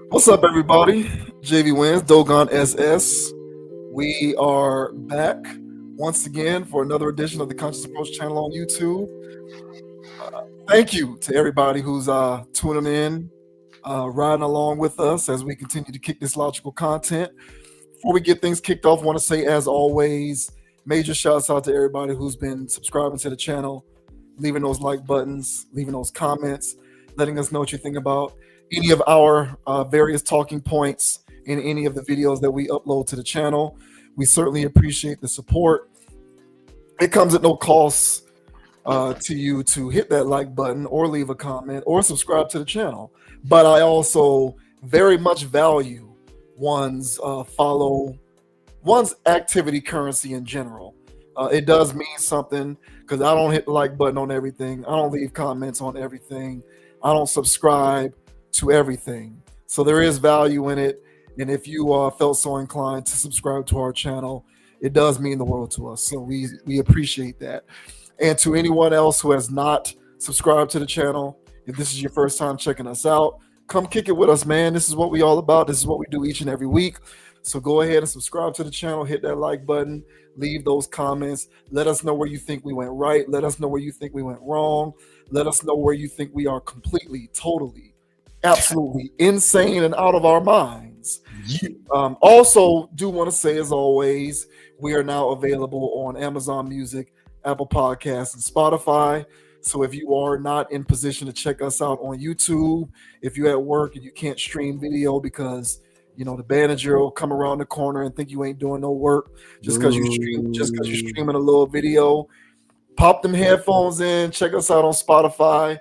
What's up, everybody? JV Wins, Dogon SS. We are back once again for another edition of the Conscious Approach channel on YouTube. Thank you to everybody who's tuning in, riding along with us as we continue to kick this logical content. Before we get things kicked off, I want to say, as always, major shouts out to everybody who's been subscribing to the channel, leaving those like buttons, leaving those comments, letting us know what you think about any of our various talking points in any of the videos that we upload to the channel. We certainly appreciate the support. It comes at no cost to you to hit that like button or leave a comment or subscribe to the channel. But I also very much value one's activity currency in general. It does mean something because I don't hit the like button on everything. I don't leave comments on everything. I don't subscribe to everything. So there is value in it. And if you felt so inclined to subscribe to our channel, it does mean the world to us. So we appreciate that. And to anyone else who has not subscribed to the channel, if this is your first time checking us out, come kick it with us, man. This is what we all about. This is what we do each and every week. So go ahead and subscribe to the channel, hit that like button, leave those comments. Let us know where you think we went right. Let us know where you think we went wrong. Let us know where you think we are completely, totally, absolutely insane and out of our minds. Also, do want to say, as always, we are now available on Amazon Music, Apple Podcasts, and Spotify. So if you are not in position to check us out on YouTube, if you're at work and you can't stream video because the manager will come around the corner and think you ain't doing no work just because you're streaming a little video, pop them headphones in, check us out on Spotify,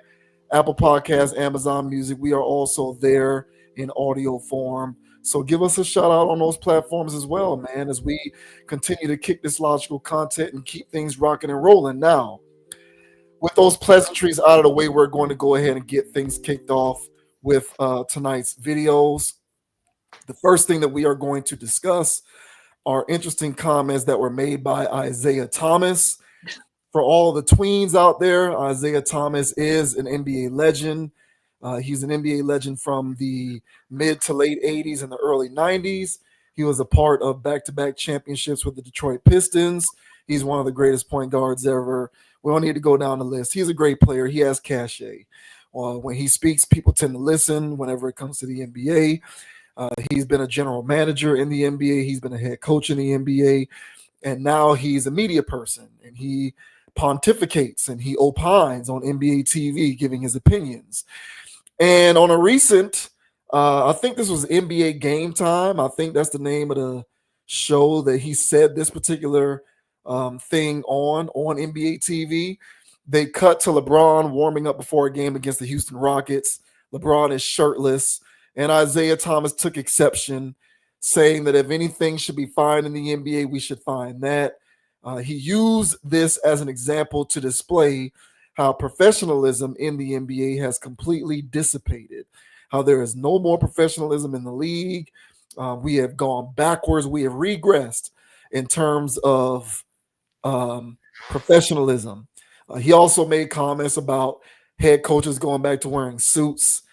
Apple Podcasts, Amazon Music. We are also there in audio form. So give us a shout out on those platforms as well, man, as we continue to kick this logical content and keep things rocking and rolling. Now, with those pleasantries out of the way, we're going to go ahead and get things kicked off with tonight's videos. The first thing that we are going to discuss are interesting comments that were made by Isiah Thomas. For all the tweens out there, Isiah Thomas is an NBA legend. He's an NBA legend from the mid to late 80s and the early 90s. He was a part of back-to-back championships with the Detroit Pistons. He's one of the greatest point guards ever. We don't need to go down the list. He's a great player. He has cachet. When he speaks, people tend to listen whenever it comes to the NBA. He's been a general manager in the NBA. He's been a head coach in the NBA. And now he's a media person. And he pontificates and he opines on NBA TV, giving his opinions. And on a recent, I think this was NBA Game Time. I think that's the name of the show that he said this particular thing on NBA TV. They cut to LeBron warming up before a game against the Houston Rockets. LeBron is shirtless. And Isiah Thomas took exception, saying that if anything should be fined in the NBA, we should find that. He used this as an example to display how professionalism in the NBA has completely dissipated, how there is no more professionalism in the league. We have gone backwards. We have regressed in terms of professionalism. He also made comments about head coaches going back to wearing suits.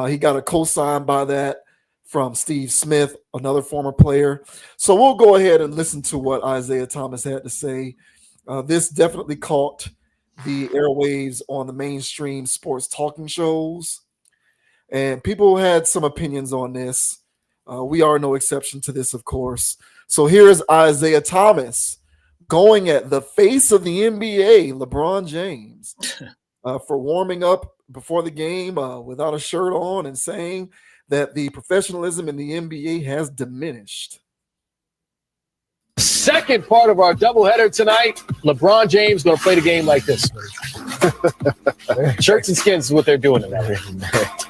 He got a cosign by that from Steve Smith, another former player. So we'll go ahead and listen to what Isiah Thomas had to say. This definitely caught the airwaves on the mainstream sports talking shows. And people had some opinions on this. We are no exception to this, of course. So here is Isiah Thomas going at the face of the NBA, LeBron James, for warming up before the game without a shirt on and saying that the professionalism in the NBA has diminished. Second part of our doubleheader tonight, LeBron James going to play the game like this. Shirts and skins is what they're doing tonight.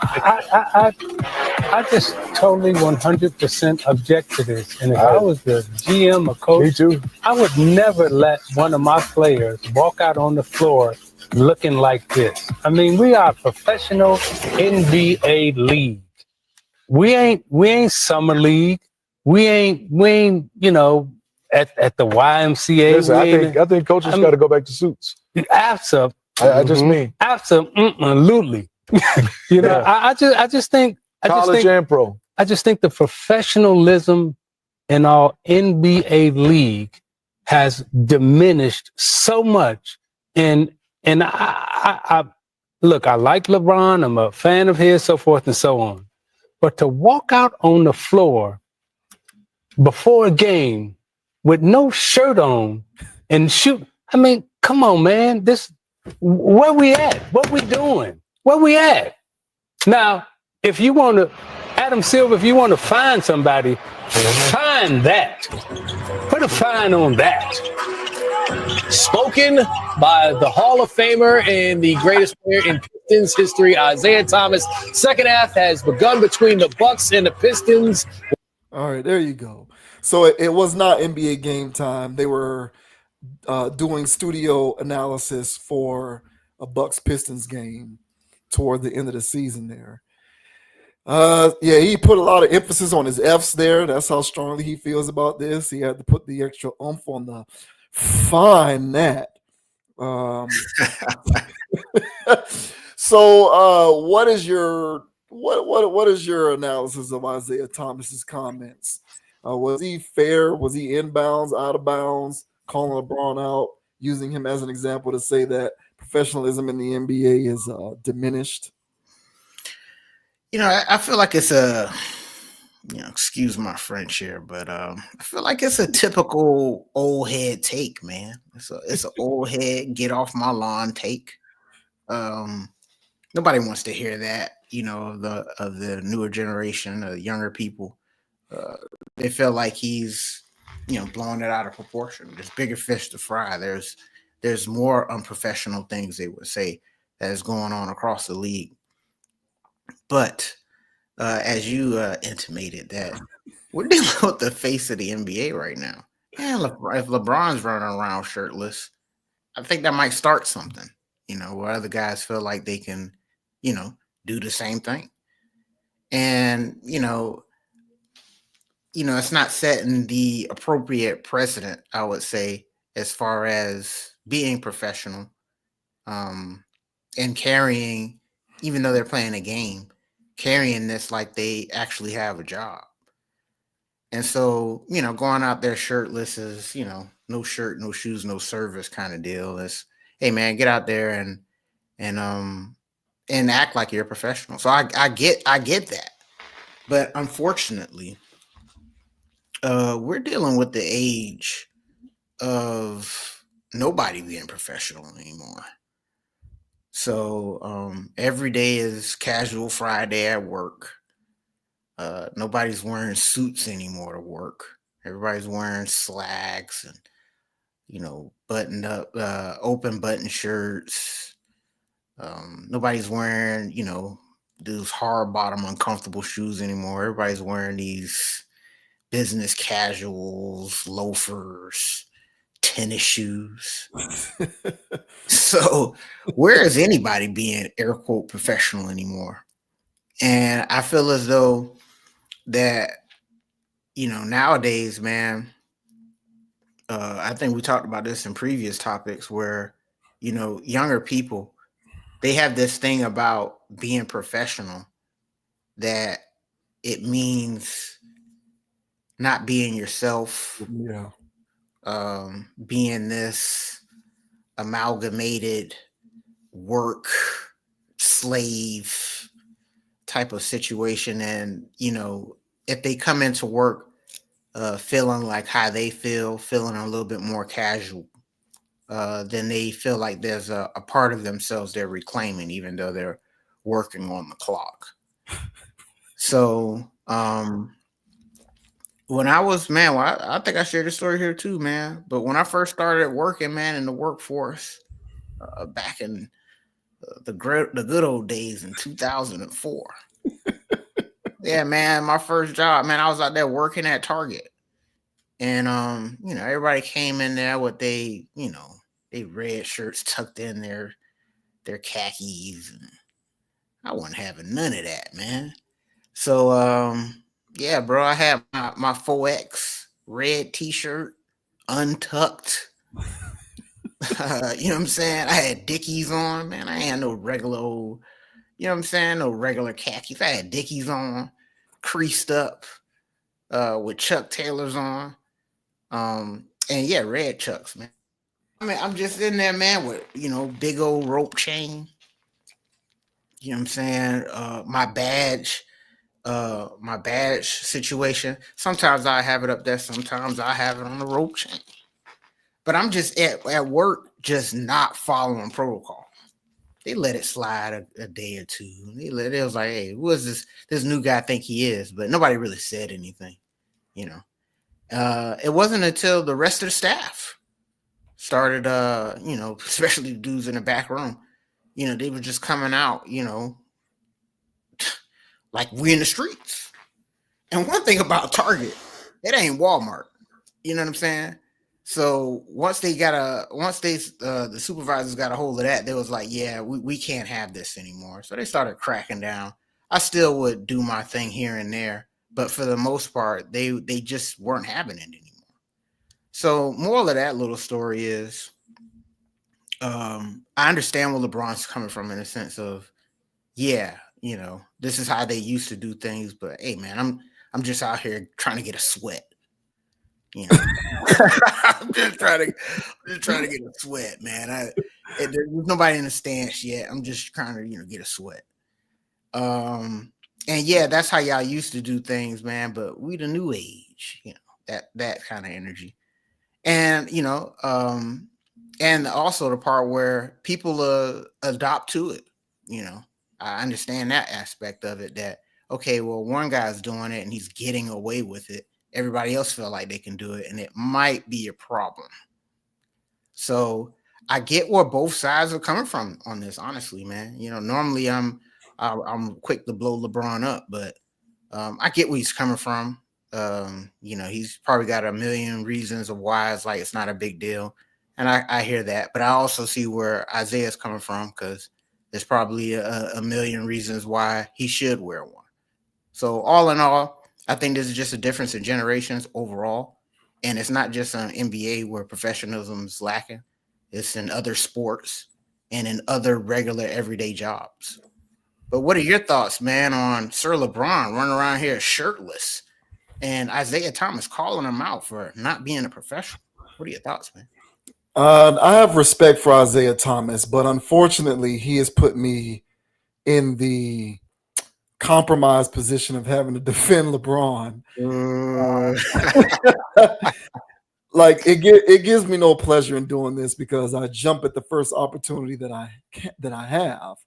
I just totally 100% object to this. And if I was the GM or coach, Me too. I would never let one of my players walk out on the floor looking like this. I mean, we are a professional NBA league. We ain't summer league. We ain't at the YMCA. Listen, I think coaches got to go back to suits. I just mean absolutely. I just think college and pro. I just think the professionalism in our NBA league has diminished so much. And I look, I like LeBron. I'm a fan of his, so forth and so on. But to walk out on the floor before a game with no shirt on and shoot, I mean, come on, man. Where we at? What we doing? Where we at? Now, if you want to, Adam Silver, if you want to find somebody, find that. Put a fine on that. Spoken by the Hall of Famer and the greatest player in Pistons history, Isiah Thomas. Second half has begun between the Bucks and the Pistons. All right, there you go. So it was not NBA game time. They were doing studio analysis for a Bucks Pistons game toward the end of the season there. Yeah, he put a lot of emphasis on his F's there. That's how strongly he feels about this. He had to put the extra oomph on the fine that. So what is your analysis of Isiah Thomas's comments? Was he fair? Was he inbounds, out of bounds, calling LeBron out, using him as an example to say that professionalism in the NBA is diminished? I feel like it's excuse my French here, but I feel like it's a typical old head take, man. It's an old head, get off my lawn take. Nobody wants to hear that, of the newer generation, the younger people. They feel like he's, blowing it out of proportion. There's bigger fish to fry. There's more unprofessional things they would say that is going on across the league. But as you intimated, that we're dealing with the face of the NBA right now. And if LeBron's running around shirtless, I think that might start something, where other guys feel like they can, do the same thing. And, it's not setting the appropriate precedent, I would say, as far as being professional and carrying, even though they're playing a game, carrying this like they actually have a job. And so, going out there shirtless is, no shirt, no shoes, no service kind of deal. It's, hey man, get out there and act like you're a professional. So I get that. But unfortunately, we're dealing with the age of nobody being professional anymore. So every day is casual Friday at work. Nobody's wearing suits anymore to work. Everybody's wearing slacks and, buttoned up, open button shirts. Nobody's wearing, those hard bottom uncomfortable shoes anymore. Everybody's wearing these business casuals, loafers, tennis shoes. So where is anybody being air quote professional anymore? And I feel as though that, nowadays, man, I think we talked about this in previous topics where, younger people, they have this thing about being professional that it means not being yourself. Yeah. Being this amalgamated work slave type of situation. And, if they come into work feeling like how they feeling a little bit more casual, then they feel like there's a part of themselves they're reclaiming, even though they're working on the clock. So when I was, I think I shared this story here too, man. But when I first started working, man, in the workforce back in the good old days in 2004. Yeah, man, my first job, man, I was out there working at Target. And, everybody came in there with they red shirts tucked in their khakis. And I wasn't having none of that, man. So, yeah, bro, I had my 4X red t-shirt, untucked. You know what I'm saying? I had Dickies on, man. I ain't had no regular old, no regular khakis. I had Dickies on, creased up, with Chuck Taylors on. And yeah, red Chucks, man. I mean, I'm just in there, man, with, you know, big old rope chain. You know what I'm saying? My badge situation. Sometimes I have it up there. Sometimes I have it on the rope chain. But I'm just at work, just not following protocol. They let it slide a day or two. It was like, hey, who is this new guy think he is? But nobody really said anything, you know. It wasn't until the rest of the staff started, you know, especially the dudes in the back room, you know, they were just coming out, you know, like we in the streets. And one thing about Target, it ain't Walmart. You know what I'm saying? So once the supervisors got a hold of that, they was like, yeah, we can't have this anymore. So they started cracking down. I still would do my thing here and there, but for the most part, they just weren't having it anymore. So moral of that little story is, I understand where LeBron's coming from in a sense of, yeah, you know, this is how they used to do things, but hey, man, I'm just out here trying to get a sweat. You know, I'm just trying to get a sweat, man. There's nobody in the stands yet. I'm just trying to, you know, get a sweat. And yeah, that's how y'all used to do things, man. But we the new age, you know, that kind of energy, and you know, and also the part where people adopt to it. You know, I understand that aspect of it. That okay, well, one guy's doing it and he's getting away with it. Everybody else feel like they can do it, and it might be a problem. So I get where both sides are coming from on this, honestly, man. You know, normally I'm quick to blow LeBron up, but I get where he's coming from. You know, he's probably got a million reasons of why it's not a big deal, and I hear that. But I also see where Isiah's coming from, because there's probably a million reasons why he should wear one. So all in all, I think this is just a difference in generations overall. And it's not just on NBA where professionalism is lacking. It's in other sports and in other regular everyday jobs. But what are your thoughts, man, on Sir LeBron running around here shirtless and Isiah Thomas calling him out for not being a professional? What are your thoughts, man? I have respect for Isiah Thomas, but unfortunately, he has put me in the compromised position of having to defend LeBron. Like it gives me no pleasure in doing this, because I jump at the first opportunity that I have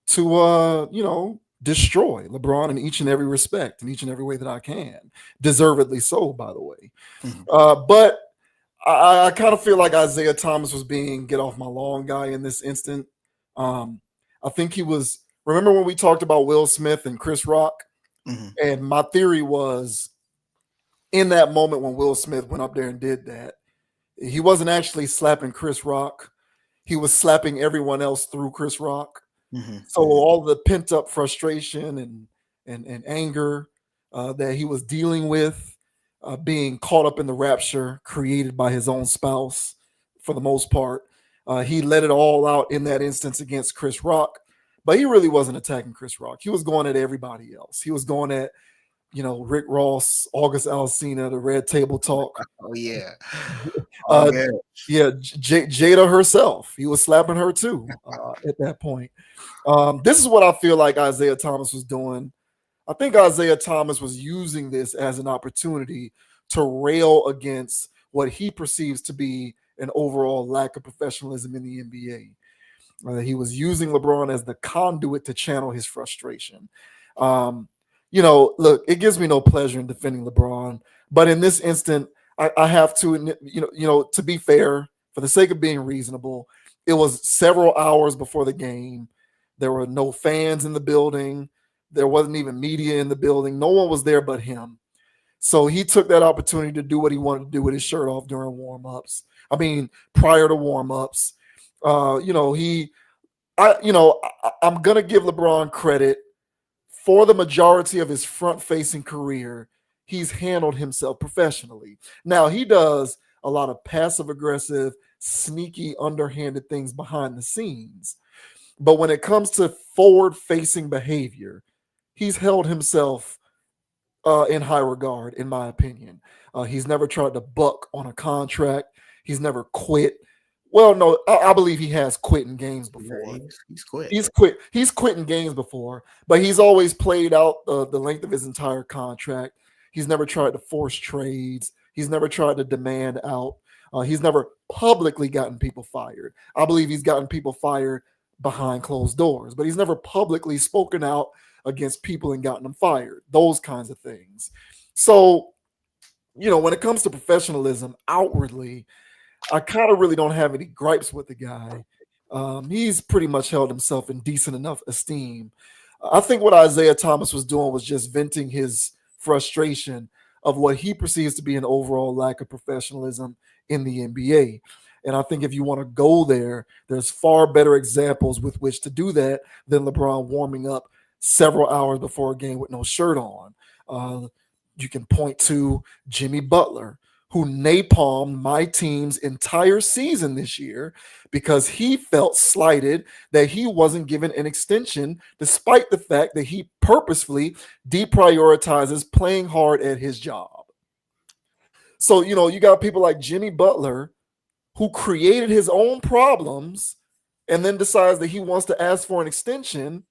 to you know, destroy LeBron in each and every respect, in each and every way that I can, deservedly so, by the way. But I kind of feel like Isiah Thomas was being get off my lawn guy in this instant. I think he was. Remember when we talked about Will Smith and Chris Rock? Mm-hmm. And my theory was, in that moment when Will Smith went up there and did that, he wasn't actually slapping Chris Rock. He was slapping everyone else through Chris Rock. Mm-hmm. So all the pent up frustration and anger that he was dealing with, being caught up in the rapture created by his own spouse, for the most part, he let it all out in that instance against Chris Rock. But he really wasn't attacking Chris Rock. He was going at everybody else. He was going at, you know, Rick Ross, August Alsina, the Red Table Talk. Oh yeah, yeah, Jada herself. He was slapping her too at that point. This is what I feel like Isiah Thomas was doing. I think Isiah Thomas was using this as an opportunity to rail against what he perceives to be an overall lack of professionalism in the NBA. He was using LeBron as the conduit to channel his frustration. You know, look, it gives me no pleasure in defending LeBron, but in this instant, I have to, you know, to be fair, for the sake of being reasonable, it was several hours before the game. There were no fans in the building. There wasn't even media in the building. No one was there but him. So he took that opportunity to do what he wanted to do with his shirt off during warm-ups. I mean, prior to warm-ups. You know, I'm going to give LeBron credit for the majority of his front-facing career. He's handled himself professionally. Now, he does a lot of passive-aggressive, sneaky, underhanded things behind the scenes. But when it comes to forward-facing behavior, he's held himself in high regard, in my opinion. He's never tried to buck on a contract. He's never quit. Well, no, I believe he has quit in games before. He's quit. He's quit in games before, but he's always played out the length of his entire contract. He's never tried to force trades. He's never tried to demand out. He's never publicly gotten people fired. I believe he's gotten people fired behind closed doors, but he's never publicly spoken out against people and gotten them fired. Those kinds of things. So, when it comes to professionalism outwardly, I kind of really don't have any gripes with the guy. He's pretty much held himself in decent enough esteem. I think what Isiah Thomas was doing was just venting his frustration of what he perceives to be an overall lack of professionalism in the NBA. And I think if you want to go there, there's far better examples with which to do that than LeBron warming up several hours before a game with no shirt on. You can point to Jimmy Butler, who napalmed my team's entire season this year because he felt slighted that he wasn't given an extension, despite the fact that he purposefully deprioritizes playing hard at his job. So, you got people like Jimmy Butler, who created his own problems and then decides that he wants to ask for an extension.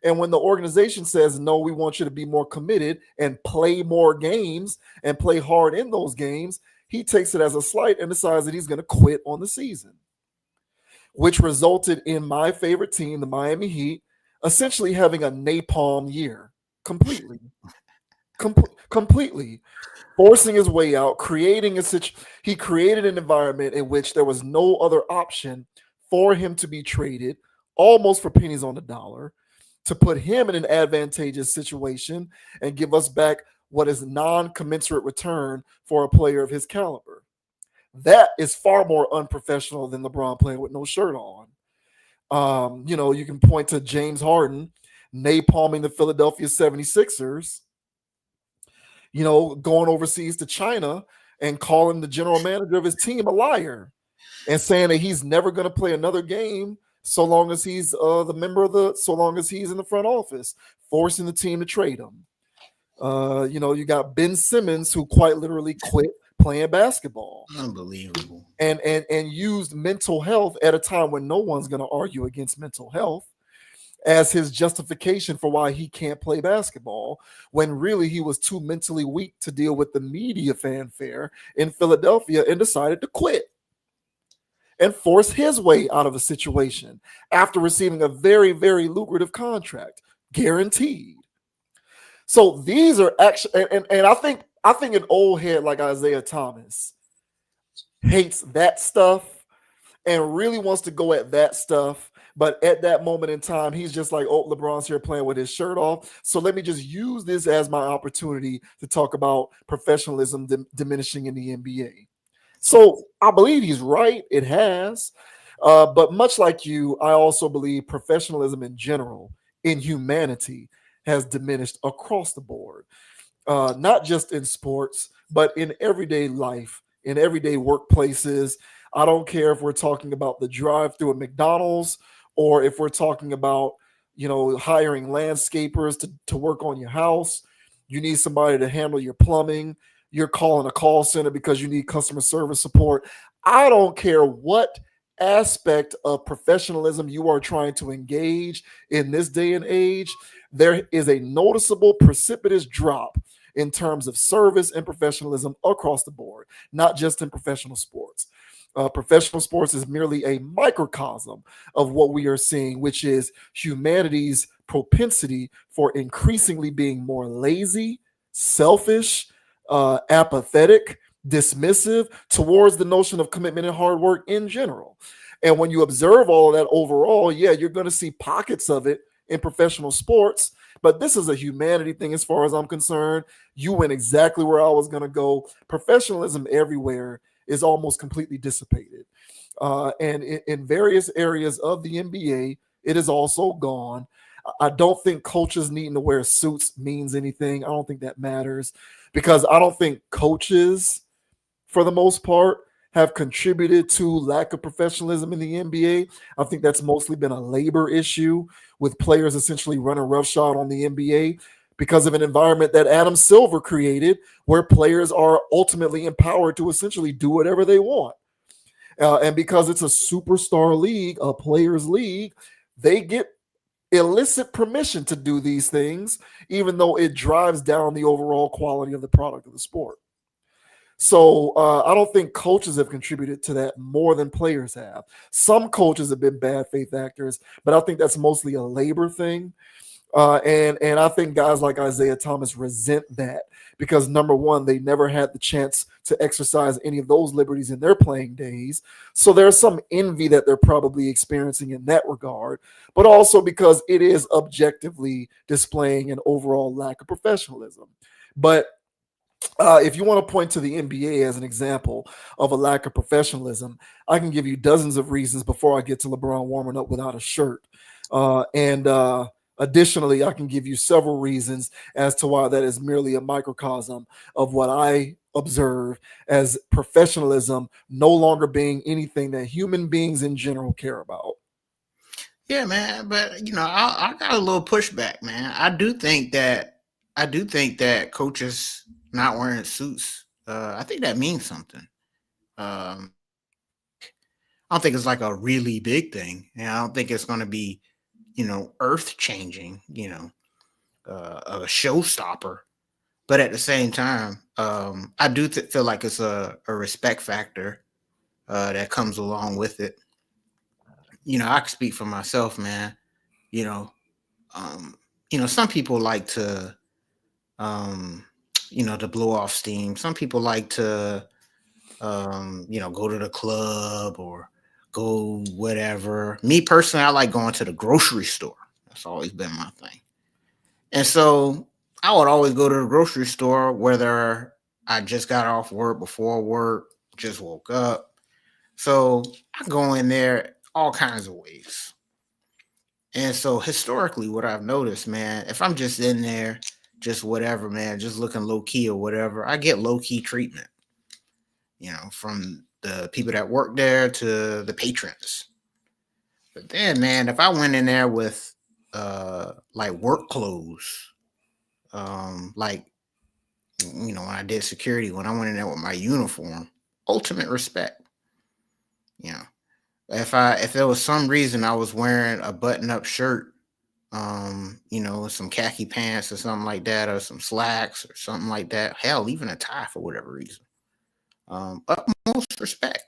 And when the organization says, no, we want you to be more committed and play more games and play hard in those games, he takes it as a slight and decides that he's going to quit on the season, which resulted in my favorite team, the Miami Heat, essentially having a napalm year completely. Completely forcing his way out, he created an environment in which there was no other option for him to be traded, almost for pennies on the dollar, to put him in an advantageous situation and give us back what is non-commensurate return for a player of his caliber. That is far more unprofessional than LeBron playing with no shirt on. You can point to James Harden napalming the Philadelphia 76ers, going overseas to China and calling the general manager of his team a liar and saying that he's never going to play another game so long as he's so long as he's in the front office, forcing the team to trade him. You got Ben Simmons, who quite literally quit playing basketball. Unbelievable. And used mental health at a time when no one's going to argue against mental health as his justification for why he can't play basketball, when really he was too mentally weak to deal with the media fanfare in Philadelphia and decided to quit and force his way out of a situation after receiving a very, very lucrative contract, guaranteed. So these are actually, and I think an old head like Isiah Thomas hates that stuff and really wants to go at that stuff. But at that moment in time, he's just like, oh, LeBron's here playing with his shirt off. So let me just use this as my opportunity to talk about professionalism diminishing in the NBA. So I believe he's right. It has. But much like you, I also believe professionalism in general, in humanity, has diminished across the board. Not just in sports, but in everyday life, in everyday workplaces. I don't care if we're talking about the drive-through at McDonald's or if we're talking about, hiring landscapers to work on your house. You need somebody to handle your plumbing. You're calling a call center because you need customer service support. I don't care what aspect of professionalism you are trying to engage in this day and age. There is a noticeable, precipitous drop in terms of service and professionalism across the board, not just in professional sports. Professional sports is merely a microcosm of what we are seeing, which is humanity's propensity for increasingly being more lazy, selfish, apathetic, dismissive towards the notion of commitment and hard work in general. And when you observe all of that overall, you're going to see pockets of it in professional sports. But this is a humanity thing as far as I'm concerned. You went exactly where I was going to go. Professionalism everywhere is almost completely dissipated. And in various areas of the NBA, it is also gone. I don't think coaches needing to wear suits means anything. I don't think that matters because I don't think coaches, for the most part, have contributed to lack of professionalism in the NBA. I think that's mostly been a labor issue with players essentially running roughshod on the NBA because of an environment that Adam Silver created, where players are ultimately empowered to essentially do whatever they want. And because it's a superstar league, a players league, they get illicit permission to do these things, even though it drives down the overall quality of the product of the sport. So I don't think coaches have contributed to that more than players have. Some coaches have been bad faith actors, but I think that's mostly a labor thing. And I think guys like Isiah Thomas resent that because, number one, they never had the chance to exercise any of those liberties in their playing days. So there's some envy that they're probably experiencing in that regard, but also because it is objectively displaying an overall lack of professionalism. But if you want to point to the NBA as an example of a lack of professionalism, I can give you dozens of reasons before I get to LeBron warming up without a shirt. Additionally, I can give you several reasons as to why that is merely a microcosm of what I observe as professionalism no longer being anything that human beings in general care about. Yeah, man. But I got a little pushback, man. I do think that coaches not wearing suits, I think that means something. I don't think it's like a really big thing, and I don't think it's going to be earth changing, a showstopper. But at the same time, I do feel like it's a respect factor that comes along with it. I can speak for myself, man. Some people like to, to blow off steam. Some people like to, go to the club or go whatever. Me personally, I like going to the grocery store. That's always been my thing. And so I would always go to the grocery store, whether I just got off work, before work, just woke up. So I go in there all kinds of ways. And so historically, what I've noticed, man, if I'm just in there, just whatever, man, just looking low key or whatever, I get low key treatment, from the people that work there to the patrons. But then, man, if I went in there with like work clothes, like when I did security, when I went in there with my uniform, ultimate respect. If there was some reason I was wearing a button-up shirt, some khaki pants or something like that, or some slacks or something like that, hell, even a tie for whatever reason, utmost respect.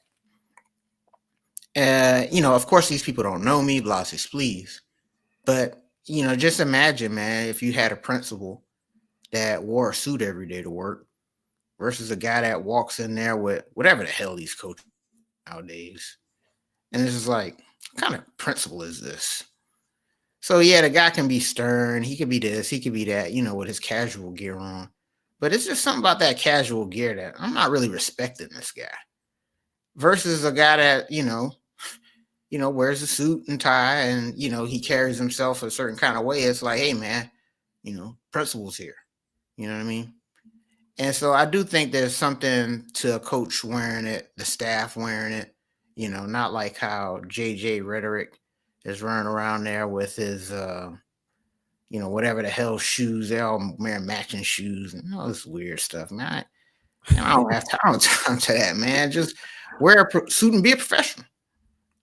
Of course, these people don't know me, blah, blah, please. But, just imagine, man, if you had a principal that wore a suit every day to work versus a guy that walks in there with whatever the hell these coaches nowadays. And it's just like, what kind of principle is this? So, yeah, the guy can be stern. He could be this. He could be that, with his casual gear on. But it's just something about that casual gear that I'm not really respecting this guy. Versus a guy that, wears a suit and tie and, he carries himself a certain kind of way. It's like, hey, man, principles here. You know what I mean? And so I do think there's something to a coach wearing it, the staff wearing it, not like how JJ Rhetoric is running around there with his, whatever the hell shoes. They're all wearing matching shoes and all this weird stuff, man. I don't have time to that, man. Just wear a suit and be a professional.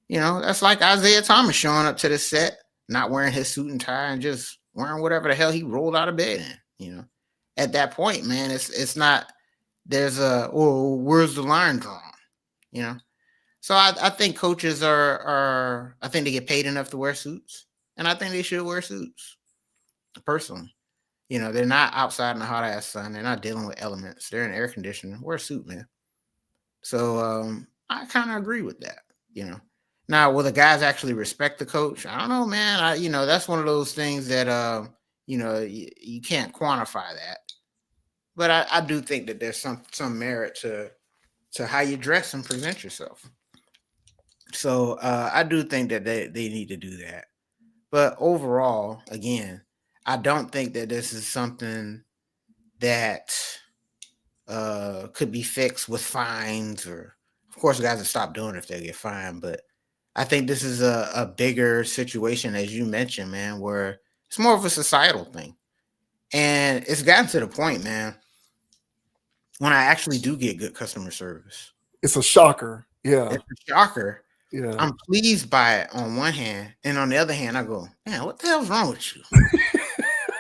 That's like Isiah Thomas showing up to the set, not wearing his suit and tie and just wearing whatever the hell he rolled out of bed in. At that point, man, it's not, there's where's the line drawn? So I think coaches are I think they get paid enough to wear suits, and I think they should wear suits. Personally, they're not outside in the hot ass sun. They're not dealing with elements. They're in air conditioning. Wear a suit, man. So I kind of agree with that. Now, will the guys actually respect the coach? I don't know, man. That's one of those things that you can't quantify that. But I do think that there's some merit to how you dress and present yourself. So I do think that they need to do that. But overall, again, I don't think that this is something that could be fixed with fines, or of course guys will stop doing it if they get fined. But I think this is a bigger situation, as you mentioned, man, where it's more of a societal thing. And it's gotten to the point, man, when I actually do get good customer service. It's a shocker. Yeah. It's a shocker. Yeah. I'm pleased by it on one hand. And on the other hand, I go, man, what the hell's wrong with you?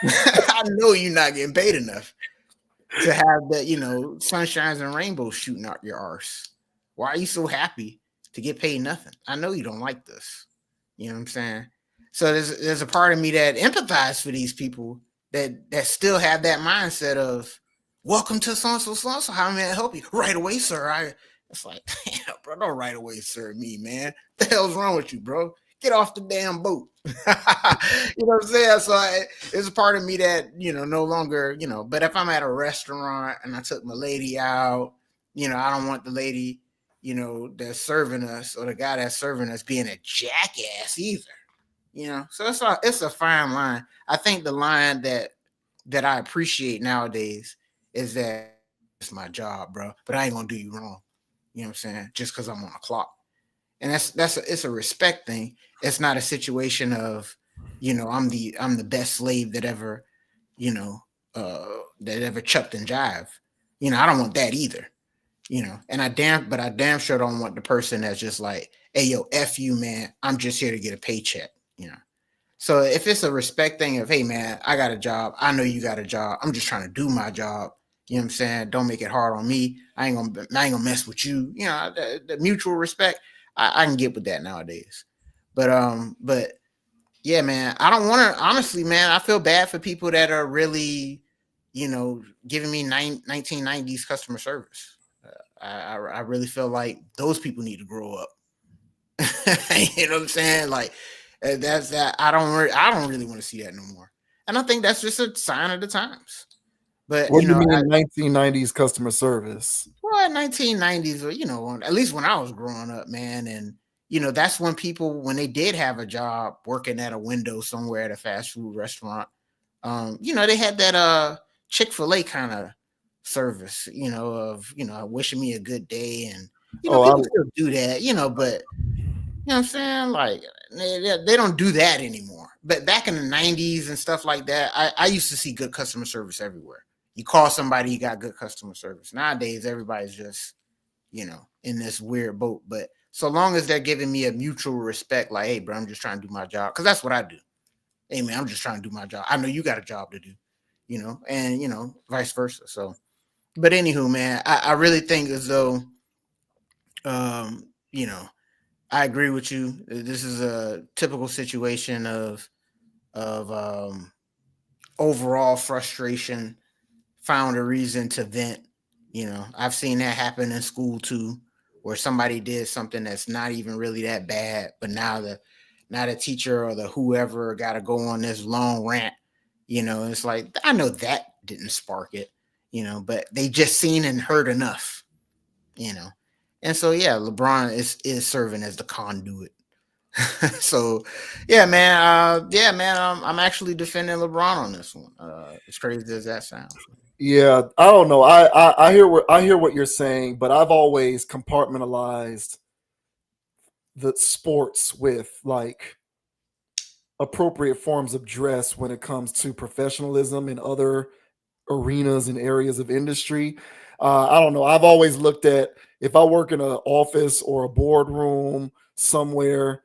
I know you're not getting paid enough to have that, sunshines and rainbows shooting out your arse. Why are you so happy to get paid nothing? I know you don't like this. You know what I'm saying? So there's a part of me that empathize for these people that still have that mindset of, welcome to so-and-so, how may I help you? Right away, sir. It's like, damn, bro, don't right away, sir, me, man. What the hell's wrong with you, bro? Get off the damn boat. You know what I'm saying? So it's a part of me that, no longer, but if I'm at a restaurant and I took my lady out, I don't want the lady, that's serving us or the guy that's serving us being a jackass either, So it's a fine line. I think the line that I appreciate nowadays is that it's my job, bro, but I ain't gonna do you wrong. You know what I'm saying? Just because I'm on a clock. And it's a respect thing. It's not a situation of, I'm the best slave that ever, that ever chucked and jive. I don't want that either. And I damn sure don't want the person that's just like, hey, yo, F you, man. I'm just here to get a paycheck. So if it's a respect thing of, hey, man, I got a job. I know you got a job. I'm just trying to do my job. You know what I'm saying? Don't make it hard on me. I ain't gonna mess with you. The mutual respect, I can get with that nowadays. But yeah, man, I don't want to, honestly, man, I feel bad for people that are really, giving me 1990s customer service. I really feel like those people need to grow up. You know what I'm saying? Like, that's that. I don't really want to see that no more. And I think that's just a sign of the times. But what do you mean 1990s customer service? Well, 1990s, at least when I was growing up, man, and that's when people, when they did have a job working at a window somewhere at a fast food restaurant, they had that Chick-fil-A kind of service, of wishing me a good day, and people still do that, but you know what I'm saying? Like they don't do that anymore. But back in the 90s and stuff like that, I used to see good customer service everywhere. You call somebody, you got good customer service. Nowadays, everybody's just, in this weird boat. But so long as they're giving me a mutual respect, like, hey, bro, I'm just trying to do my job. Because that's what I do. Hey, man, I'm just trying to do my job. I know you got a job to do, and, vice versa. So, but anywho, man, I really think as though, I agree with you. This is a typical situation of overall frustration. Found a reason to vent. I've seen that happen in school too, where somebody did something that's not even really that bad, but now the teacher or the whoever got to go on this long rant. It's like, I know that didn't spark it, but they just seen and heard enough, And so, yeah, LeBron is serving as the conduit. So, yeah, man. I'm actually defending LeBron on this one. As crazy as that sounds. Yeah, I don't know. I hear what you're saying, but I've always compartmentalized the sports with like appropriate forms of dress when it comes to professionalism in other arenas and areas of industry. I don't know. I've always looked at, if I work in an office or a boardroom somewhere,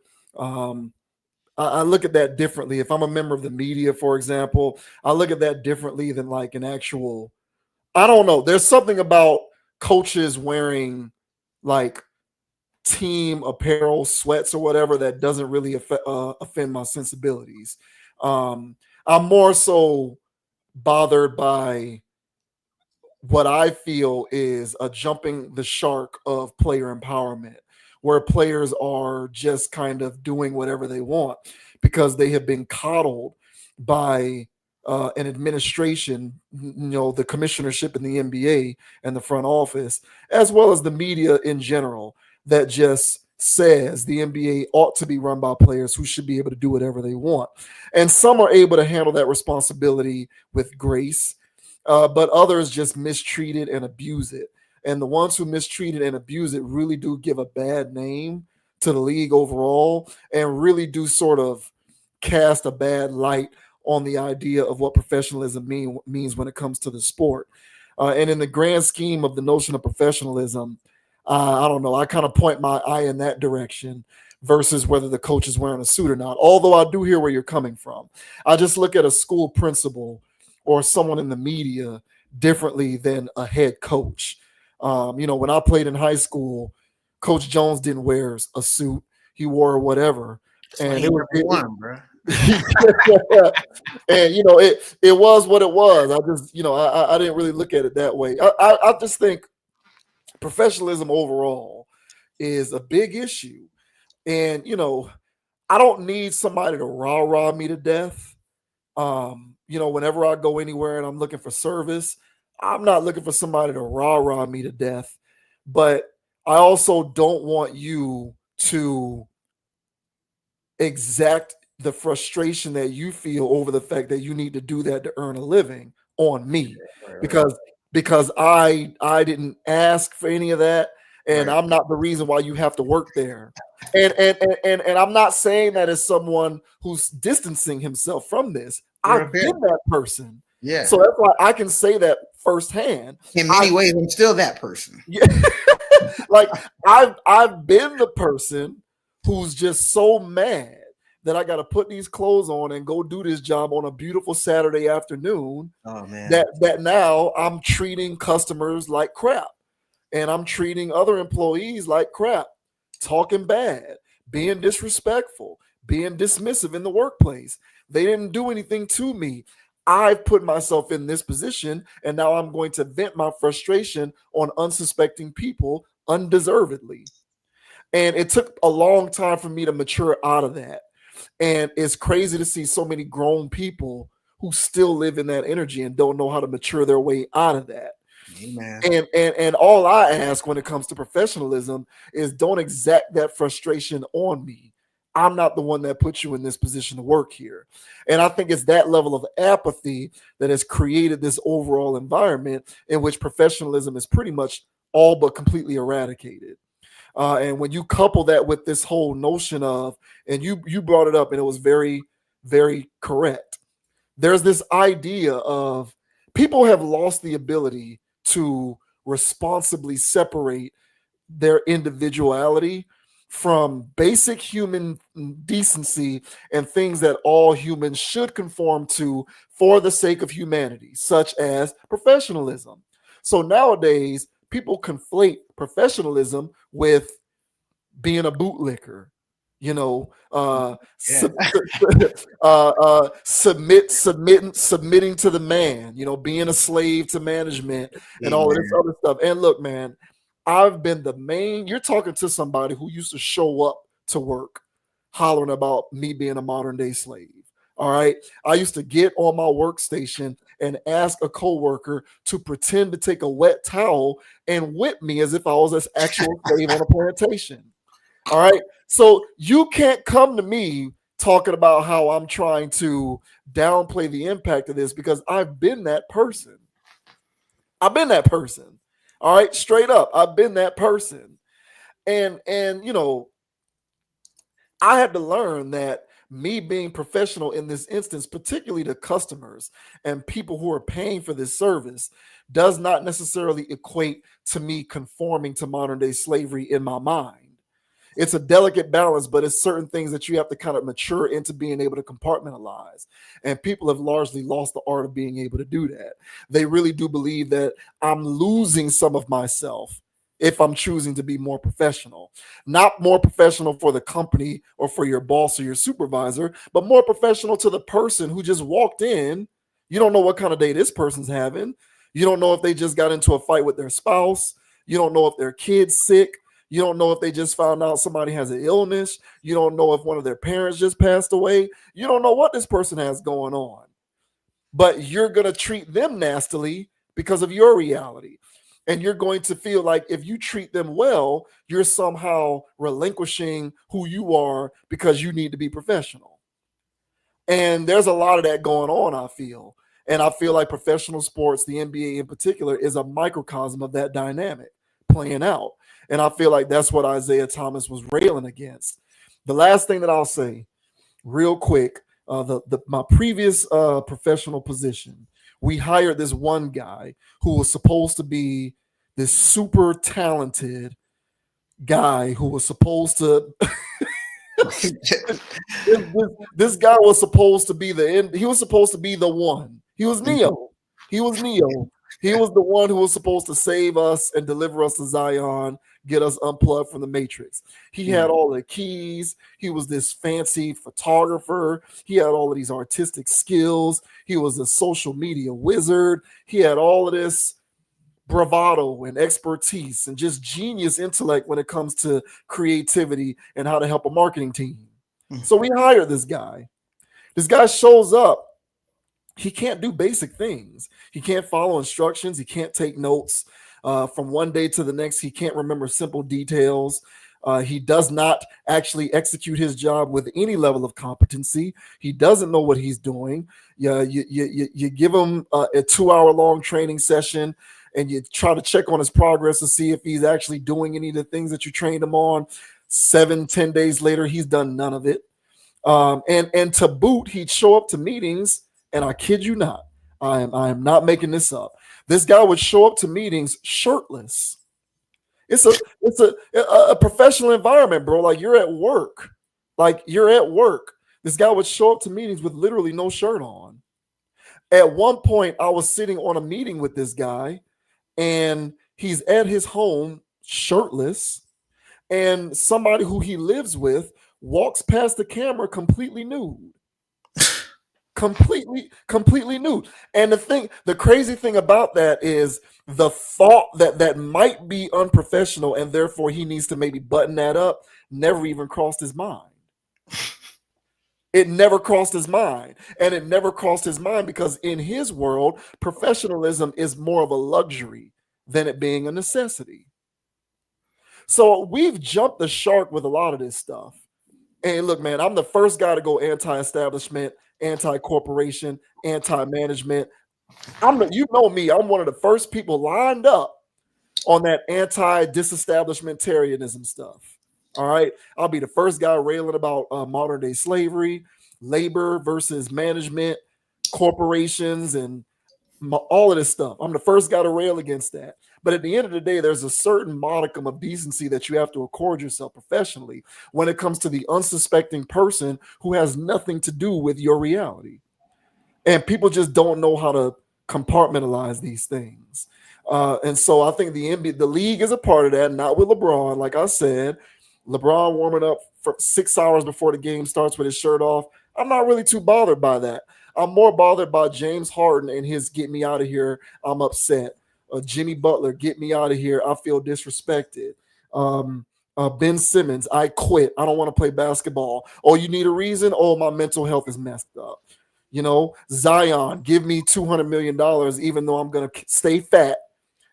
I look at that differently. If I'm a member of the media, for example, I look at that differently than like an actual, I don't know. There's something about coaches wearing like team apparel, sweats or whatever that doesn't really offend my sensibilities. I'm more so bothered by what I feel is a jumping the shark of player empowerment, where players are just kind of doing whatever they want because they have been coddled by an administration, the commissionership in the NBA and the front office, as well as the media in general, that just says the NBA ought to be run by players who should be able to do whatever they want. And some are able to handle that responsibility with grace, but others just mistreat it and abuse it. And the ones who mistreat it and abuse it really do give a bad name to the league overall, and really do sort of cast a bad light on the idea of what professionalism means when it comes to the sport. And in the grand scheme of the notion of professionalism, I don't know. I kind of point my eye in that direction versus whether the coach is wearing a suit or not. Although I do hear where you're coming from. I just look at a school principal or someone in the media differently than a head coach. When I played in high school, Coach Jones didn't wear a suit. He wore whatever. And it was bro. And it was what it was. I just I didn't really look at it that way. I just think professionalism overall is a big issue, and I don't need somebody to rah me to death. Whenever I go anywhere and I'm looking for service, I'm not looking for somebody to rah me to death, but I also don't want you to exact the frustration that you feel over the fact that you need to do that to earn a living on me, because I didn't ask for any of that, and I'm not the reason why you have to work there. And I'm not saying that as someone who's distancing himself from this. I've been that person. Yeah. So that's why I can say that firsthand. In many ways, I'm still that person. Yeah. Like I've been the person who's just so mad that I got to put these clothes on and go do this job on a beautiful Saturday afternoon. Oh man. That now I'm treating customers like crap, and I'm treating other employees like crap, talking bad, being disrespectful, being dismissive in the workplace. They didn't do anything to me. I've put myself in this position, and now I'm going to vent my frustration on unsuspecting people undeservedly. And it took a long time for me to mature out of that. And it's crazy to see so many grown people who still live in that energy and don't know how to mature their way out of that. Amen. And all I ask when it comes to professionalism is don't exact that frustration on me. I'm not the one that put you in this position to work here. And I think it's that level of apathy that has created this overall environment in which professionalism is pretty much all but completely eradicated. And when you couple that with this whole notion of, and you brought it up and it was very, very correct. There's this idea of people have lost the ability to responsibly separate their individuality from basic human decency and things that all humans should conform to for the sake of humanity, such as professionalism. So nowadays, people conflate professionalisting with being a bootlicker, submitting to the man, being a slave to management and all of this other stuff. And look, man, I've been you're talking to somebody who used to show up to work hollering about me being a modern day slave. All right. I used to get on my workstation and ask a coworker to pretend to take a wet towel and whip me as if I was an actual slave on a plantation. All right. So you can't come to me talking about how I'm trying to downplay the impact of this, because I've been that person. All right. Straight up. I've been that person. And I had to learn that me being professional in this instance, particularly to customers and people who are paying for this service, does not necessarily equate to me conforming to modern day slavery in my mind. It's a delicate balance, but it's certain things that you have to kind of mature into being able to compartmentalize. And people have largely lost the art of being able to do that. They really do believe that I'm losing some of myself if I'm choosing to be more professional. Not more professional for the company or for your boss or your supervisor, but more professional to the person who just walked in. You don't know what kind of day this person's having. You don't know if they just got into a fight with their spouse. You don't know if their kid's sick. You don't know if they just found out somebody has an illness. You don't know if one of their parents just passed away. You don't know what this person has going on. But you're going to treat them nastily because of your reality. And you're going to feel like if you treat them well, you're somehow relinquishing who you are because you need to be professional. And there's a lot of that going on, I feel. And I feel like professional sports, the NBA in particular, is a microcosm of that dynamic playing out. And I feel like that's what Isiah Thomas was railing against. The last thing that I'll say real quick, my previous professional position, we hired this one guy who was supposed to be this super talented guy who was supposed to this guy was supposed to be the end. He was supposed to be the one. He was Neo. He was Neo. He was the one who was supposed to save us and deliver us to Zion, get us unplugged from the Matrix. He had all the keys. He was this fancy photographer. He had all of these artistic skills. He was a social media wizard. He had all of this bravado and expertise and just genius intellect when it comes to creativity and how to help a marketing team. So we hired this guy. This guy shows up. He can't do basic things. He can't follow instructions. He can't take notes from one day to the next. He can't remember simple details. He does not actually execute his job with any level of competency. He doesn't know what he's doing. You give him a 2-hour-long training session, and you try to check on his progress to see if he's actually doing any of the things that you trained him on. 7-10 days later, he's done none of it. And to boot, he'd show up to meetings, and I kid you not, I am not making this up. This guy would show up to meetings shirtless. It's a professional environment, bro. Like you're at work. This guy would show up to meetings with literally no shirt on. At one point, I was sitting on a meeting with this guy, and he's at his home shirtless, and somebody who he lives with walks past the camera completely nude. completely nude. And the crazy thing about that is the thought that might be unprofessional and therefore he needs to maybe button that up never even crossed his mind. It never crossed his mind. And it never crossed his mind because in his world, professionalism is more of a luxury than it being a necessity. So we've jumped the shark with a lot of this stuff. And look, man, I'm the first guy to go anti-establishment, anti-corporation, anti-management. You know me, I'm one of the first people lined up on that anti-disestablishmentarianism stuff. All right. I'll be the first guy railing about modern day slavery, labor versus management, corporations, and all of this stuff. I'm the first guy to rail against that. But at the end of the day, there's a certain modicum of decency that you have to accord yourself professionally when it comes to the unsuspecting person who has nothing to do with your reality. And people just don't know how to compartmentalize these things. And so I think the league is a part of that, not with LeBron. Like I said, LeBron warming up for 6 hours before the game starts with his shirt off. I'm not really too bothered by that. I'm more bothered by James Harden and his "get me out of here, I'm upset." Jimmy Butler, "get me out of here, I feel disrespected." Ben Simmons, "I quit, I don't want to play basketball." "Oh, you need a reason?" "Oh, my mental health is messed up." Zion, "give me $200 million, even though I'm going to stay fat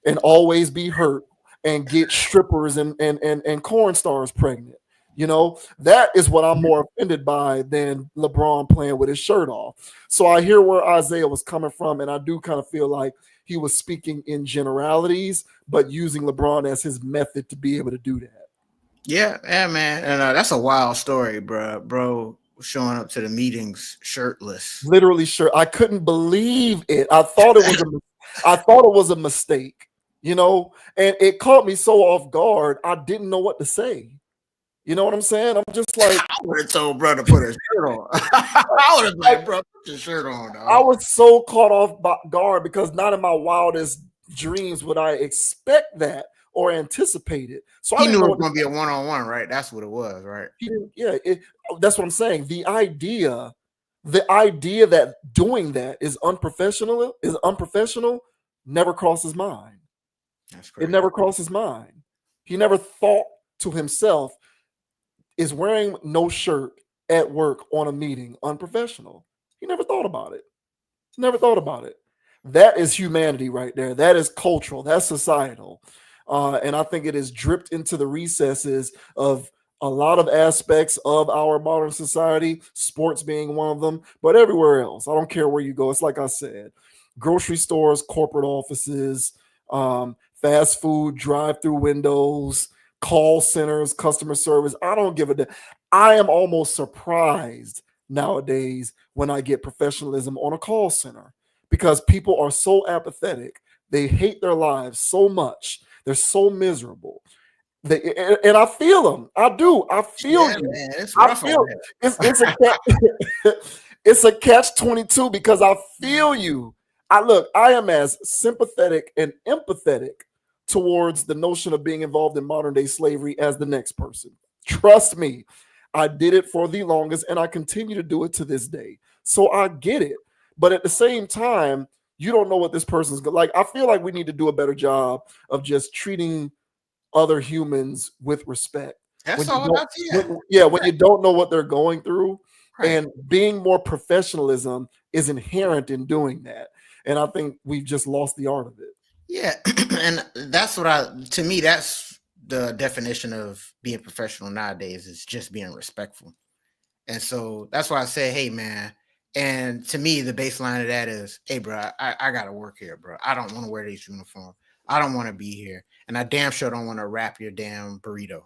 and always be hurt and get strippers and corn stars pregnant." That is what I'm more offended by than LeBron playing with his shirt off. So I hear where Isiah was coming from, and I do kind of feel like he was speaking in generalities, but using LeBron as his method to be able to do that. Yeah, man. And that's a wild story, bro. Showing up to the meetings shirtless. Literally shirt. I couldn't believe it. I thought it was a mistake, and it caught me so off guard. I didn't know what to say. You know what I'm saying? I'm just like, I would have told bro to put his shirt on. I would have like, bro, put your shirt on, dog. I was so caught off guard because not in my wildest dreams would I expect that or anticipate it. So he knew it was going to be a one-on-one, right? That's what it was, right? That's what I'm saying. The idea that doing that is unprofessional, never crossed his mind. That's crazy. It never crossed his mind. He never thought to himself, is wearing no shirt at work on a meeting unprofessional? He never thought about it. That is humanity right there. That is cultural. That's societal. And I think it is dripped into the recesses of a lot of aspects of our modern society, sports being one of them, but everywhere else. I don't care where you go. It's like I said, grocery stores, corporate offices, fast food, drive-through windows, call centers, customer service. I don't give a damn. I am almost surprised nowadays when I get professionalism on a call center, because people are so apathetic. They hate their lives so much. They're so miserable. And I feel them. I do. I feel you. Man, it's I rough feel over there. it's a catch-22 because I feel you. I am as sympathetic and empathetic towards the notion of being involved in modern day slavery as the next person. Trust me, I did it for the longest and I continue to do it to this day. So I get it. But at the same time, you don't know what this person's like. I feel like we need to do a better job of just treating other humans with respect. That's all about when you don't know what they're going through, right. And being more professionalism is inherent in doing that. And I think we've just lost the art of it. Yeah, and that's to me, that's the definition of being professional nowadays, is just being respectful. And so that's why I say, hey, man. And to me, the baseline of that is, hey, bro, I got to work here, bro. I don't want to wear these uniforms. I don't want to be here. And I damn sure don't want to wrap your damn burrito.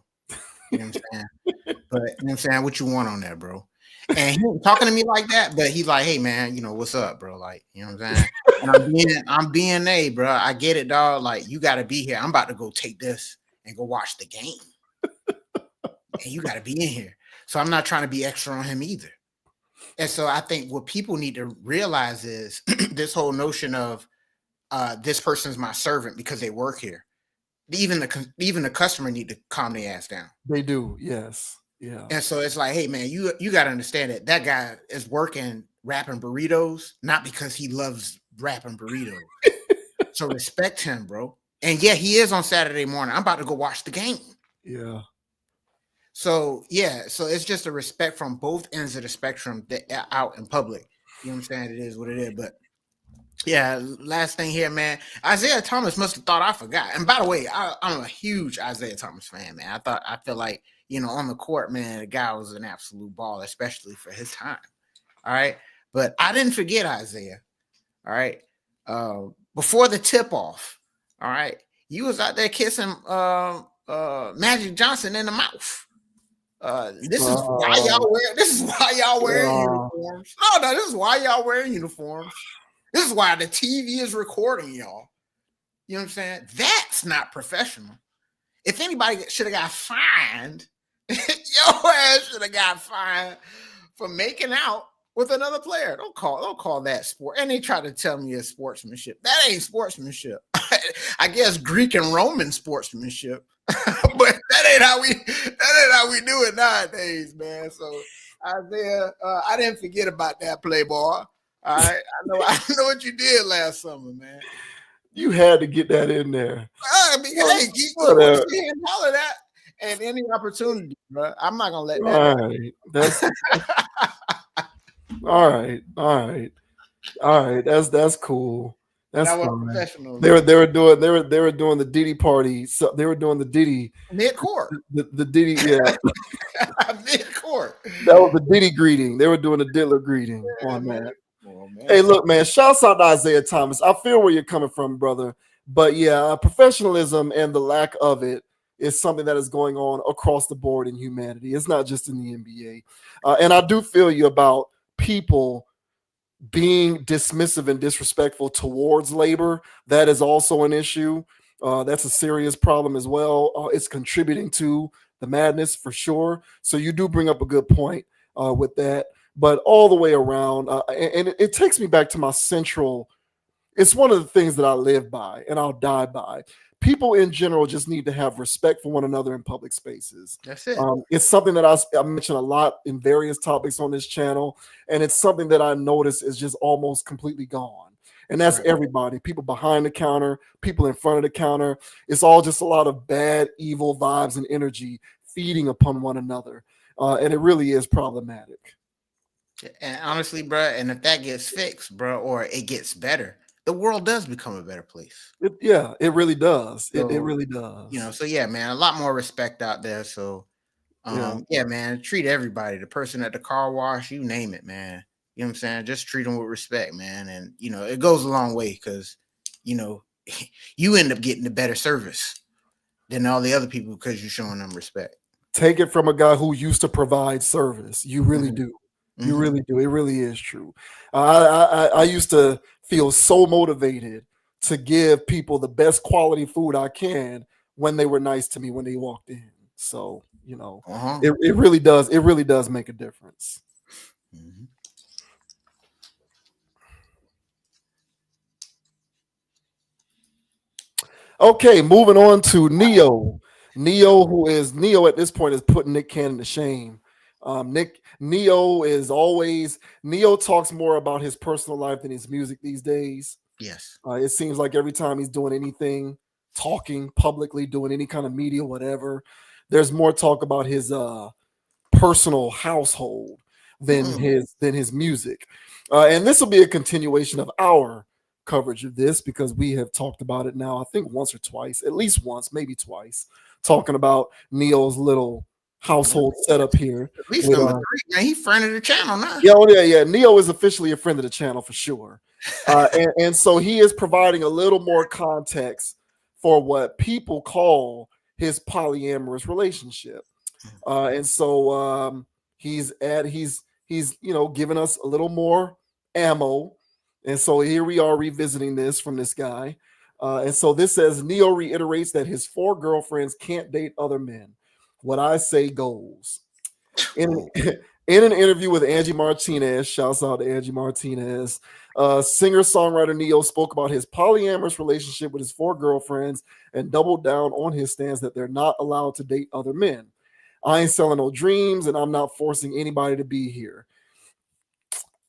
You know what I'm saying? But you know what I'm saying? What you want on that, bro? And he was talking to me like that, but he's like, hey, man, you know, what's up, bro? Like, you know what I'm saying? And I'm being a, bro. I get it, dog. Like, you got to be here. I'm about to go take this and go watch the game. And you got to be in here. So I'm not trying to be extra on him either. And so I think what people need to realize is this whole notion of this person's my servant because they work here. Even the customer need to calm their ass down. They do, yes. Yeah. And so it's like, hey, man, you got to understand that guy is working wrapping burritos, not because he loves wrapping burritos. So respect him, bro. And yeah, he is on Saturday morning. I'm about to go watch the game. Yeah. So yeah, so it's just a respect from both ends of the spectrum out in public. You know what I'm saying? It is what it is. But yeah, last thing here, man. Isiah Thomas must have thought I forgot. And by the way, I'm a huge Isiah Thomas fan, man. I feel like, you know, on the court, man, the guy was an absolute ball, especially for his time. All right. But I didn't forget Isiah. All right. Before the tip off, all right, you was out there kissing Magic Johnson in the mouth. This is why y'all wearing uniforms. No, this is why y'all wearing uniforms. This is why the TV is recording y'all. You know what I'm saying? That's not professional. If anybody should have got fined, your ass should have got fined for making out with another player. Don't call that sport. And they try to tell me it's sportsmanship. That ain't sportsmanship. I guess Greek and Roman sportsmanship. But that ain't how we do it nowadays, man. So Isiah, I didn't forget about that, Playboy. All right, I know what you did last summer, man. You had to get that in there. Hey, keep all of that and any opportunity, bro. I'm not gonna let that. All right, that's all right. That's cool. That's fine. Professional. They were doing the Diddy party. So they were doing the Diddy mid-court. The Diddy, yeah. Mid-court. That was the Diddy greeting. They were doing the Diddler greeting on that. Hey, look, man, shouts out to Isiah Thomas. I feel where you're coming from, brother. But yeah, professionalism and the lack of it is something that is going on across the board in humanity. It's not just in the NBA. And I do feel you about people being dismissive and disrespectful towards labor. That is also an issue. That's a serious problem as well. It's contributing to the madness for sure. So you do bring up a good point with that. But all the way around, and it takes me back to my central, it's one of the things that I live by and I'll die by. People in general just need to have respect for one another in public spaces. That's it. It's something that I mention a lot in various topics on this channel, and it's something that I notice is just almost completely gone. And that's everybody, people behind the counter, people in front of the counter. It's all just a lot of bad, evil vibes and energy feeding upon one another. And it really is problematic. And honestly, bro, and if that gets fixed, bro, or it gets better, the world does become a better place. It really does. So, it really does. You know, so yeah, man, a lot more respect out there. So, yeah, man, treat everybody, the person at the car wash, you name it, man. You know what I'm saying? Just treat them with respect, man. And, you know, it goes a long way because, you know, you end up getting the better service than all the other people because you're showing them respect. Take it from a guy who used to provide service. You really do. You really do. It really is true. I used to feel so motivated to give people the best quality food I can when they were nice to me when they walked in. So, it really does. It really does make a difference. Mm-hmm. Okay, moving on to Neo. Neo at this point is putting Nick Cannon to shame. Neo talks more about his personal life than his music these days. Yes. It seems like every time he's doing anything, talking publicly, doing any kind of media, whatever, there's more talk about his personal household than his music. And this will be a continuation of our coverage of this because we have talked about it now, I think once or twice, at least once, maybe twice, talking about Neo's little household setup here. At least number 3, man. He friend of the channel now. Yeah. Neo is officially a friend of the channel for sure. And so he is providing a little more context for what people call his polyamorous relationship. And so he's giving us a little more ammo. And so here we are revisiting this from this guy. And so this says Neo reiterates that his 4 girlfriends can't date other men. What I say goes. In an interview with Angie Martinez, shouts out to Angie Martinez, singer-songwriter Neo spoke about his polyamorous relationship with his 4 girlfriends and doubled down on his stance that they're not allowed to date other men. I ain't selling no dreams, and I'm not forcing anybody to be here.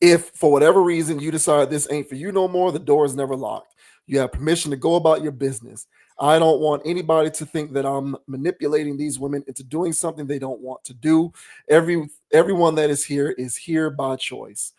If for whatever reason you decide this ain't for you no more, the door is never locked. You have permission to go about your business. I don't want anybody to think that I'm manipulating these women into doing something they don't want to do. Everyone that is here by choice.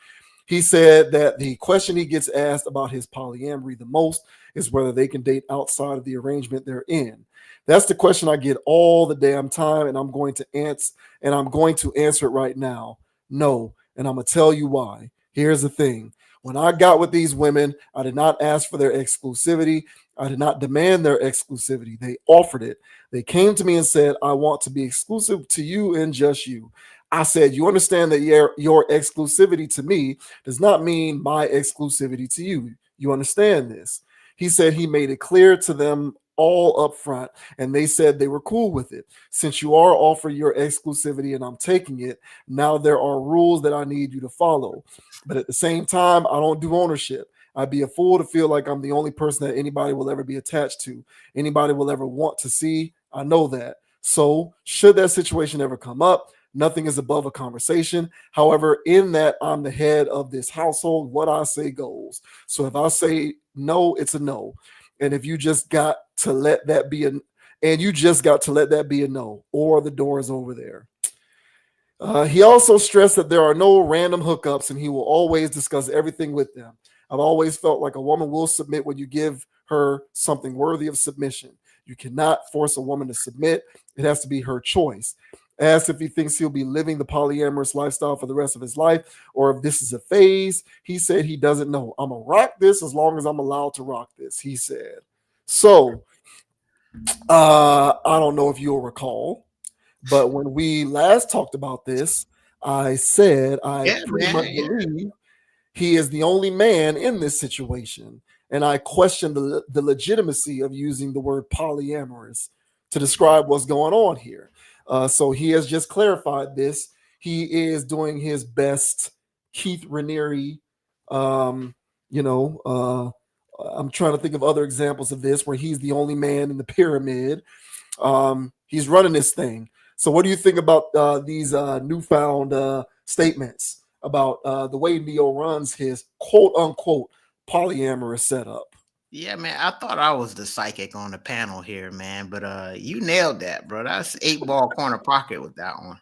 He said that the question he gets asked about his polyamory the most is whether they can date outside of the arrangement they're in. That's the question I get all the damn time, and I'm going to answer it right now. No, and I'm going to tell you why. Here's the thing. When I got with these women, I did not ask for their exclusivity. I did not demand their exclusivity. They offered it. They came to me and said, I want to be exclusive to you and just you. I said, you understand that your exclusivity to me does not mean my exclusivity to you. You understand this? He said he made it clear to them all up front, and they said they were cool with it. Since you are offering your exclusivity and I'm taking it, now there are rules that I need you to follow. But at the same time, I don't do ownership. I'd be a fool to feel like I'm the only person that anybody will ever be attached to, anybody will ever want to see. I know that. So should that situation ever come up, nothing is above a conversation. However, in that I'm the head of this household, what I say goes. So if I say no, it's a no. And if you just got to let that be a no, or the door is over there. He also stressed that there are no random hookups and he will always discuss everything with them. I've always felt like a woman will submit when you give her something worthy of submission. You cannot force a woman to submit. It has to be her choice. Asked if he thinks he'll be living the polyamorous lifestyle for the rest of his life or if this is a phase, he said he doesn't know. I'm going to rock this as long as I'm allowed to rock this, he said. So, I don't know if you'll recall, but when we last talked about this, I said I pretty much believe he is the only man in this situation. And I question the legitimacy of using the word polyamorous to describe what's going on here. So he has just clarified this. He is doing his best Keith Raniere. I'm trying to think of other examples of this where he's the only man in the pyramid. He's running this thing. So what do you think about these newfound statements about the way Neo runs his quote unquote polyamorous setup? Yeah, man, I thought I was the psychic on the panel here, man, but you nailed that, bro. That's 8-ball corner pocket with that one.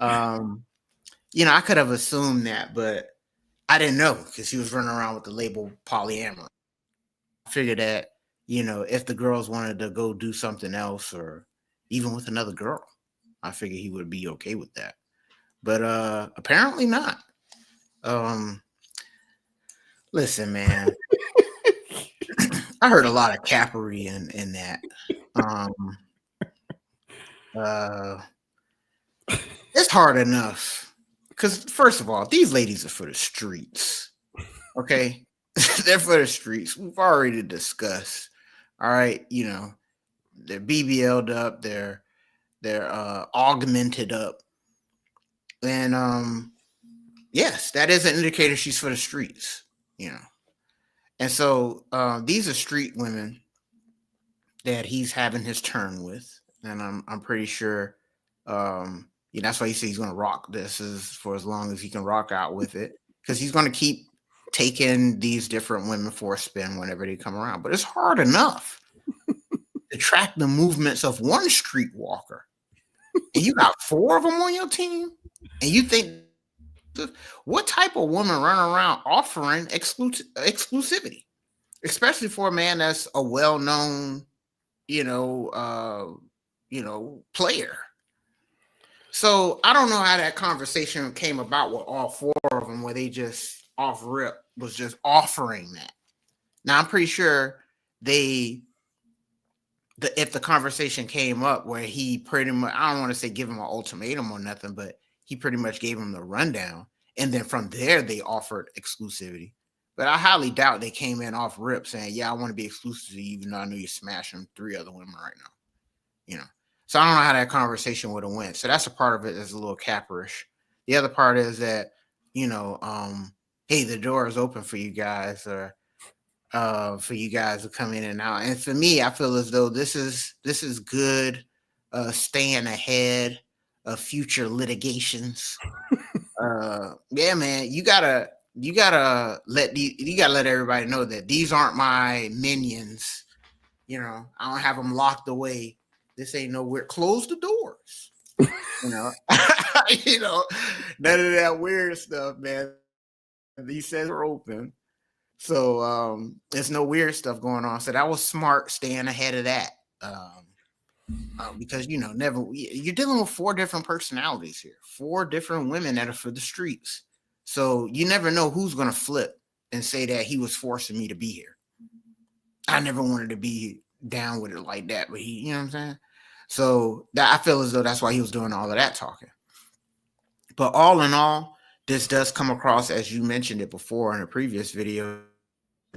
I could have assumed that, but I didn't know because he was running around with the label polyamorous. I figured that, if the girls wanted to go do something else or even with another girl, I figured he would be okay with that. But apparently not. Listen, man. I heard a lot of cappery in that. It's hard enough because first of all, these ladies are for the streets. Okay, they're for the streets. We've already discussed. All right, you know, they're BBL'd up, they're augmented up, and yes, that is an indicator she's for the streets. You know, and so these are street women that he's having his turn with, and I'm pretty sure. Yeah, that's why he said he's going to rock this is for as long as he can rock out with it, because he's going to keep taking these different women for a spin whenever they come around. But it's hard enough to track the movements of one streetwalker, and you got 4 of them on your team, and you think, what type of woman run around offering exclusivity, especially for a man that's a well-known, player. So I don't know how that conversation came about with all 4 of them, where they just off rip was just offering that. Now I'm pretty sure if the conversation came up where he pretty much, I don't want to say give him an ultimatum or nothing, but he pretty much gave him the rundown, and then from there they offered exclusivity. But I highly doubt they came in off rip saying, "Yeah, I want to be exclusive to you, even though I know you're smashing 3 other women right now." You know. So I don't know how that conversation would have went. So that's a part of it that's a little capperish. The other part is that, hey, the door is open for you guys, or for you guys to come in and out. And for me, I feel as though this is good, staying ahead of future litigations. Yeah, man, you gotta let everybody know that these aren't my minions. You know, I don't have them locked away. This ain't nowhere. Close the doors. None of that weird stuff, man. These says are open, so there's no weird stuff going on. So that was smart, staying ahead of that, because you're dealing with 4 different personalities here, 4 different women that are for the streets. So you never know who's gonna flip and say that he was forcing me to be here. I never wanted to be down with it like that, but he, you know what I'm saying? So that I feel as though that's why he was doing all of that talking. But all in all, this does come across, as you mentioned it before in a previous video,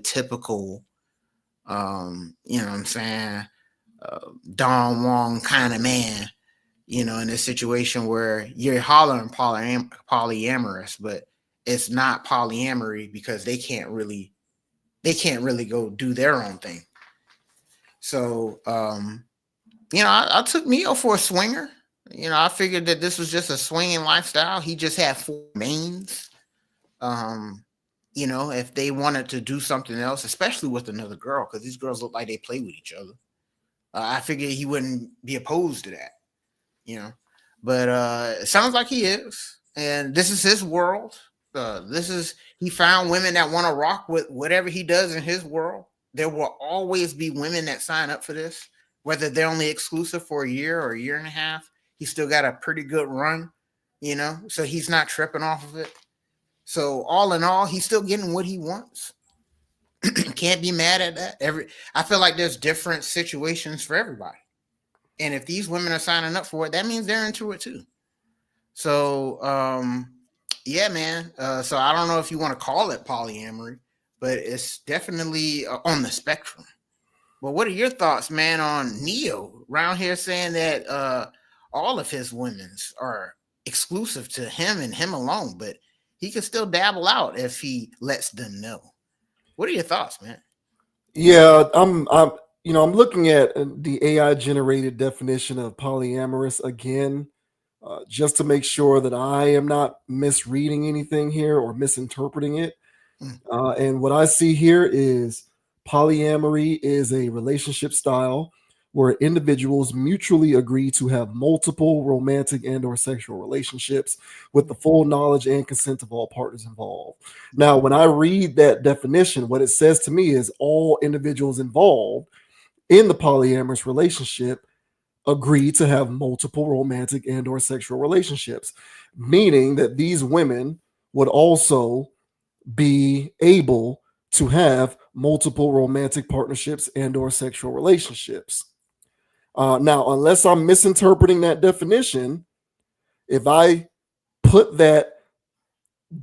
typical, Don Wong kind of man, in this situation where you're hollering polyamorous, but it's not polyamory because they can't really go do their own thing. So, I took Neo for a swinger. I figured that this was just a swinging lifestyle. He just had 4 mains. If they wanted to do something else, especially with another girl, because these girls look like they play with each other, I figured he wouldn't be opposed to that, But it sounds like he is. And this is his world. He found women that want to rock with whatever he does in his world. There will always be women that sign up for this, whether they're only exclusive for a year or a year and a half. He's still got a pretty good run, so he's not tripping off of it. So all in all, he's still getting what he wants. Can't be mad at that. I feel like there's different situations for everybody. And if these women are signing up for it, that means they're into it too. So, yeah, man. So I don't know if you want to call it polyamory, but it's definitely on the spectrum. But what are your thoughts, man, on Neo around here saying that all of his women's are exclusive to him and him alone, but he can still dabble out if he lets them know? What are your thoughts, man? Yeah, I'm looking at the AI generated definition of polyamorous again, just to make sure that I am not misreading anything here or misinterpreting it. And what I see here is polyamory is a relationship style where individuals mutually agree to have multiple romantic and or sexual relationships with the full knowledge and consent of all partners involved. Now, when I read that definition, what it says to me is all individuals involved in the polyamorous relationship agree to have multiple romantic and or sexual relationships, meaning that these women would also be able to have multiple romantic partnerships and or sexual relationships. Now, unless I'm misinterpreting that definition, if I put that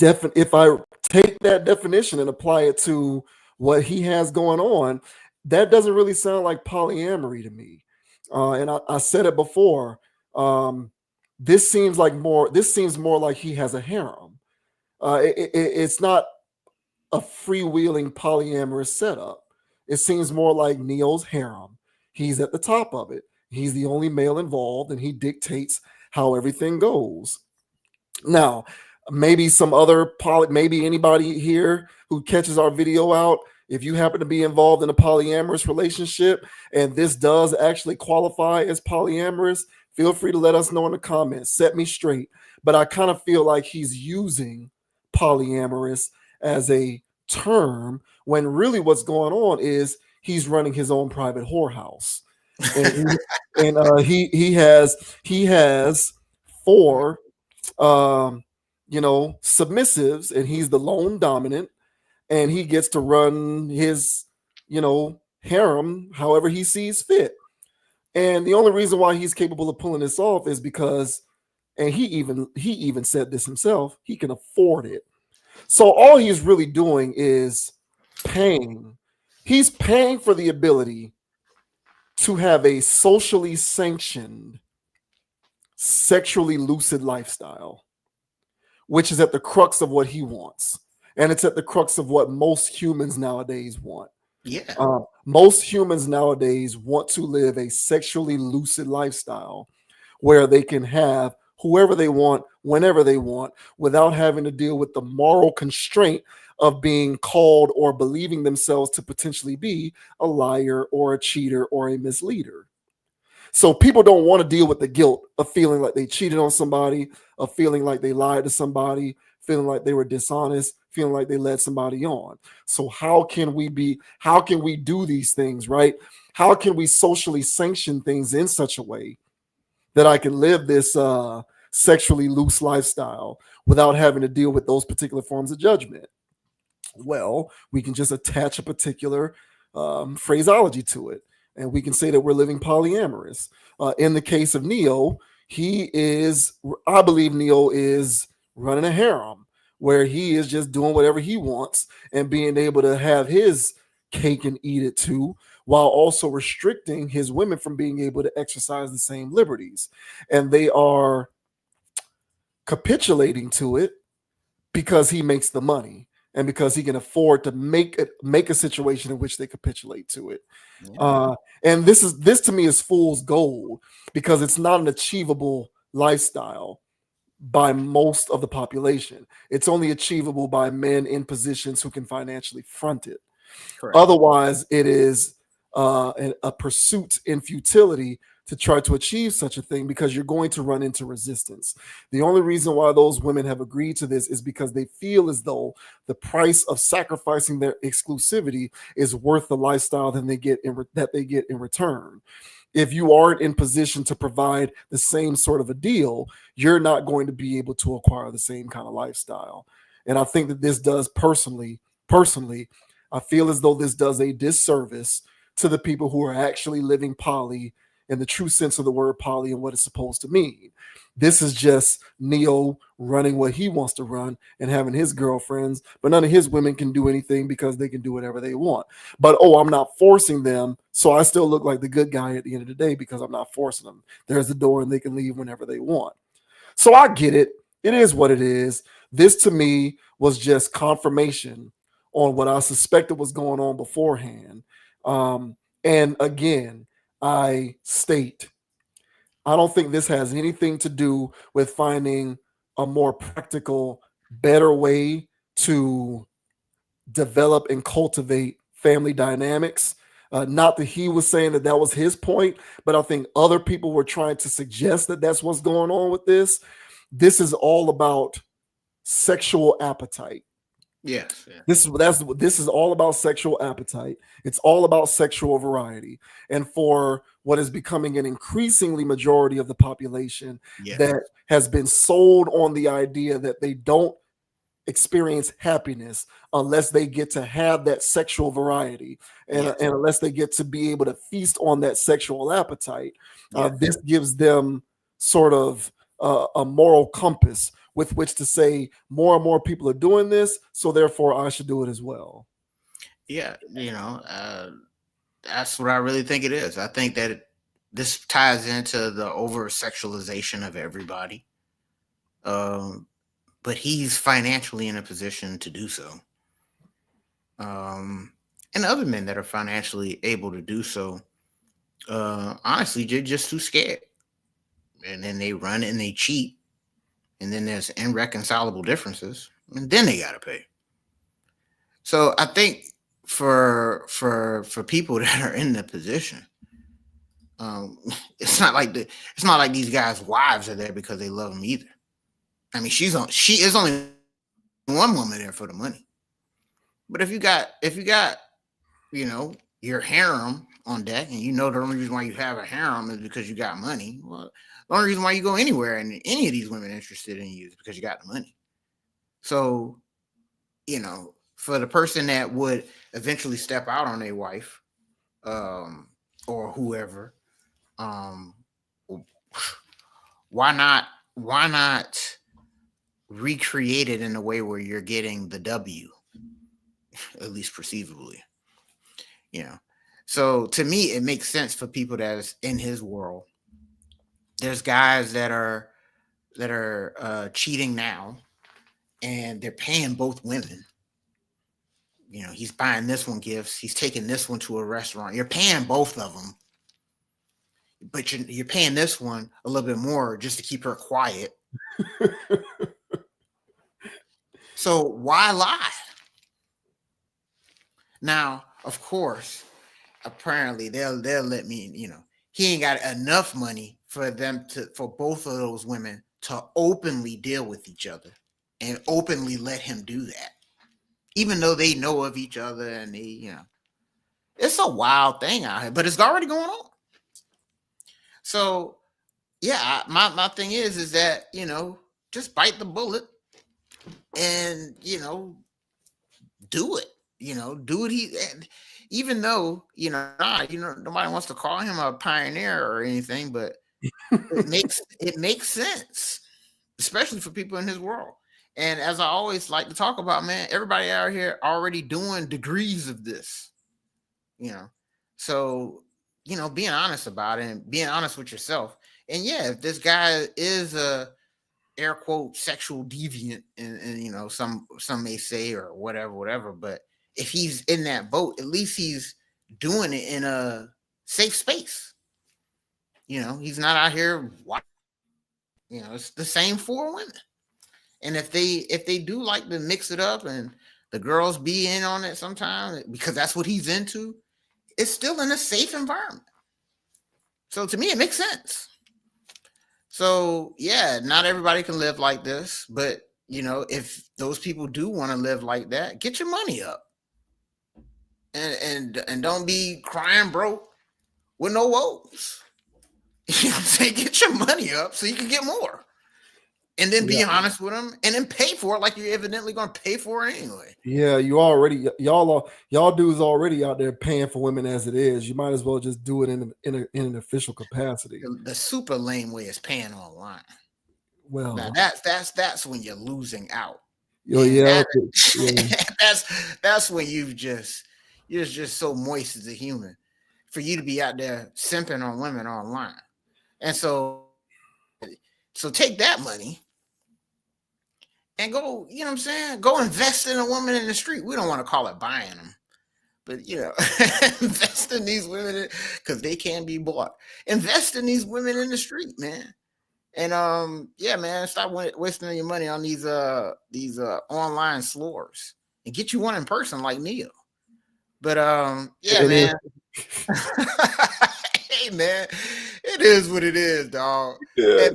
if I take that definition and apply it to what he has going on, that doesn't really sound like polyamory to me. And I said it before. This seems more like he has a harem. It's not a freewheeling polyamorous setup. It seems more like Neo's harem. He's at the top of it. He's the only male involved, and he dictates how everything goes. Now, maybe maybe anybody here who catches our video out, if you happen to be involved in a polyamorous relationship and this does actually qualify as polyamorous, feel free to let us know in the comments. Set me straight. But I kind of feel like he's using polyamorous as a term when really what's going on is he's running his own private whorehouse. And he has 4 submissives, and he's the lone dominant, and he gets to run his harem however he sees fit. And the only reason why he's capable of pulling this off is because, and he even said this himself, he can afford it. So all he's really doing is paying. He's paying for the ability to have a socially sanctioned, sexually lucid lifestyle, which is at the crux of what he wants. And it's at the crux of what most humans nowadays want. Yeah. Most humans nowadays want to live a sexually lucid lifestyle where they can have whoever they want, whenever they want, without having to deal with the moral constraint of being called or believing themselves to potentially be a liar or a cheater or a misleader. So people don't want to deal with the guilt of feeling like they cheated on somebody, of feeling like they lied to somebody, feeling like they were dishonest, feeling like they led somebody on. So how can we do these things, right? How can we socially sanction things in such a way that I can live this sexually loose lifestyle without having to deal with those particular forms of judgment? Well, we can just attach a particular phraseology to it, and we can say that we're living polyamorous. In the case of Neo, I believe Neo is running a harem where he is just doing whatever he wants and being able to have his cake and eat it too, while also restricting his women from being able to exercise the same liberties. And they are capitulating to it because he makes the money and because he can afford to make a situation in which they capitulate to it. Yeah. And this to me is fool's gold because it's not an achievable lifestyle by most of the population. It's only achievable by men in positions who can financially front it. Correct. Otherwise, it is a pursuit in futility to try to achieve such a thing because you're going to run into resistance. The only reason why those women have agreed to this is because they feel as though the price of sacrificing their exclusivity is worth the lifestyle that they get in return. If you aren't in position to provide the same sort of a deal, you're not going to be able to acquire the same kind of lifestyle. And I think that this does personally, I feel as though this does a disservice to the people who are actually living poly in the true sense of the word poly and what it's supposed to mean. This is just Neo running what he wants to run and having his girlfriends, but none of his women can do anything because they can do whatever they want. But, I'm not forcing them, so I still look like the good guy at the end of the day because I'm not forcing them. There's the door and they can leave whenever they want. So I get it. It is what it is. This to me was just confirmation on what I suspected was going on beforehand. And again, I state, I don't think this has anything to do with finding a more practical, better way to develop and cultivate family dynamics. Not that he was saying that was his point, but I think other people were trying to suggest that that's what's going on with this. This is all about sexual appetite. Yes. Yeah. This is all about sexual appetite. It's all about sexual variety. And for what is becoming an increasingly majority of the population that has been sold on the idea that they don't experience happiness unless they get to have that sexual variety and unless they get to be able to feast on that sexual appetite. This gives them sort of a moral compass with which to say more and more people are doing this, so therefore I should do it as well. Yeah, that's what I really think it is. I think that this ties into the over sexualization of everybody. But he's financially in a position to do so. And other men that are financially able to do so, honestly, they're just too scared. And then they run and they cheat. And then there's irreconcilable differences. And then they got to pay. So I think for people that are in the position, it's not like these guys' wives are there because they love them either. I mean, she is only one woman there for the money. But if you got your harem on deck, and the only reason why you have a harem is because you got money. Well, the only reason why you go anywhere and any of these women interested in you is because you got the money. So, for the person that would eventually step out on a wife, or whoever, why not recreate it in a way where you're getting the W, at least perceivably, So to me, it makes sense for people that's in his world. There's guys that are cheating now, and they're paying both women. He's buying this one gifts. He's taking this one to a restaurant. You're paying both of them, but you're paying this one a little bit more just to keep her quiet. So why lie? Now, of course, apparently they'll let me, he ain't got enough money for both of those women to openly deal with each other and openly let him do that, even though they know of each other and it's a wild thing out here, but it's already going on. So yeah, my thing is that, just bite the bullet and, do it, do what even though, nobody wants to call him a pioneer or anything, but it makes sense, especially for people in his world. And as I always like to talk about, man, everybody out here already doing degrees of this, so, being honest about it and being honest with yourself. And yeah, if this guy is a air quote sexual deviant, and some may say or whatever, but if he's in that boat, at least he's doing it in a safe space. He's not out here. It's the same for women. And if they do like to mix it up and the girls be in on it sometimes because that's what he's into, it's still in a safe environment. So to me, it makes sense. So yeah, not everybody can live like this, but if those people do want to live like that, get your money up. And don't be crying broke with no woes. You know what I'm saying? Get your money up so you can get more. And then be honest with them and then pay for it like you're evidently going to pay for it anyway. Yeah, y'all dudes already out there paying for women as it is. You might as well just do it in an official capacity. The super lame way is paying online. Well, now that's when you're losing out. Yeah. That's when you're just so moist as a human for you to be out there simping on women online. And so take that money and go, go invest in a woman in the street. We don't want to call it buying them, but invest in these women because they can be bought. Invest in these women in the street, man. And man, stop wasting your money on these online slurs and get you one in person like Neo. But man. Hey man, it is what it is, dog. Yeah.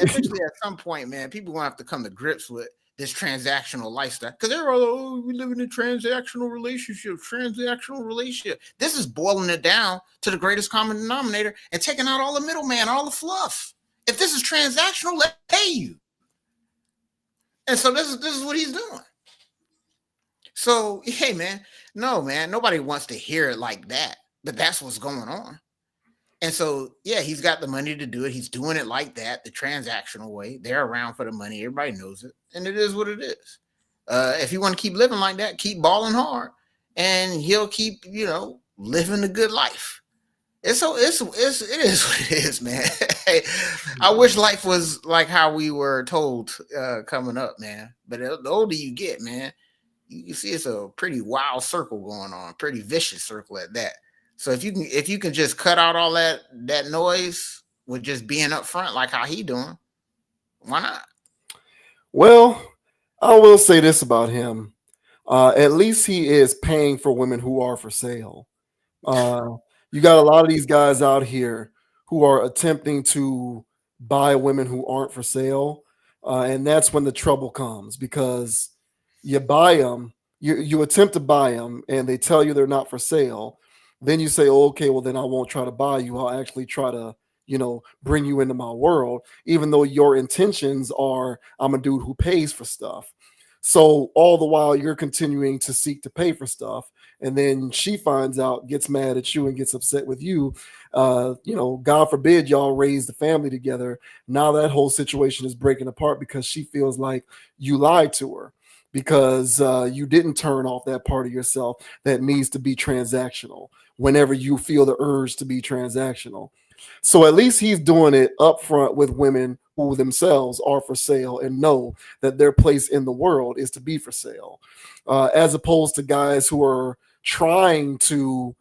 Eventually, at some point, man, people gonna have to come to grips with this transactional lifestyle because they're all, we live in a transactional relationship. This is boiling it down to the greatest common denominator and taking out all the middleman, all the fluff. If this is transactional, let's pay you. And so this is what he's doing. So hey man, no man, nobody wants to hear it like that, but that's what's going on. And so, yeah, he's got the money to do it. He's doing it like that, the transactional way. They're around for the money. Everybody knows it. And it is what it is. If you want to keep living like that, keep balling hard. And he'll keep, living a good life. It is what it is, man. I wish life was like how we were told coming up, man. But the older you get, man, you see it's a pretty wild circle going on, pretty vicious circle at that. So if you can just cut out all that noise with just being up front like how he doing, why not? Well, I will say this about him. At least he is paying for women who are for sale. You got a lot of these guys out here who are attempting to buy women who aren't for sale. And that's when the trouble comes, because you buy them, you attempt to buy them, and they tell you they're not for sale. Then you say, oh, okay, well, then I won't try to buy you. I'll actually try to, bring you into my world, even though your intentions are, I'm a dude who pays for stuff. So all the while you're continuing to seek to pay for stuff. And then she finds out, gets mad at you and gets upset with you. God forbid y'all raise the family together. Now that whole situation is breaking apart because she feels like you lied to her, because you didn't turn off that part of yourself that needs to be transactional whenever you feel the urge to be transactional. So at least he's doing it up front with women who themselves are for sale and know that their place in the world is to be for sale, as opposed to guys who are trying to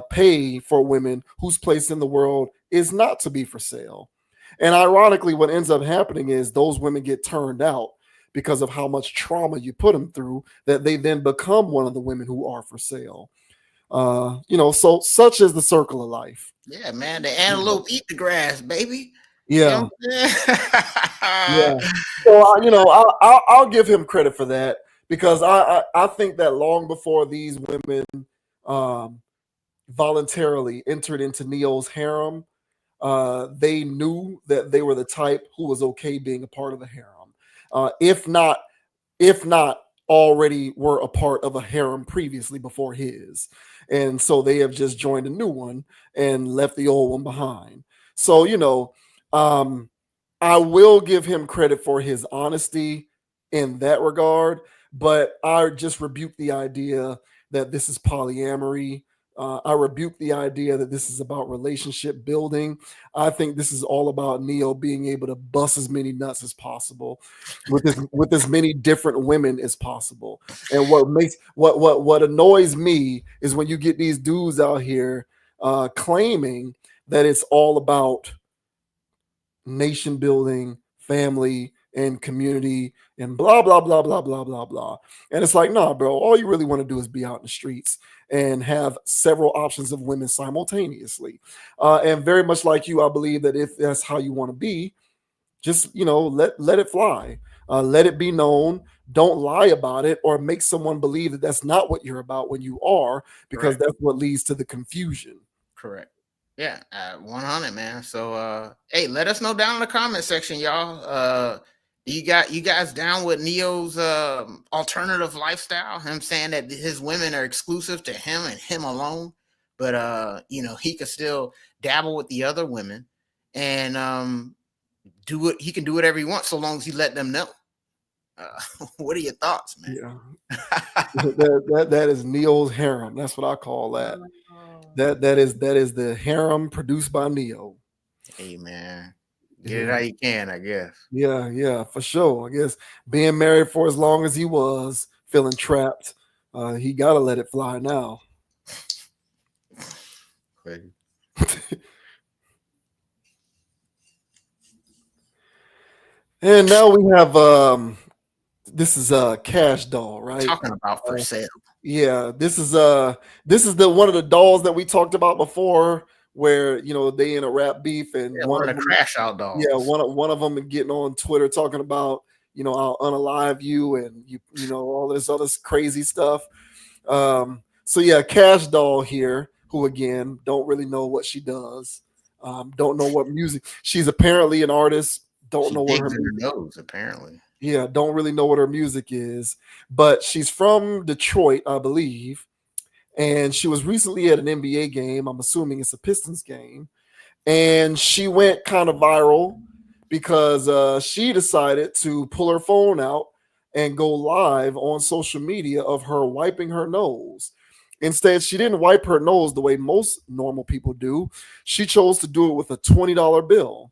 pay for women whose place in the world is not to be for sale. And ironically, what ends up happening is those women get turned out because of how much trauma you put them through, that they then become one of the women who are for sale. So such is the circle of life. Yeah, man. The antelope eat the grass, baby. Yeah. Yeah. So I'll give him credit for that, because I think that long before these women voluntarily entered into Neo's harem, they knew that they were the type who was okay being a part of the harem. If not already were a part of a harem previously before his. And so they have just joined a new one and left the old one behind. So, I will give him credit for his honesty in that regard, but I just rebuke the idea that this is polyamory. I rebuke the idea that this is about relationship building. I think this is all about Neo being able to bust as many nuts as possible with as many different women as possible. And what annoys me is when you get these dudes out here claiming that it's all about nation building, family, and community, and blah, blah, blah, blah, blah, blah, blah. And it's like, nah, bro, all you really want to do is be out in the streets and have several options of women simultaneously. And very much like you, I believe that if that's how you want to be, just, let it fly. Let it be known. Don't lie about it or make someone believe that that's not what you're about when you are, because that's what leads to the confusion. Correct. Yeah, 100, man. So, hey, let us know down in the comment section, y'all. You guys down with Neo's alternative lifestyle? Him saying that his women are exclusive to him and him alone, but he could still dabble with the other women and do it. He can do whatever he wants so long as he let them know. What are your thoughts, man? Yeah, that is Neo's harem. That's what I call that. That is the harem produced by Neo. Hey, man. Get it how you can, I guess. Yeah, for sure. I guess being married for as long as he was, feeling trapped, he gotta let it fly now. Crazy. And now we have this is Kash Doll, right? Talking about for sale. Yeah, this is the one of the dolls that we talked about before, where they in a rap beef, and one of the crash out dolls. Yeah, one of them getting on Twitter talking about I'll unalive you and all this other crazy stuff. So yeah, Kash Doll here, who again don't really know what she does, don't know what music. She's apparently an artist. Don't know what her nose apparently. Yeah, don't really know what her music is, but she's from Detroit, I believe. And she was recently at an NBA game. I'm assuming it's a Pistons game. and she went kind of viral because she decided to pull her phone out and go live on social media of her wiping her nose. Instead, she didn't wipe her nose the way most normal people do. She chose to do it with a $20 bill.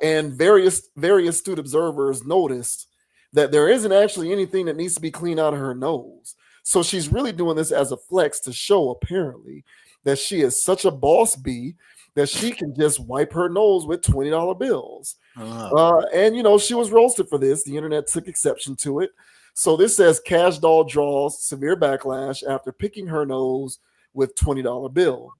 And various astute observers noticed that there isn't actually anything that needs to be cleaned out of her nose. So she's really doing this as a flex to show, apparently, that she is such a boss bee that she can just wipe her nose with $20 bills. And she was roasted for this. The internet took exception to it. So this says Kash Doll draws severe backlash after picking her nose with $20 bill.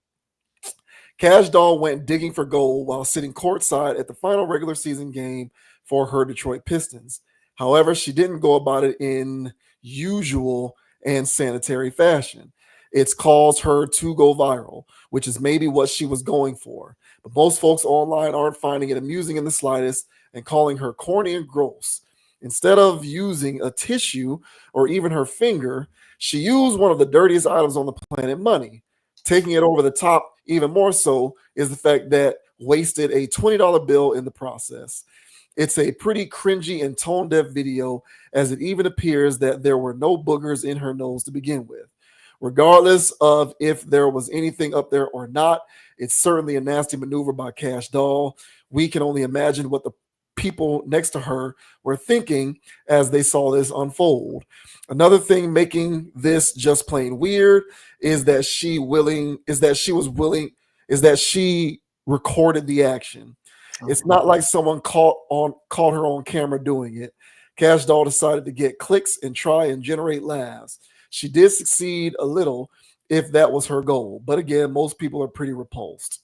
Kash Doll went digging for gold while sitting courtside at the final regular season game for her Detroit Pistons. However, she didn't go about it in usual and sanitary fashion. It's caused her to go viral, which is maybe what she was going for. But most folks online aren't finding it amusing in the slightest and calling her corny and gross. Instead of using a tissue or even her finger, she used one of the dirtiest items on the planet, money. Taking it over the top even more so is the fact that wasted a $20 bill in the process. It's a pretty cringy and tone-deaf video, as it even appears that there were no boogers in her nose to begin with. Regardless of if there was anything up there or not, it's certainly a nasty maneuver by Kash Doll. We can only imagine what the people next to her were thinking as they saw this unfold. Another thing making this just plain weird is that she recorded the action. It's not like someone caught her on camera doing it. Kash Doll decided to get clicks and try and generate laughs. She did succeed a little if that was her goal. But again, most people are pretty repulsed.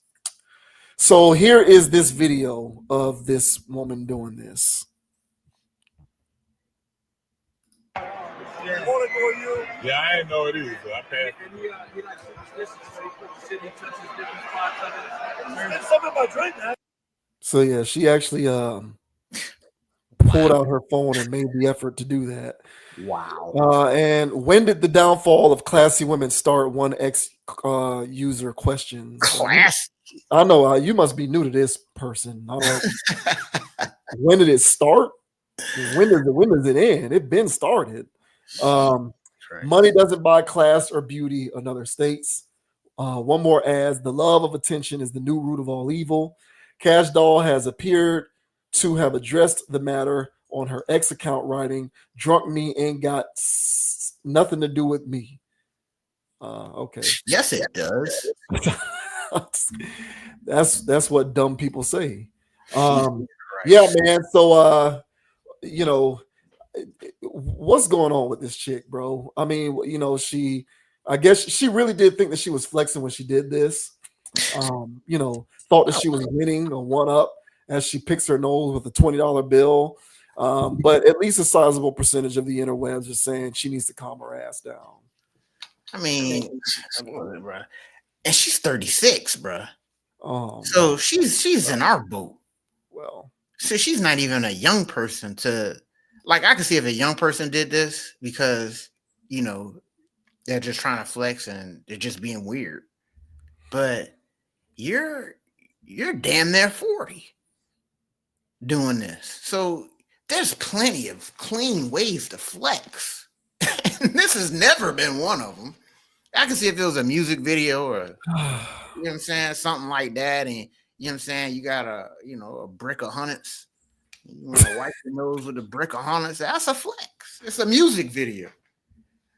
So here is this video of this woman doing this. Yeah, I didn't know it either, so I passed it. So yeah, she actually pulled out her phone and made the effort to do that. Wow. And when did the downfall of classy women start? One user questions. Class. I know you must be new to this person. When did it start? When does it end? It been started. Money doesn't buy class or beauty, another states. One more adds, the love of attention is the new root of all evil. Kash Doll has appeared to have addressed the matter on her X account, writing, "Drunk me ain't got nothing to do with me." Okay. Yes, it does. That's what dumb people say. Yeah, man. So what's going on with this chick, bro? I mean, I guess she really did think that she was flexing when she did this. Thought that she was winning a one up as she picks her nose with a $20 bill. But at least a sizable percentage of the interwebs are saying she needs to calm her ass down. I mean, bro. And she's 36, bro. So Man. she's in our boat. Well, so she's not even a young person to, like, I could see if a young person did this because, they're just trying to flex and they're just being weird. But you're damn near 40 doing this. So there's plenty of clean ways to flex. And this has never been one of them. I can see if it was a music video or, you know what I'm saying, something like that. And, you know what I'm saying, you got a brick of hundreds. You want to wipe your nose with a brick of hundreds. That's a flex. It's a music video.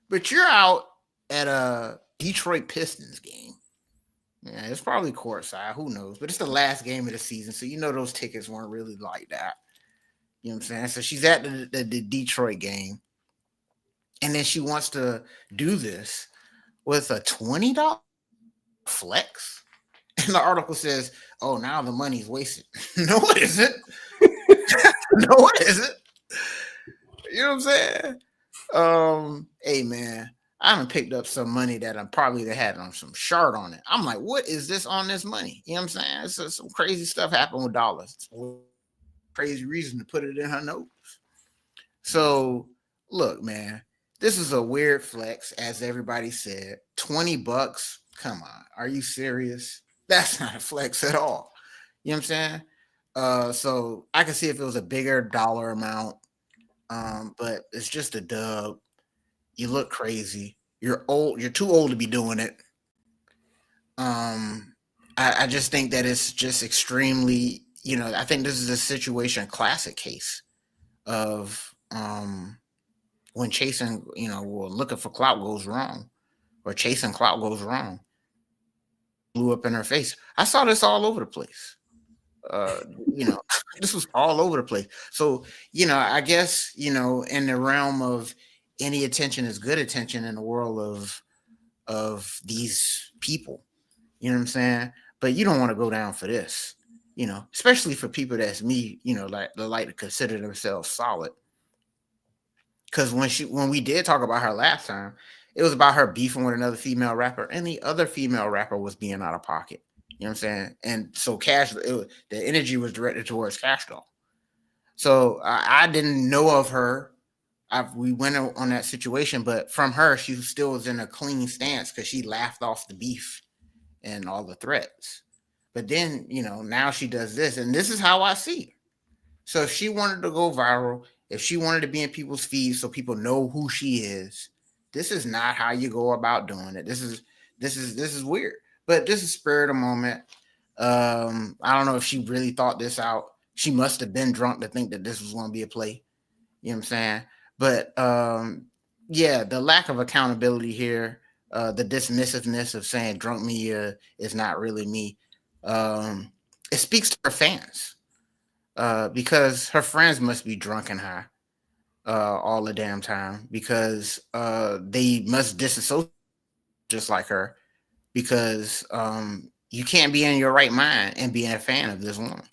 But you're out at a Detroit Pistons game. Yeah, it's probably courtside. Who knows? But it's the last game of the season. So, those tickets weren't really like that. You know what I'm saying? So she's at the Detroit game. And then she wants to do this with a $20 flex. And the article says, "Oh, now the money's wasted." No, it isn't. No, it isn't. You know what I'm saying? Hey, man, I haven't picked up some money that I'm probably had on some shirt on it. I'm like, what is this on this money? You know what I'm saying? Some crazy stuff happened with dollars. Crazy reason to put it in her nose. So, look, man, this is a weird flex, as everybody said. $20. Come on, are you serious? That's not a flex at all. You know what I'm saying? So I can see if it was a bigger dollar amount, but it's just a dub. You look crazy. You're old. You're too old to be doing it. I just think that it's just extremely, I think this is a situation, classic case of when chasing, looking for clout goes wrong, or chasing clout goes wrong. Blew up in her face. I saw this all over the place. This was all over the place. So, I guess, in the realm of any attention is good attention in the world of these people, you know what I'm saying? But you don't want to go down for this, especially for people that's me, like to consider themselves solid. Because when we did talk about her last time, it was about her beefing with another female rapper, and the other female rapper was being out of pocket. You know what I'm saying? And so the energy was directed towards Kash Doll. So I didn't know of her. We went on that situation, but from her, she still was in a clean stance because she laughed off the beef and all the threats. But then, now she does this, and this is how I see her. So if she wanted to go viral, if she wanted to be in people's feeds so people know who she is, this is not how you go about doing it. This is weird. But this is spur of the moment. I don't know if she really thought this out. She must have been drunk to think that this was going to be a play. You know what I'm saying? But the lack of accountability here, the dismissiveness of saying drunk media is not really me. It speaks to her fans because her friends must be drunk and high all the damn time because they must disassociate just like her. Because you can't be in your right mind and being a fan of this woman.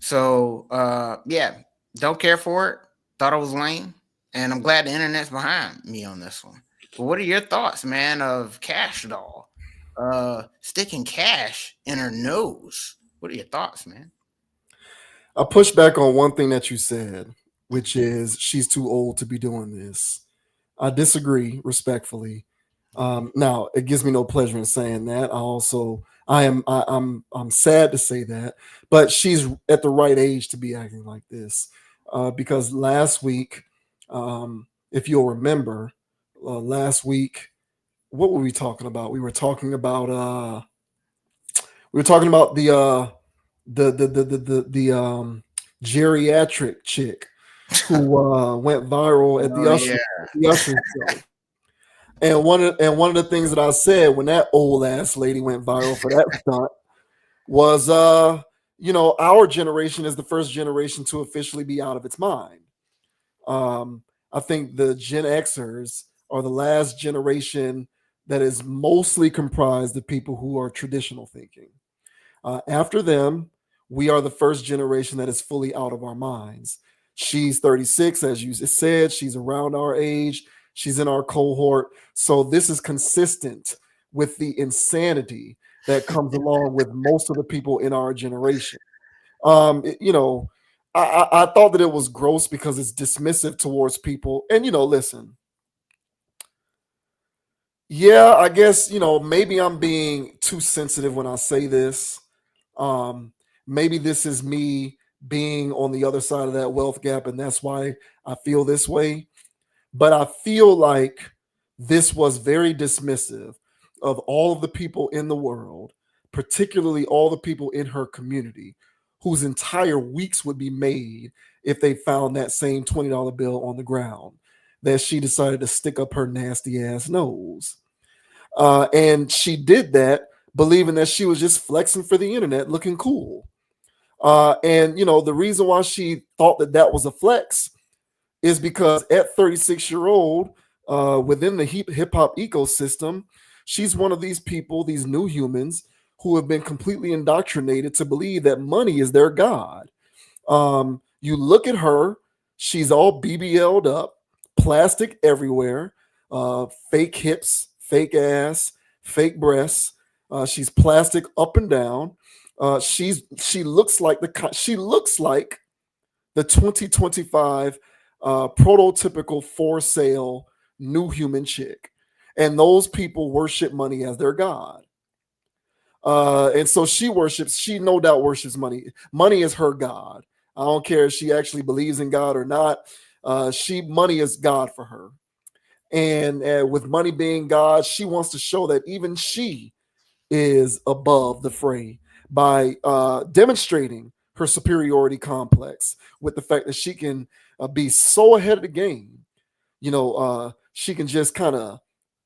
So, don't care for it. Thought it was lame. And I'm glad the internet's behind me on this one. But what are your thoughts, man, of Kash Doll sticking cash in her nose? What are your thoughts, man? I push back on one thing that you said, which is she's too old to be doing this. I disagree respectfully. Now it gives me no pleasure in saying that. I'm sad to say that, but she's at the right age to be acting like this. Because last week, if you'll remember, last week, what were we talking about? We were talking about the geriatric chick who went viral at the Usher show. And one of the things that I said when that old ass lady went viral for that stunt was, our generation is the first generation to officially be out of its mind. I think the Gen Xers are the last generation that is mostly comprised of people who are traditional thinking. After them, we are the first generation that is fully out of our minds. She's 36, as you said. She's around our age. She's in our cohort. So this is consistent with the insanity that comes along with most of the people in our generation. I thought that it was gross because it's dismissive towards people. And, listen. Yeah, I guess, maybe I'm being too sensitive when I say this. Maybe this is me being on the other side of that wealth gap, and that's why I feel this way. But I feel like this was very dismissive of all of the people in the world, particularly all the people in her community, whose entire weeks would be made if they found that same $20 bill on the ground that she decided to stick up her nasty ass nose. And she did that believing that she was just flexing for the internet, looking cool. And the reason why she thought that was a flex is because at 36-year-old, within the hip-hop ecosystem, she's one of these people, these new humans, who have been completely indoctrinated to believe that money is their god. You look at her, she's all BBL'd up, plastic everywhere, fake hips, fake ass, fake breasts. She's plastic up and down. She looks like the 2025 prototypical for sale new human chick, and those people worship money as their god. And so she no doubt worships money. Money is her God. I don't care if she actually believes in God or not. Money is God for her. And with money being God, she wants to show that even she is above the fray by demonstrating her superiority complex with the fact that she can be so ahead of the game. She can just kind of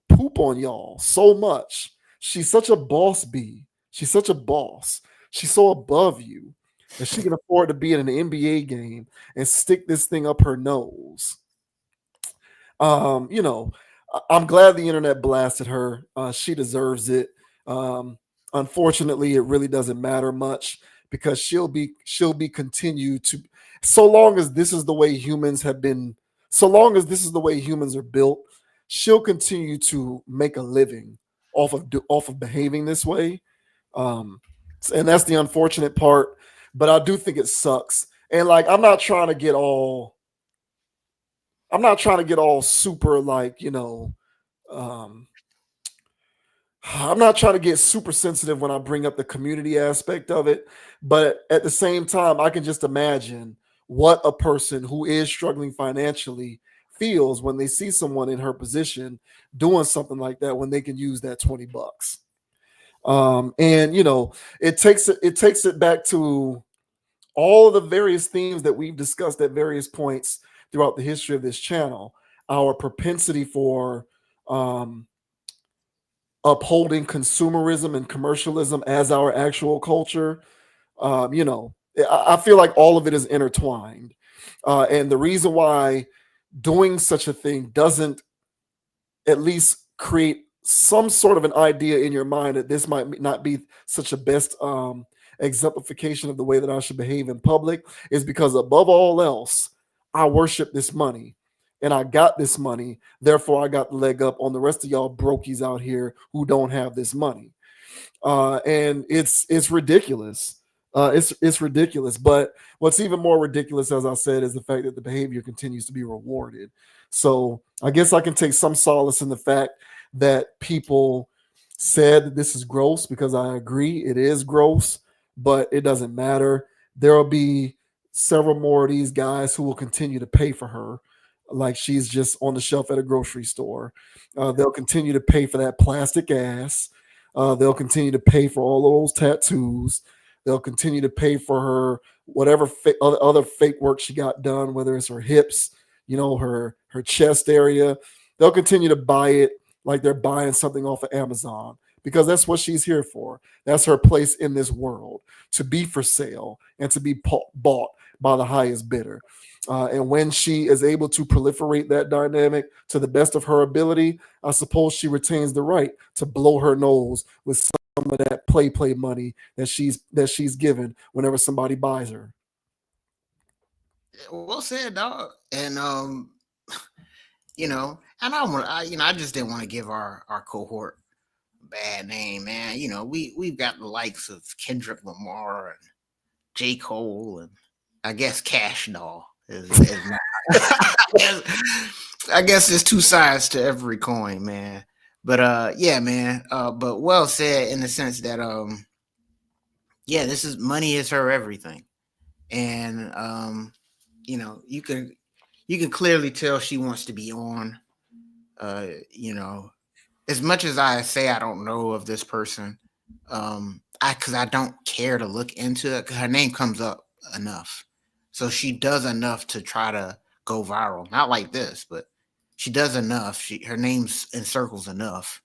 poop on y'all so much. She's such a boss bee. She's such a boss. She's so above you that she can afford to be in an NBA game and stick this thing up her nose. I'm glad the internet blasted her. She deserves it. Unfortunately, it really doesn't matter much because she'll be continued to, so long as this is the way humans have been, so long as this is the way humans are built, she'll continue to make a living off of behaving this way. And that's the unfortunate part. But I do think it sucks. And like, I'm not trying to get all super, like, I'm not trying to get super sensitive when I bring up the community aspect of it, but at the same time, I can just imagine what a person who is struggling financially feels when they see someone in her position doing something like that when they can use that $20. And it takes it back to all the various themes that we've discussed at various points throughout the history of this channel. Our propensity for upholding consumerism and commercialism as our actual culture. I feel like all of it is intertwined. And the reason why doing such a thing doesn't at least create some sort of an idea in your mind that this might not be such a best exemplification of the way that I should behave in public is because above all else, I worship this money. And I got this money, therefore I got the leg up on the rest of y'all brokies out here who don't have this money. And it's ridiculous. It's ridiculous. But what's even more ridiculous, as I said, is the fact that the behavior continues to be rewarded. So I guess I can take some solace in the fact that people said that this is gross, because I agree it is gross, but it doesn't matter. There will be several more of these guys who will continue to pay for her like she's just on the shelf at a grocery store. They'll continue to pay for that plastic ass. They'll continue to pay for all those tattoos. They'll continue to pay for her whatever other fake work she got done, whether it's her hips, her chest area. They'll continue to buy it like they're buying something off of Amazon, because that's what she's here for. That's her place in this world, to be for sale and to be bought by the highest bidder. And when she is able to proliferate that dynamic to the best of her ability, I suppose she retains the right to blow her nose with some of that play money that she's given whenever somebody buys her. Well said, dog. And and I just didn't want to give our cohort a bad name, man. We've got the likes of Kendrick Lamar and J. Cole, and I guess Kash Doll. I guess there's two sides to every coin, man. But yeah, man. But well said in the sense that money is her everything, and you can clearly tell she wants to be on. As much as I say I don't know of this person, because I don't care to look into it, because her name comes up enough. So she does enough to try to go viral. Not like this, but she does enough. Her name's in circles enough.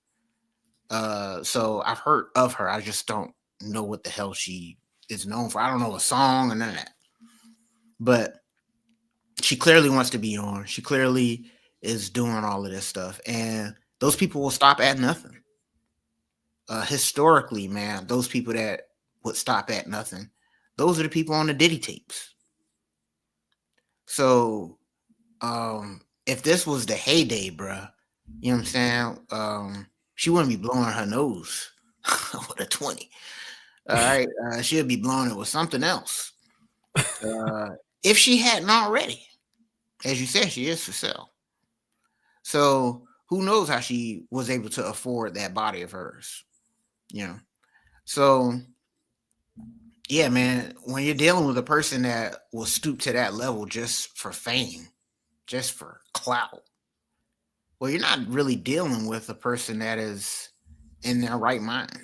So I've heard of her. I just don't know what the hell she is known for. I don't know a song or none of that. But she clearly wants to be on. She clearly is doing all of this stuff. And those people will stop at nothing. Historically, man, those people that would stop at nothing, those are the people on the Diddy tapes. So, if this was the heyday, bruh, you know what I'm saying? She wouldn't be blowing her nose with a 20. All right. She'll be blowing it with something else. If she hadn't already. As you said, she is for sale. So who knows how she was able to afford that body of hers? So, yeah, man, when you're dealing with a person that will stoop to that level just for fame, just for clout, well, you're not really dealing with a person that is in their right mind.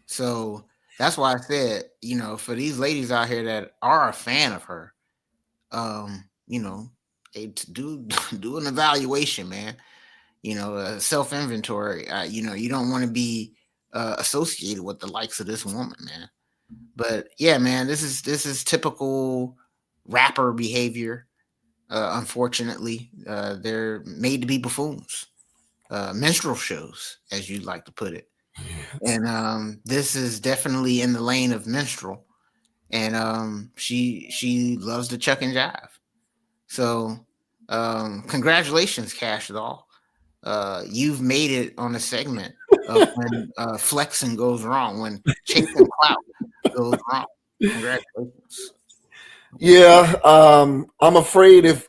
So that's why I said, for these ladies out here that are a fan of her, they do an evaluation, man. A self inventory. You don't want to be associated with the likes of this woman, man. But yeah, man, this is typical rapper behavior. Unfortunately, they're made to be buffoons, minstrel shows, as you'd like to put it. And this is definitely in the lane of minstrel. And she loves to chuck and jive. So congratulations, Kash Doll. You've made it on a segment of when flexing goes wrong, when chasing clout goes wrong. Congratulations. Yeah, I'm afraid if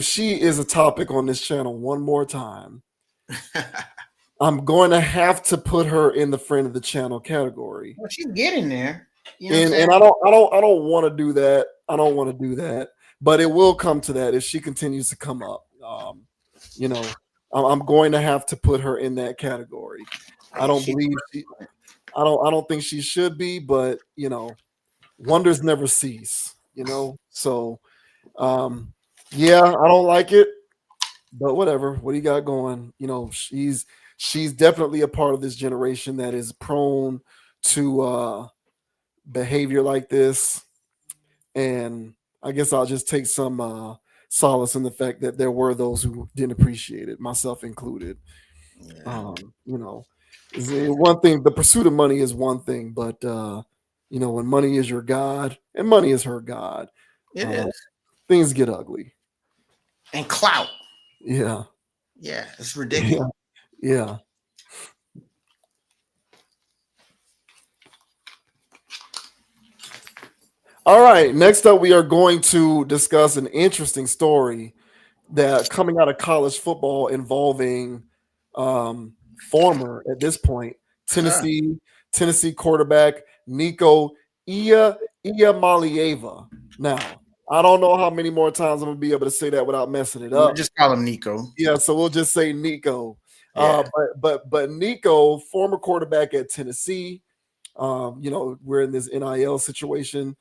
she is a topic on this channel one more time, I'm going to have to put her in the friend of the channel category. Well, she's getting there. And I don't want to do that. I don't want to do that. But it will come to that if she continues to come up. I'm going to have to put her in that category. I don't think she should be, but wonders never cease. So yeah, I don't like it, but whatever. What do you got going? She's definitely a part of this generation that is prone to behavior like this, and I guess I'll just take some solace in the fact that there were those who didn't appreciate it, myself included. Yeah. One thing, the pursuit of money is one thing, but when money is your god and money is her god, it is. Things get ugly. And clout. Yeah, it's ridiculous. Yeah. All right, next up, we are going to discuss an interesting story that coming out of college football involving former, at this point, Tennessee quarterback Nico Iamaleava. Now, I don't know how many more times I'm going to be able to say that without messing it up. We'll just call him Nico. Yeah, so we'll just say Nico. Yeah. But Nico, former quarterback at Tennessee, we're in this NIL situation.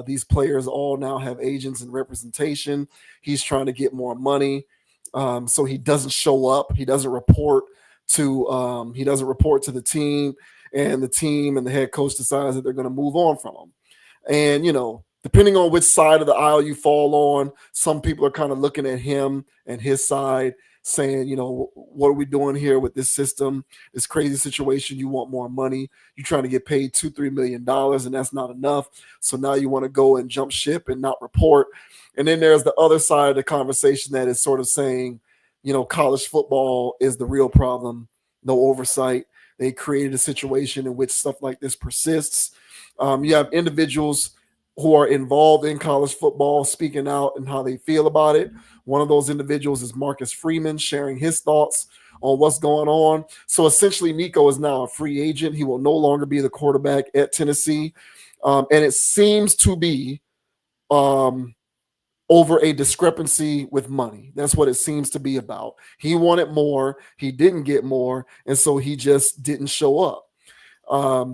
These players all now have agents and representation. He's trying to get more money, so he doesn't show up. He doesn't report to the team, and the team and the head coach decides that they're going to move on from him. And depending on which side of the aisle you fall on, some people are kind of looking at him and his side, saying, what are we doing here with this system, this crazy situation? You want more money. You're trying to get paid $2-3 million, and that's not enough. So now you want to go and jump ship and not report. And then there's the other side of the conversation that is sort of saying, college football is the real problem. No oversight. They created a situation in which stuff like this persists. You have individuals who are involved in college football speaking out and how they feel about it. One of those individuals is Marcus Freeman, sharing his thoughts on what's going on. So essentially, Nico is now a free agent. He will no longer be the quarterback at Tennessee. And it seems to be over a discrepancy with money. That's what it seems to be about. He wanted more. He didn't get more. And so he just didn't show up.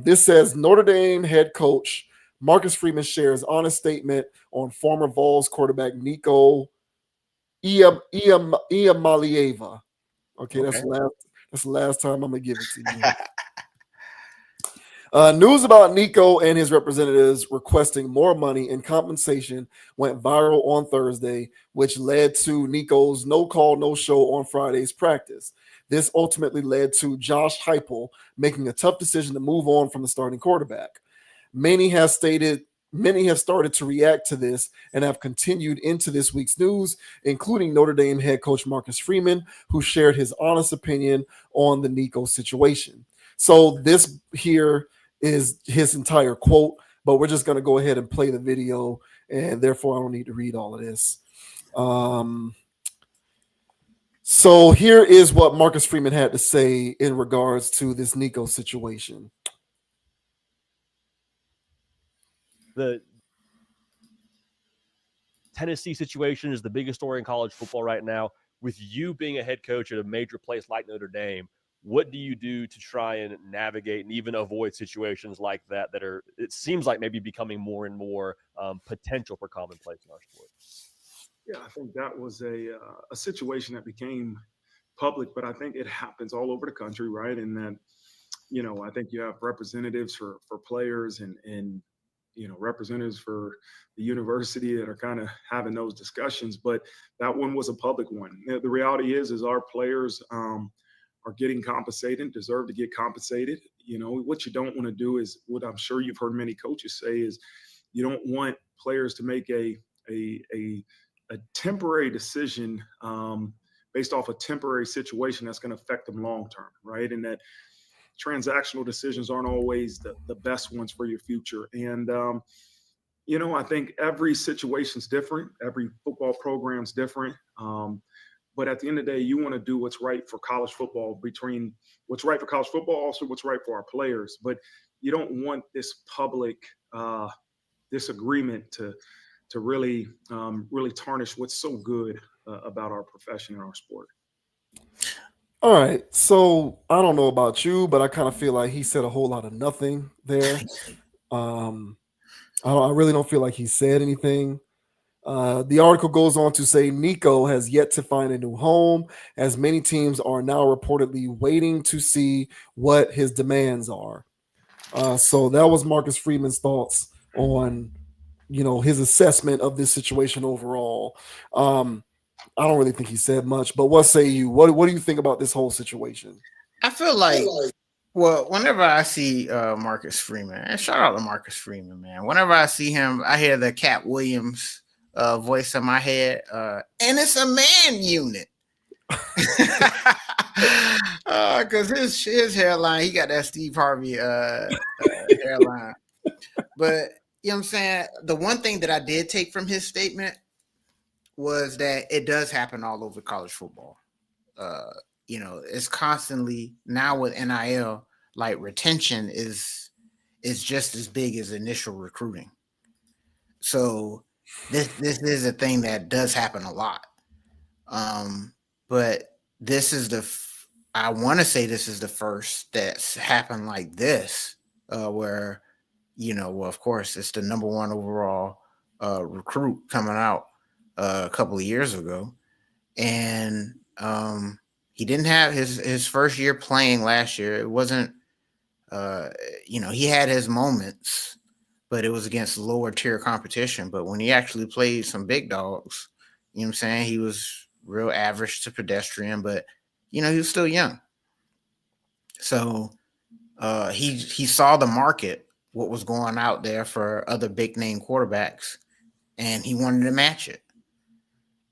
This says Notre Dame head coach Marcus Freeman shares honest statement on former Vols quarterback Nico Iamaleava. Okay, that's the last time I'm gonna give it to you. News about Nico and his representatives requesting more money and compensation went viral on Thursday, which led to Nico's no-call, no-show on Friday's practice. This ultimately led to Josh Heupel making a tough decision to move on from the starting quarterback. Many have started to react to this and have continued into this week's news, including Notre Dame head coach Marcus Freeman, who shared his honest opinion on the Nico situation. So this here is his entire quote, but we're just going to go ahead and play the video, and therefore I don't need to read all of this. So here is what Marcus Freeman had to say in regards to this Nico situation. The Tennessee situation is the biggest story in college football right now. With you being a head coach at a major place like Notre Dame, what do you do to try and navigate and even avoid situations like that are, it seems like, maybe becoming more and more potential for commonplace in our sport? Yeah, I think that was a situation that became public, but I think it happens all over the country, right? And that, I think you have representatives for players and representatives for the university that are kind of having those discussions. But that one was a public one. The reality is our players are getting compensated, deserve to get compensated. What you don't want to do is what I'm sure you've heard many coaches say is you don't want players to make a temporary decision based off a temporary situation that's going to affect them long term, right? And that transactional decisions aren't always the best ones for your future. And I think every situation's different. Every football program's different. But at the end of the day, you want to do what's right for college football, between what's right for college football, also what's right for our players. But you don't want this public disagreement to really tarnish what's so good about our profession and our sport. All right, so I don't know about you, but I kind of feel like he said a whole lot of nothing there. I really don't feel like he said anything. The article goes on to say Nico has yet to find a new home, as many teams are now reportedly waiting to see what his demands are. So that was Marcus Freeman's thoughts on, his assessment of this situation overall. I don't really think he said much, but what say you? What do you think about this whole situation? I feel like, well, whenever I see Marcus Freeman, and shout out to Marcus Freeman, man. Whenever I see him, I hear the Cat Williams voice in my head, and it's a man unit. Because his hairline, he got that Steve Harvey hairline. But you know what I'm saying? The one thing that I did take from his statement was that it does happen all over college football. It's constantly now with NIL, like retention is just as big as initial recruiting. So this is a thing that does happen a lot. But this is I want to say this is the first that's happened like this, where, of course, it's the number one overall recruit coming out a couple of years ago. And he didn't have his first year playing last year. It wasn't, he had his moments, but it was against lower tier competition. But when he actually played some big dogs, you know what I'm saying, he was real average to pedestrian, but, he was still young. So he saw the market, what was going out there for other big name quarterbacks, and he wanted to match it.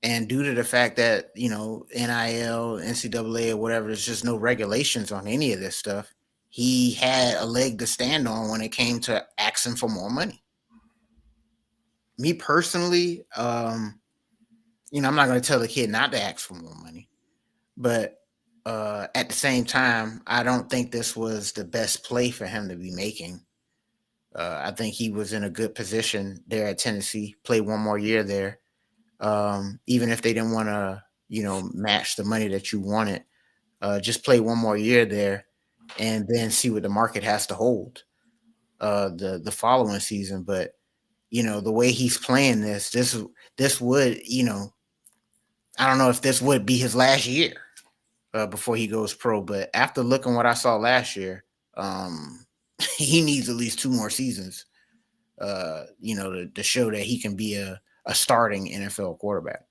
And due to the fact that, NIL, NCAA or whatever, there's just no regulations on any of this stuff, he had a leg to stand on when it came to asking for more money. Me personally, I'm not going to tell the kid not to ask for more money. But at the same time, I don't think this was the best play for him to be making. I think he was in a good position there at Tennessee, play one more year there. Even if they didn't want to, match the money that you wanted, just play one more year there and then see what the market has to hold the following season. But, the way he's playing this would, I don't know if this would be his last year before he goes pro. But after looking what I saw last year, he needs at least 2 more seasons, to show that he can be a starting NFL quarterback.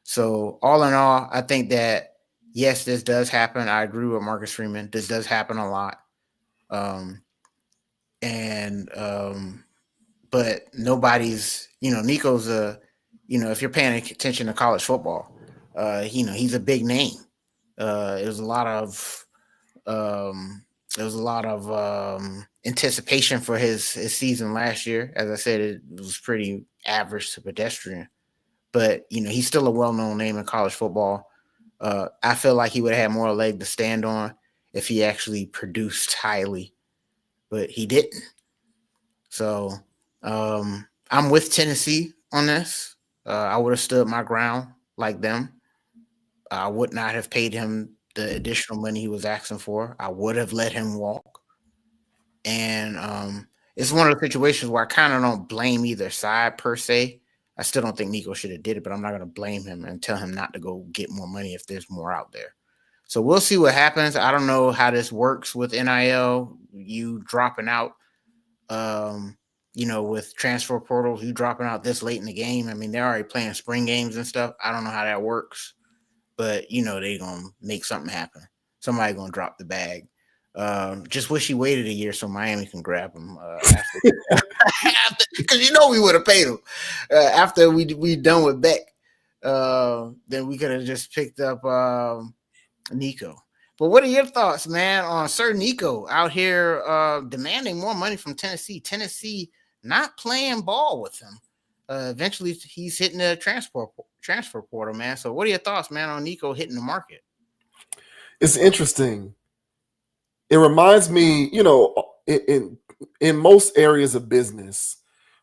So all in all, I think that, yes, this does happen. I agree with Marcus Freeman. This does happen a lot. But nobody's, Nico's if you're paying attention to college football, he's a big name. There was a lot of anticipation for his season last year. As I said, it was pretty average to pedestrian, but he's still a well-known name in college football. I feel like he would have had more leg to stand on if he actually produced highly, but he didn't. So I'm with Tennessee on this. I would have stood my ground like them. I would not have paid him the additional money he was asking for. I would have let him walk. And it's one of the situations where I kind of don't blame either side per se. I still don't think Nico should have did it, but I'm not going to blame him and tell him not to go get more money if there's more out there. So we'll see what happens. I don't know how this works with NIL, you dropping out, with transfer portals, you dropping out this late in the game. I mean, they're already playing spring games and stuff. I don't know how that works, but, they're going to make something happen. Somebody going to drop the bag. Just wish he waited a year so Miami can grab him because we would have paid him after we done with Beck. Then we could have just picked up Nico. But what are your thoughts, man, on Sir Nico out here demanding more money from Tennessee? Tennessee not playing ball with him. Eventually, he's hitting the transfer portal, man. So what are your thoughts, man, on Nico hitting the market? It's interesting. It reminds me, in most areas of business,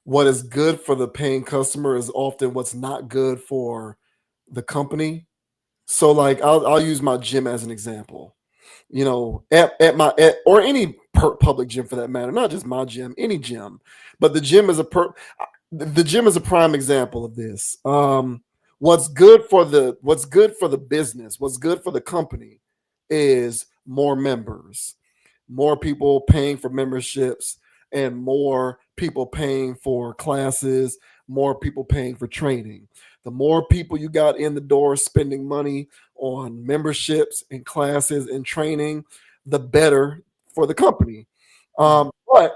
what is good for the paying customer is often what's not good for the company. So, like, I'll use my gym as an example. Or any public gym for that matter, not just my gym, any gym, but the gym is a prime example of this. What's good for the business, what's good for the company is more members, more people paying for memberships, and more people paying for classes, more people paying for training. The more people you got in the door spending money on memberships and classes and training, the better for the company. But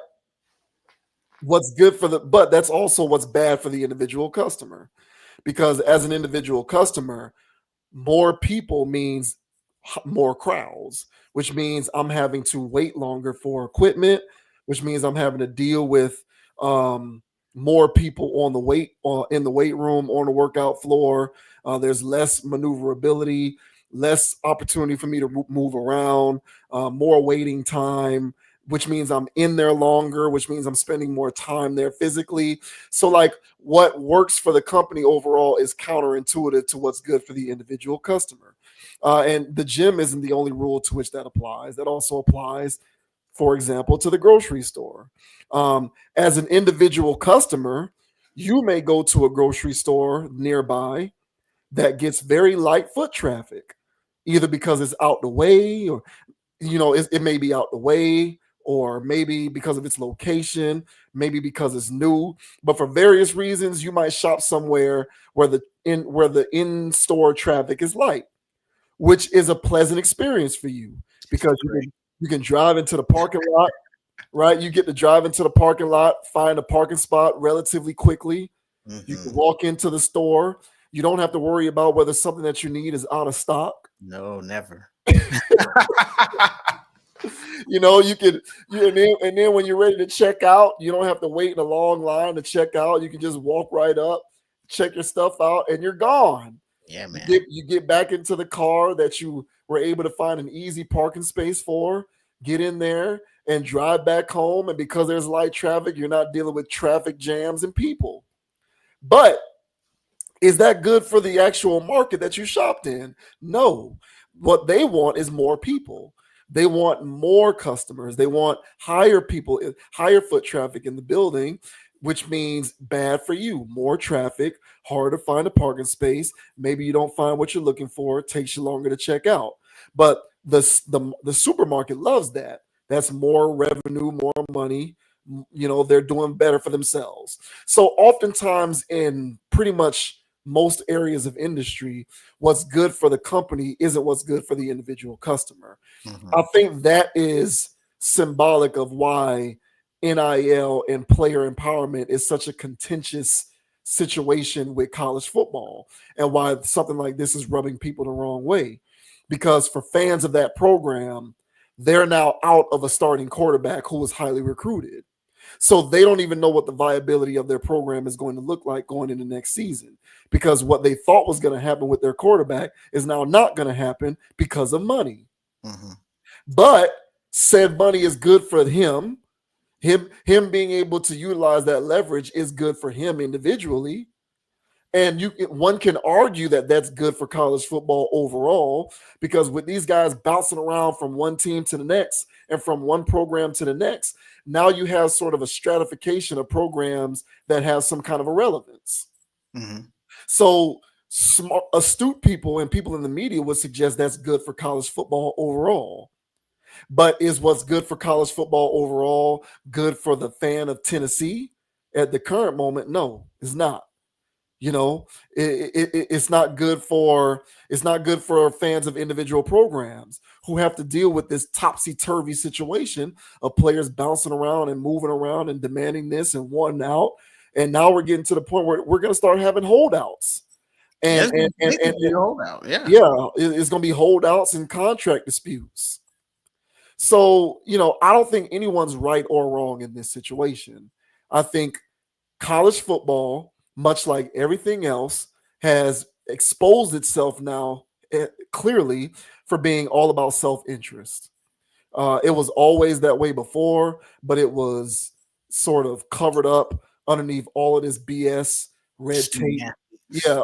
that's also what's bad for the individual customer, because as an individual customer, more people means more crowds, which means I'm having to wait longer for equipment, which means I'm having to deal with more people on the in the weight room, on the workout floor. There's less maneuverability, less opportunity for me to move around, more waiting time, which means I'm in there longer, which means I'm spending more time there physically. So, like, what works for the company overall is counterintuitive to what's good for the individual customer. And the gym isn't the only rule to which that applies. That also applies, for example, to the grocery store. As an individual customer, you may go to a grocery store nearby that gets very light foot traffic, either because it's out the way, or it may be out the way, or maybe because of its location, maybe because it's new. But for various reasons, you might shop somewhere where the in-store traffic is light, which is a pleasant experience for you, because you can drive into the parking lot, right? You get to drive into the parking lot, find a parking spot relatively quickly. Mm-hmm. You can walk into the store. You don't have to worry about whether something that you need is out of stock. No, never. And then when you're ready to check out, you don't have to wait in a long line to check out. You can just walk right up, check your stuff out, and you're gone. Yeah, man. You get back into the car that you were able to find an easy parking space for, get in there and drive back home. And because there's light traffic, you're not dealing with traffic jams and people. But is that good for the actual market that you shopped in? No. What they want is more people. They want more customers. They want higher foot traffic in the building, which means bad for you. More traffic, harder to find a parking space. Maybe you don't find what you're looking for. It takes you longer to check out. But the supermarket loves that. That's more revenue, more money. They're doing better for themselves. So oftentimes in pretty much most areas of industry, what's good for the company isn't what's good for the individual customer. Mm-hmm. I think that is symbolic of why NIL and player empowerment is such a contentious situation with college football, and why something like this is rubbing people the wrong way. Because for fans of that program, they're now out of a starting quarterback who was highly recruited. So they don't even know what the viability of their program is going to look like going into next season, because what they thought was going to happen with their quarterback is now not going to happen because of money. Mm-hmm. But said money is good for him. Him being able to utilize that leverage is good for him individually. And one can argue that that's good for college football overall, because with these guys bouncing around from one team to the next and from one program to the next, now you have sort of a stratification of programs that have some kind of a relevance. Mm-hmm. So smart, astute people and people in the media would suggest that's good for college football overall. But is what's good for college football overall good for the fan of Tennessee at the current moment? No, it's not. You know, it's not good for fans of individual programs who have to deal with this topsy-turvy situation of players bouncing around and moving around and demanding this and wanting out. And now we're getting to the point where we're going to start having holdouts. And holdout. Yeah, it's going to be holdouts and contract disputes. So, you know, I don't think anyone's right or wrong in this situation. I think college football, much like everything else, has exposed itself now clearly for being all about self-interest. It was always that way before, but it was sort of covered up underneath all of this BS red tape. Yeah,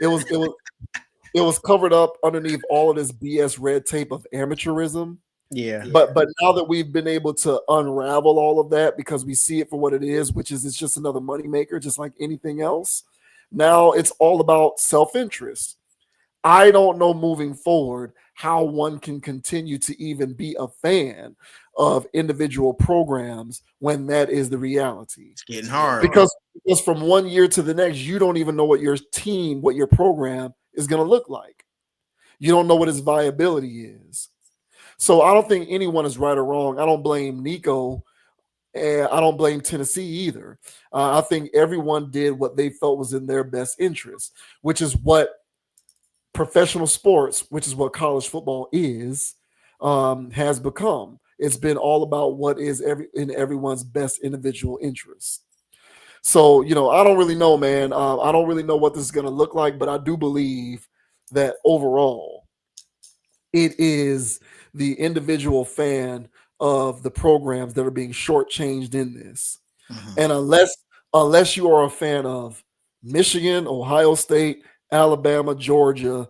it was covered up underneath all of this BS red tape of amateurism. Yeah. But now that we've been able to unravel all of that, because we see it for what it is, which is it's just another moneymaker, just like anything else. Now it's all about self-interest. I don't know moving forward how one can continue to even be a fan of individual programs when that is the reality. It's getting hard. Because from one year to the next, you don't even know what your team, what your program is going to look like. You don't know what its viability is. So I don't think anyone is right or wrong. I don't blame Nico, and I don't blame Tennessee either. I think everyone did what they felt was in their best interest, which is what professional sports, which is what college football is, has become. It's been all about what is in everyone's best individual interest. So, you know, I don't really know, man. I don't really know what this is going to look like, but I do believe that overall it is the individual fan of the programs that are being shortchanged in this. Mm-hmm. And unless you are a fan of Michigan, Ohio State, Alabama, Georgia,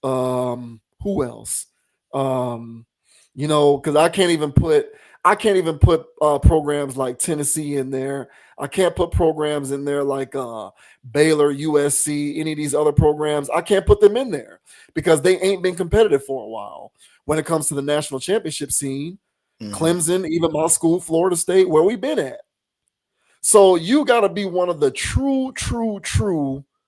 who else? You know, because I can't even put programs like Tennessee in there. I can't put programs in there like Baylor, USC, any of these other programs. I can't put them in there because they ain't been competitive for a while. When it comes to the national championship scene, Clemson, even my school, Florida State, where we been at. So you got to be one of the true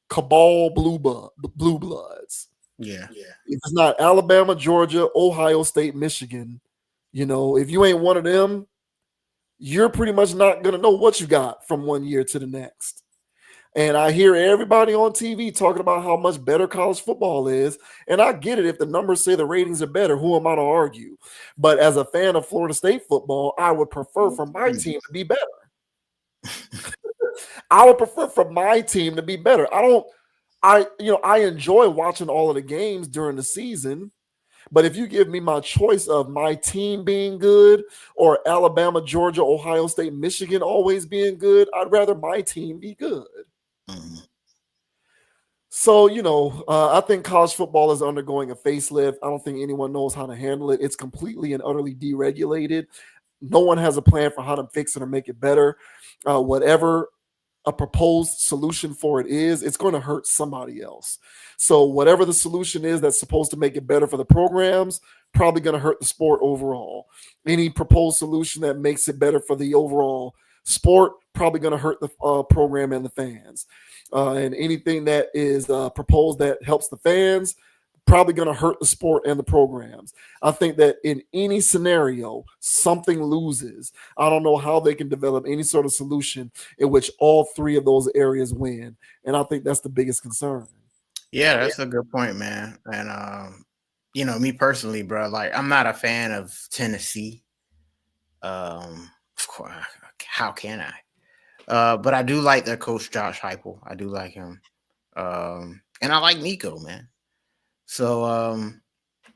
cabal blue bloods. Yeah. If it's not Alabama, Georgia, Ohio State, Michigan, you know, if you ain't one of them, you're pretty much not going to know what you got from one year to the next. And I hear everybody on TV talking about how much better college football is. And I get it. If the numbers say the ratings are better, who am I to argue? But as a fan of Florida State football, I would prefer for my team to be better. I would prefer for my team to be better. I enjoy watching all of the games during the season. But if you give me my choice of my team being good or Alabama, Georgia, Ohio State, Michigan always being good, I'd rather my team be good. Mm-hmm. So, you know, I think college football is undergoing a facelift. I don't think anyone knows how to handle it. It's completely and utterly deregulated. No one has a plan for how to fix it or make it better. Whatever a proposed solution for it is, it's going to hurt somebody else. So whatever the solution is that's supposed to make it better for the programs, probably going to hurt the sport overall. Any proposed solution that makes it better for the overall sport, probably going to hurt the program and the fans. And anything that is proposed that helps the fans, probably going to hurt the sport and the programs. I think that in any scenario, something loses. I don't know how they can develop any sort of solution in which all three of those areas win. And I think that's the biggest concern. Yeah, that's a good point, man. And, you know, me personally, bro, like I'm not a fan of Tennessee. Of course, I how can I? But I do like their coach, Josh Heupel. I do like him. And I like Nico, man. So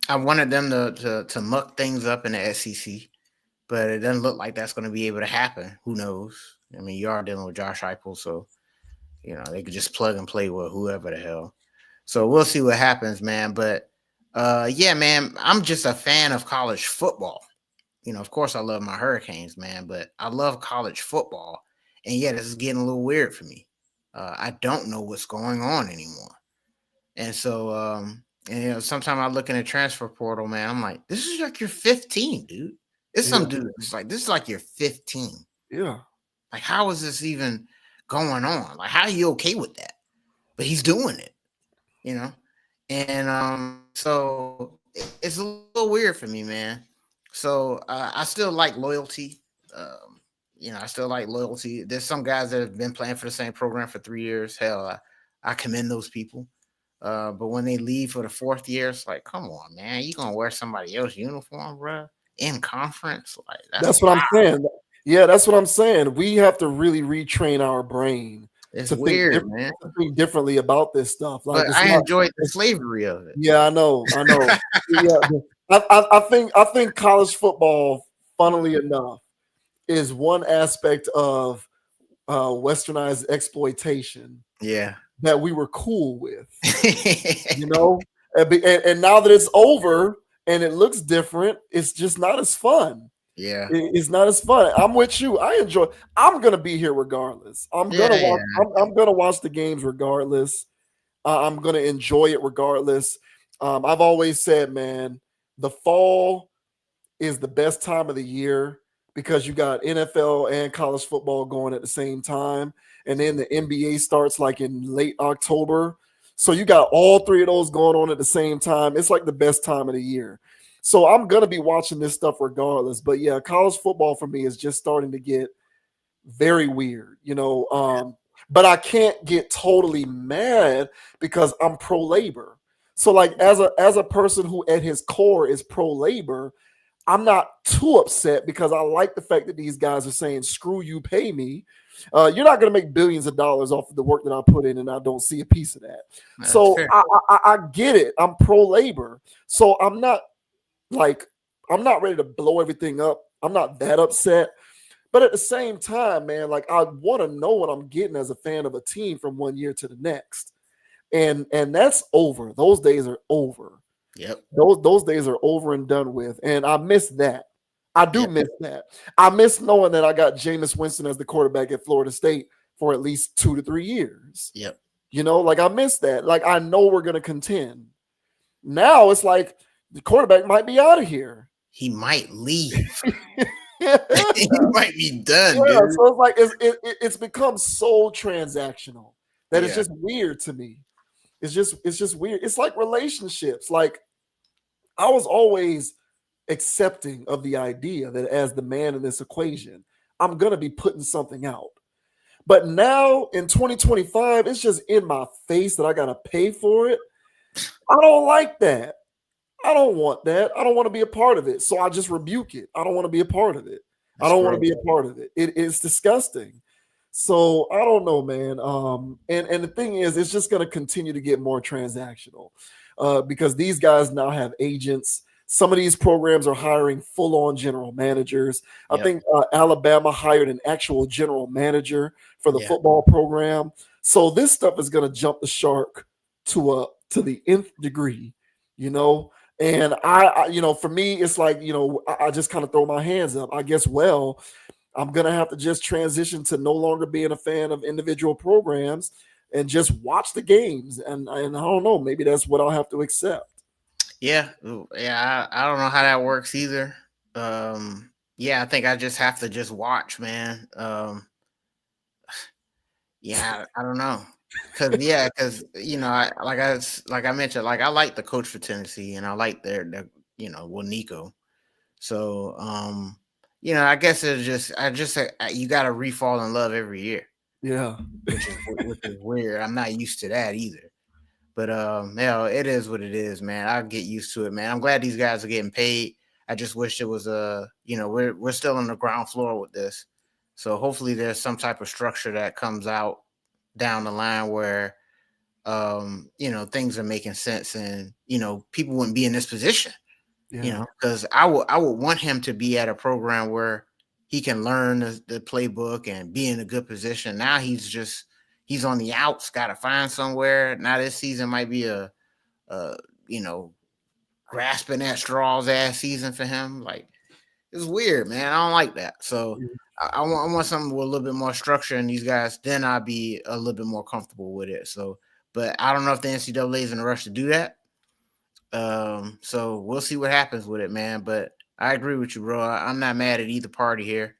I wanted them to muck things up in the SEC, but it doesn't look like that's going to be able to happen. Who knows? I mean, you are dealing with Josh Heupel, so they could just plug and play with whoever the hell. So we'll see what happens, man. But yeah, man, I'm just a fan of college football. Of course, I love my Hurricanes, man, but I love college football. And yeah, this is getting a little weird for me. I don't know what's going on anymore. And so, sometimes I look in the transfer portal, man, I'm like, this is like your 15, dude. It's some dude. It's like, this is like your 15. Yeah. Like, how is this even going on? Like, how are you okay with that? But he's doing it, And so it's a little weird for me, man. So I still like loyalty. I still like loyalty. There's some guys that have been playing for the same program for 3 years. Hell, I commend those people. But when they leave for the 4th year, it's like, come on, man, you gonna wear somebody else's uniform, bro? In conference, like that's what I'm saying. Yeah, that's what I'm saying. We have to really retrain our brain. It's weird, man. To think differently about this stuff. Like, but I enjoyed the slavery of it. Yeah, I know. Yeah, I think college football, funnily enough, is one aspect of westernized exploitation. Yeah, that we were cool with, and now that it's over and it looks different, it's just not as fun. Yeah, it's not as fun. I'm with you. I enjoy. I'm gonna be here regardless. I'm gonna watch the games regardless. I'm gonna enjoy it regardless. I've always said, man, the fall is the best time of the year because you got NFL and college football going at the same time. And then the NBA starts like in late October. So you got all 3 of those going on at the same time. It's like the best time of the year. So I'm going to be watching this stuff regardless. But yeah, college football for me is just starting to get very weird, but I can't get totally mad because I'm pro-labor. So like as a person who at his core is pro-labor, I'm not too upset because I like the fact that these guys are saying, screw you, pay me. You're not going to make billions of dollars off of the work that I put in, and I don't see a piece of that. That's so I get it. I'm pro-labor. So I'm not ready to blow everything up. I'm not that upset. But at the same time, man, like I want to know what I'm getting as a fan of a team from one year to the next. And that's over. Those days are over. Yep. Those days are over and done with. And I miss that. I do miss that. I miss knowing that I got Jameis Winston as the quarterback at Florida State for at least 2 to 3 years. Yep. Like I miss that. Like I know we're going to contend. Now it's like the quarterback might be out of here. He might leave. He might be done. Yeah, dude. so it's like it's become so transactional that it's just weird to me. It's just weird. It's like relationships. Like I was always accepting of the idea that as the man in this equation, I'm gonna be putting something out. But now in 2025, it's just in my face that I gotta pay for it. I don't like that. I don't want that. I don't want to be a part of it. So I just rebuke it. I don't want to be a part of it. I don't want to be a part of it. It's disgusting. So I don't know, man. And the thing is, it's just going to continue to get more transactional because these guys now have agents. Some of these programs are hiring full-on general managers. I think Alabama hired an actual general manager for the football program. So this stuff is going to jump the shark to the nth degree, And I for me, it's like, I just kind of throw my hands up. I guess, I'm going to have to just transition to no longer being a fan of individual programs and just watch the games. And I don't know, maybe that's what I'll have to accept. Yeah. I don't know how that works either. I think I just have to just watch, man. I don't know. Because like I mentioned, like I like the coach for Tennessee, and I like their Nico. So I guess you got to refall in love every year. Yeah, which is weird. I'm not used to that either. But it is what it is, man. I'll get used to it, man. I'm glad these guys are getting paid. I just wish it was we're still on the ground floor with this. So hopefully there's some type of structure that comes out down the line where, things are making sense and, people wouldn't be in this position, because I would want him to be at a program where he can learn the playbook and be in a good position. Now he's on the outs, got to find somewhere. Now this season might be a grasping at straws ass season for him. Like, it's weird, man. I don't like that. So I want something with a little bit more structure in these guys. Then I'll be a little bit more comfortable with it. So, but I don't know if the NCAA is in a rush to do that. So we'll see what happens with it, man. But I agree with you, bro. I'm not mad at either party here.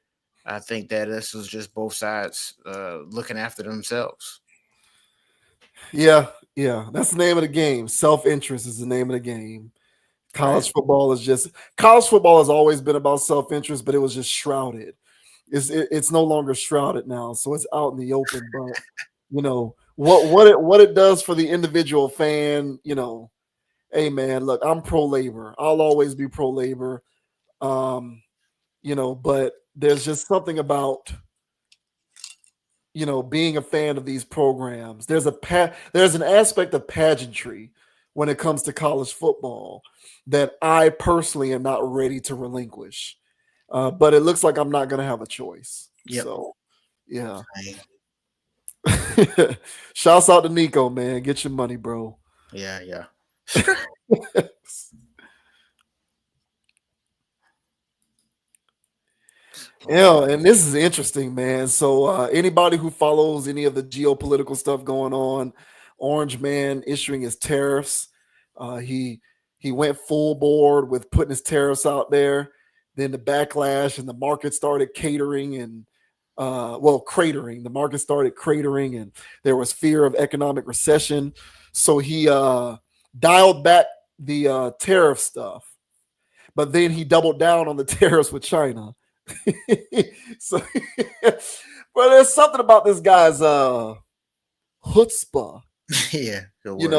I think that this was just both sides looking after themselves. Yeah. That's the name of the game. Self-interest is the name of the game. College football has always been about self-interest, but it was just shrouded. It's no longer shrouded now, so it's out in the open. But what it does for the individual fan, hey man, look, I'm pro-labor. I'll always be pro-labor. But there's just something about being a fan of these programs. There's an aspect of pageantry when it comes to college football that I personally am not ready to relinquish. But it looks like I'm not going to have a choice. Yep. So, yeah. Shouts out to Nico, man. Get your money, bro. Yeah. Yeah, and this is interesting, man. So anybody who follows any of the geopolitical stuff going on, Orange Man issuing his tariffs, he went full board with putting his tariffs out there. Then the backlash and the market started catering and cratering. The market started cratering and there was fear of economic recession. So he dialed back the tariff stuff, but then he doubled down on the tariffs with China. So, but there's something about this guy's chutzpah. Yeah, you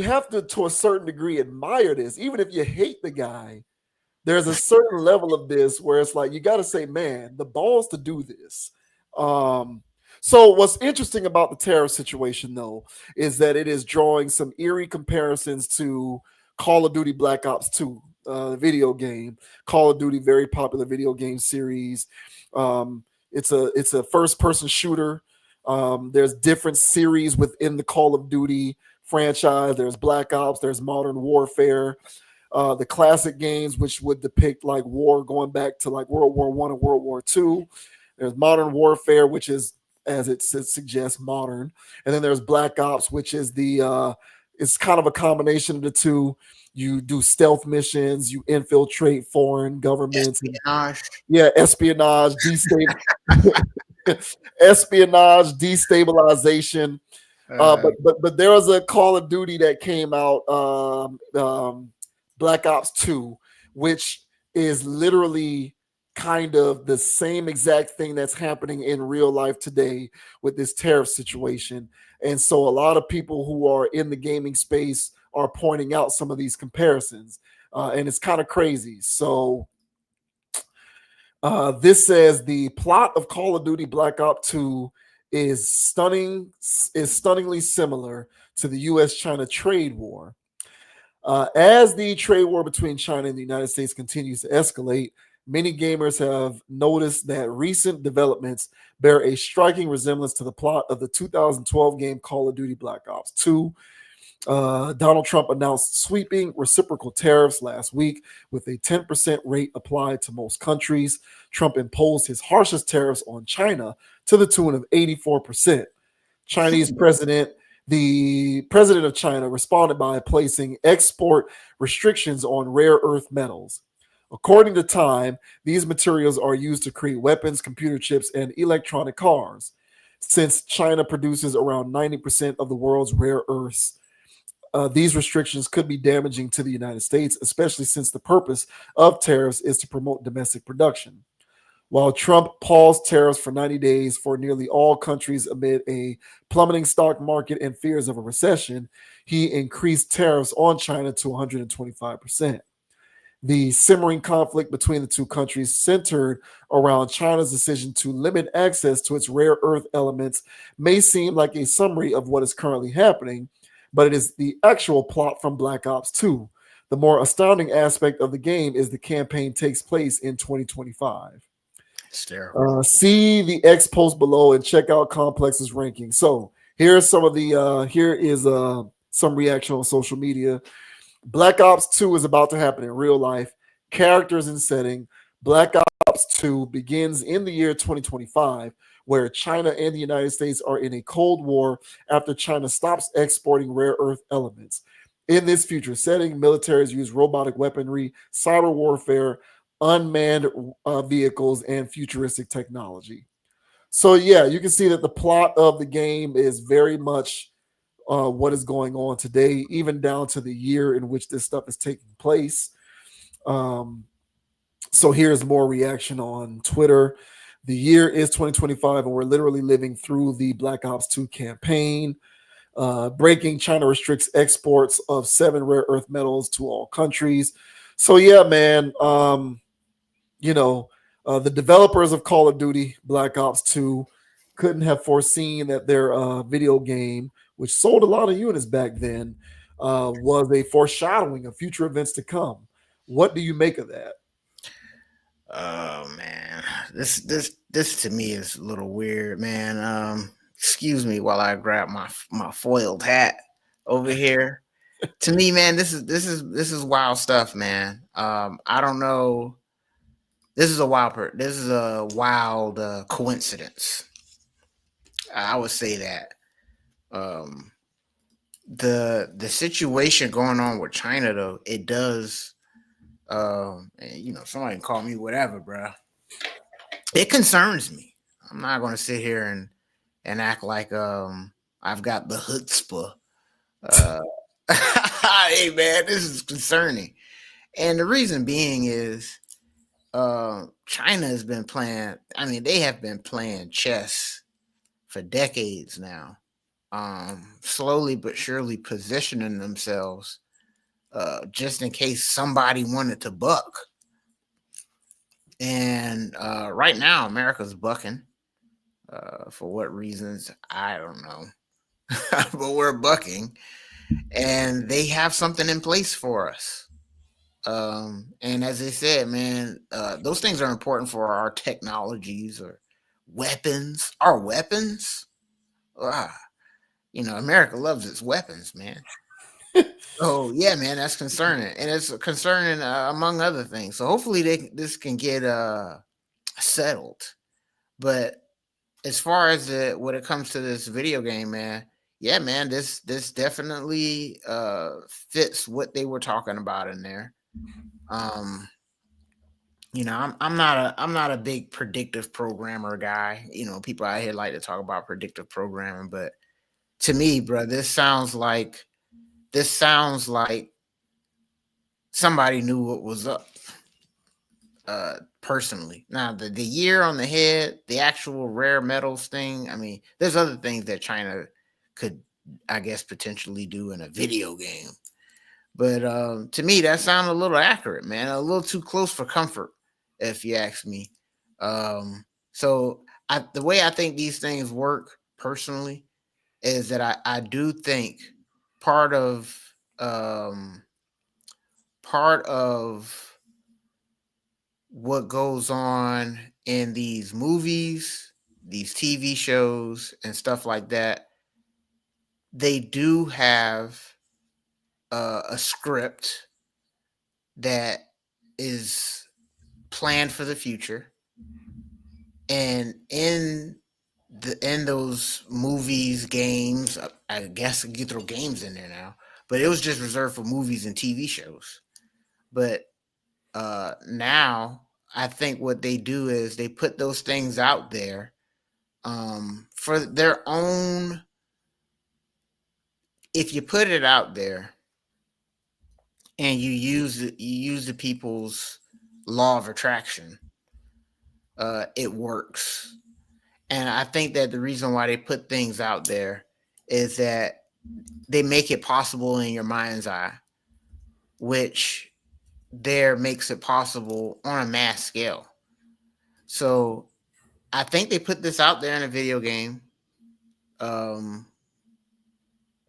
have to a certain degree admire this. Even if you hate the guy, there's a certain level of this where it's like you got to say, man, the balls to do this. So what's interesting about the tariff situation, though, is that it is drawing some eerie comparisons to Call of Duty Black Ops 2, the video game. Call of Duty, very popular video game series. It's a first-person shooter. There's different series within the Call of Duty franchise. There's Black Ops. There's Modern Warfare. The classic games, which would depict like war going back to like World War I and World War II. There's Modern Warfare, which is, as it suggests, modern. And then there's Black Ops, which is it's kind of a combination of the two. You do stealth missions, you infiltrate foreign governments. Espionage. Espionage, destabilization. But there was a Call of Duty that came out, Black Ops 2, which is literally kind of the same exact thing that's happening in real life today with this tariff situation. And so a lot of people who are in the gaming space are pointing out some of these comparisons. And it's kind of crazy. So this says the plot of Call of Duty Black Ops 2 is stunningly similar to the U.S.-China trade war. As the trade war between China and the United States continues to escalate, many gamers have noticed that recent developments bear a striking resemblance to the plot of the 2012 game Call of Duty Black Ops 2. Donald Trump announced sweeping reciprocal tariffs last week with a 10% rate applied to most countries. Trump imposed his harshest tariffs on China to the tune of 84%. The president of China responded by placing export restrictions on rare earth metals. According to Time, these materials are used to create weapons, computer chips, and electronic cars. Since China produces around 90% of the world's rare earths, these restrictions could be damaging to the United States, especially since the purpose of tariffs is to promote domestic production. While Trump paused tariffs for 90 days for nearly all countries amid a plummeting stock market and fears of a recession, he increased tariffs on China to 125%. The simmering conflict between the two countries centered around China's decision to limit access to its rare earth elements may seem like a summary of what is currently happening, but it is the actual plot from Black Ops 2. The more astounding aspect of the game is the campaign takes place in 2025. It's terrible. See the X post below and check out Complex's ranking. So here's some of the here is some reaction on social media. Black Ops 2 is about to happen in real life. Characters and setting. Black Ops 2 begins in the year 2025, where China and the United States are in a Cold War after China stops exporting rare earth elements. In this future setting, militaries use robotic weaponry, cyber warfare, unmanned vehicles, and futuristic technology. So, yeah, you can see that the plot of the game is very much what is going on today, even down to the year in which this stuff is taking place. So here's more reaction on Twitter. The year is 2025, and we're literally living through the Black Ops 2 campaign. Breaking China restricts exports of 7 rare earth metals to all countries. So yeah, man, the developers of Call of Duty Black Ops 2 couldn't have foreseen that their video game, which sold a lot of units back then, was a foreshadowing of future events to come. What do you make of that? Oh man, this to me is a little weird, man. Excuse me while I grab my foiled hat over here. To me, man, this is wild stuff, man. I don't know. This is a wild coincidence. I would say that. The situation going on with China, though, it does. Somebody can call me whatever, bro. It concerns me. I'm not going to sit here and act like I've got the chutzpah. Hey, man, this is concerning, and the reason being is China has been playing. I mean, they have been playing chess for decades now, slowly but surely positioning themselves just in case somebody wanted to buck. And right now, America's bucking. For what reasons, I don't know. But we're bucking. And they have something in place for us. And as I said, man, those things are important for our technologies or weapons. Our weapons? America loves its weapons, man. Oh yeah, man, that's concerning, and it's concerning among other things. So hopefully this can get settled. But as far as when it comes to this video game, man, yeah, man, this definitely fits what they were talking about in there. I'm not a big predictive programmer guy. People out here like to talk about predictive programming, but to me, bro, this sounds like somebody knew what was up. Personally, now the year on the head, the actual rare metals thing. I mean, there's other things that China could, I guess, potentially do in a video game. But to me, that sounded a little accurate, man. A little too close for comfort, if you ask me. So the way I think these things work personally is that I do think part of what goes on in these movies, these TV shows, and stuff like that, they do have a script that is planned for the future, and in those movies, games, I guess you throw games in there now, but it was just reserved for movies and TV shows. But now I think what they do is they put those things out there for their own. If you put it out there and you use the people's law of attraction, it works. And I think that the reason why they put things out there is that they make it possible in your mind's eye, which there makes it possible on a mass scale. So I think they put this out there in a video game,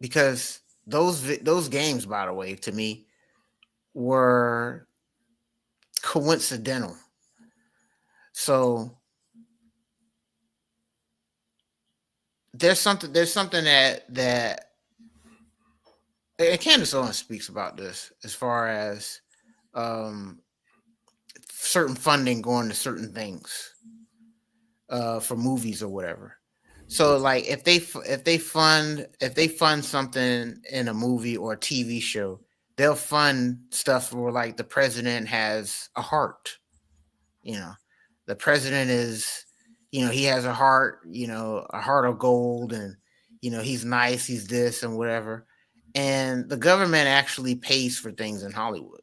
because those games, by the way, to me were coincidental. So there's something that and Candace Owens speaks about this as far as certain funding going to certain things for movies or whatever. So like if they fund something in a movie or a TV show, they'll fund stuff where like the president has a heart. You know, the president is, he has a heart, a heart of gold, and he's nice, he's this and whatever. And the government actually pays for things in Hollywood.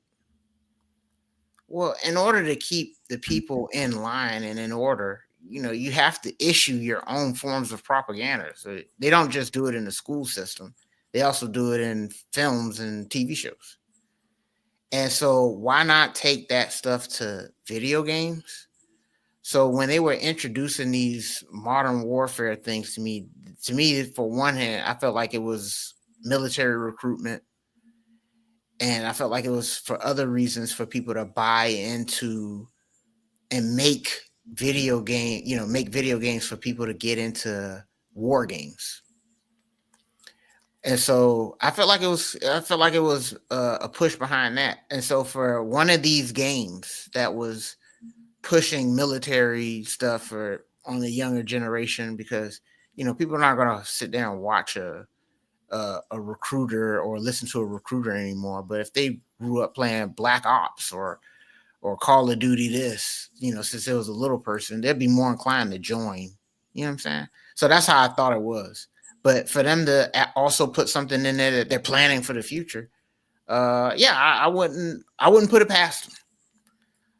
Well, in order to keep the people in line and in order, you have to issue your own forms of propaganda. So they don't just do it in the school system. They also do it in films and TV shows. And so why not take that stuff to video games? So when they were introducing these modern warfare things to me, for one hand, I felt like it was military recruitment. And I felt like it was for other reasons for people to buy into and make video games for people to get into war games. And so I felt like it was a push behind that. And so for one of these games that was pushing military stuff on the younger generation, because people are not going to sit there and watch a recruiter or listen to a recruiter anymore. But if they grew up playing Black Ops or Call of Duty this, since it was a little person, they'd be more inclined to join. You know what I'm saying? So that's how I thought it was. But for them to also put something in there that they're planning for the future, I wouldn't put it past them.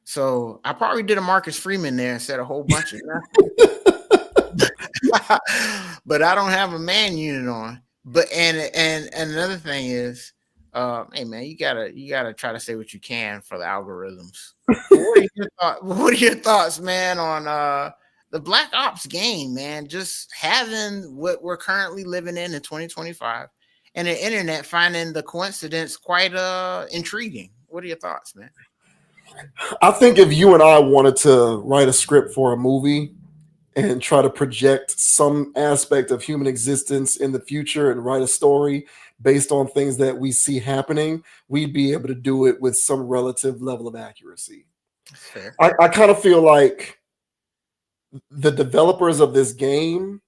So I probably did a Marcus Freeman there and said a whole bunch of that. But I don't have a man unit on. But and another thing is, hey man, you gotta try to say what you can for the algorithms. What are your thoughts, man, on the Black Ops game, man? Just having what we're currently living in 2025, and the internet finding the coincidence quite intriguing. What are your thoughts, man? I think if you and I wanted to write a script for a movie and try to project some aspect of human existence in the future and write a story based on things that we see happening, we'd be able to do it with some relative level of accuracy. Fair. I kind of feel like the developers of this game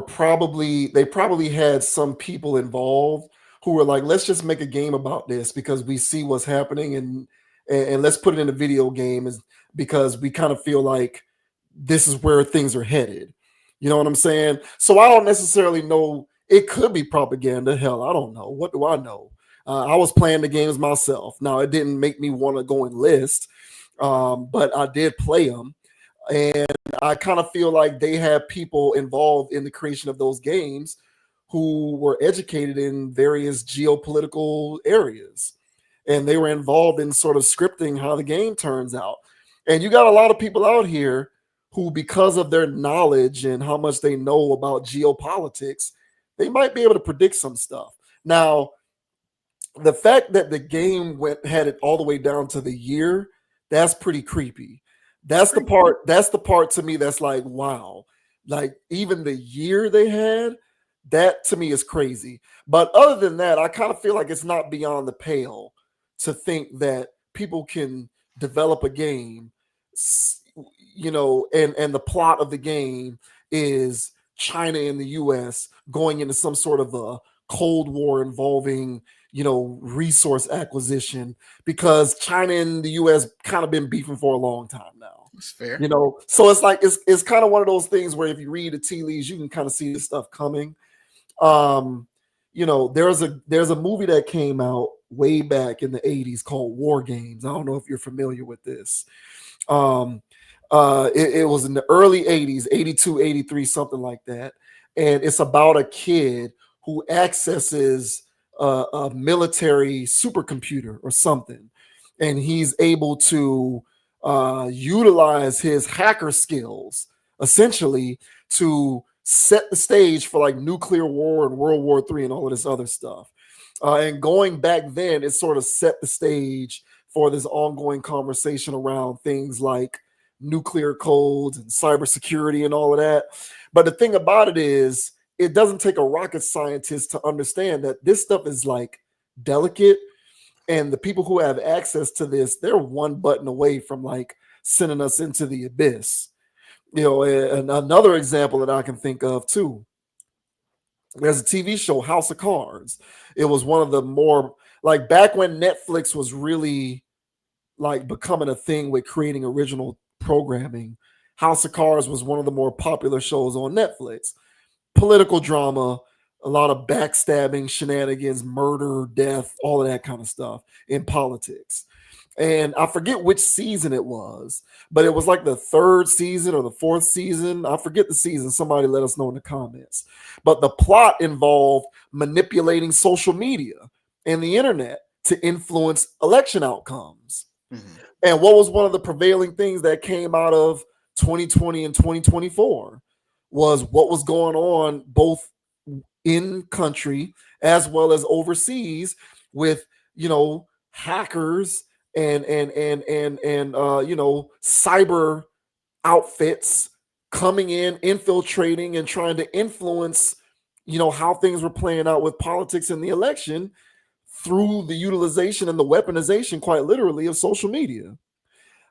probably had some people involved who were like, let's just make a game about this because we see what's happening and let's put it in a video game because we kind of feel like this is where things are headed. You know what I'm saying? So I don't necessarily know. It could be propaganda. Hell, I don't know. What do I know? I was playing the games myself. Now, it didn't make me want to go enlist, but I did play them. And I kind of feel like they had people involved in the creation of those games who were educated in various geopolitical areas. And they were involved in sort of scripting how the game turns out. And you got a lot of people out here who, because of their knowledge and how much they know about geopolitics, they might be able to predict some stuff. Now, the fact that the game had it all the way down to the year, that's pretty creepy. That's the part to me that's like, wow. Like, even the year they had, that to me is crazy. But other than that, I kind of feel like it's not beyond the pale to think that people can develop a game, and the plot of the game is China and the US going into some sort of a Cold War involving, resource acquisition, because China and the US kind of been beefing for a long time now. That's fair. So it's like it's kind of one of those things where if you read the tea leaves, you can kind of see this stuff coming. There's a movie that came out way back in the 80s called War Games. I don't know if you're familiar with this. It was in the early 80s, 82, 83, something like that. And it's about a kid who accesses a military supercomputer or something. and he's able to utilize his hacker skills essentially to set the stage for like nuclear war and World War III and all of this other stuff. And going back then, it sort of set the stage for this ongoing conversation around things like nuclear codes and cybersecurity and all of that. But the thing about it is, it doesn't take a rocket scientist to understand that this stuff is like delicate, and the people who have access to this, they're one button away from like sending us into the abyss. You know, and another example that I can think of too, there's a TV show, House of Cards. It was one of the more, like, back when Netflix was really like becoming a thing with creating original programming, House of Cards was one of the more popular shows on Netflix. Political drama, a lot of backstabbing, shenanigans, murder, death, all of that kind of stuff in politics. And I forget which season it was, but it was like the 3rd season or the 4th season. I forget the season. Somebody let us know in the comments. But the plot involved manipulating social media and the internet to influence election outcomes. Mm-hmm. And what was one of the prevailing things that came out of 2020 and 2024 was what was going on both in country as well as overseas with, you know, hackers and you know, cyber outfits coming in, infiltrating and trying to influence, you know, how things were playing out with politics in the election through the utilization and the weaponization, quite literally, of social media.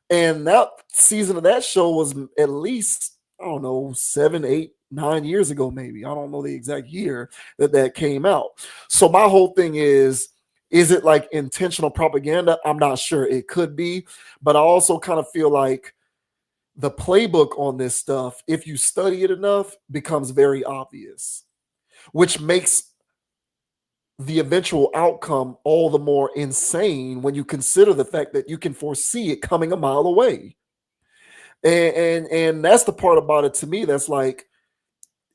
And that season of that show was at least, I don't know, 7, 8, 9 years ago, maybe. I don't know the exact year that came out. So my whole thing is it like intentional propaganda? I'm not sure. It could be, but I also kind of feel like the playbook on this stuff, if you study it enough, becomes very obvious, which makes the eventual outcome all the more insane when you consider the fact that you can foresee it coming a mile away. And that's the part about it to me that's like,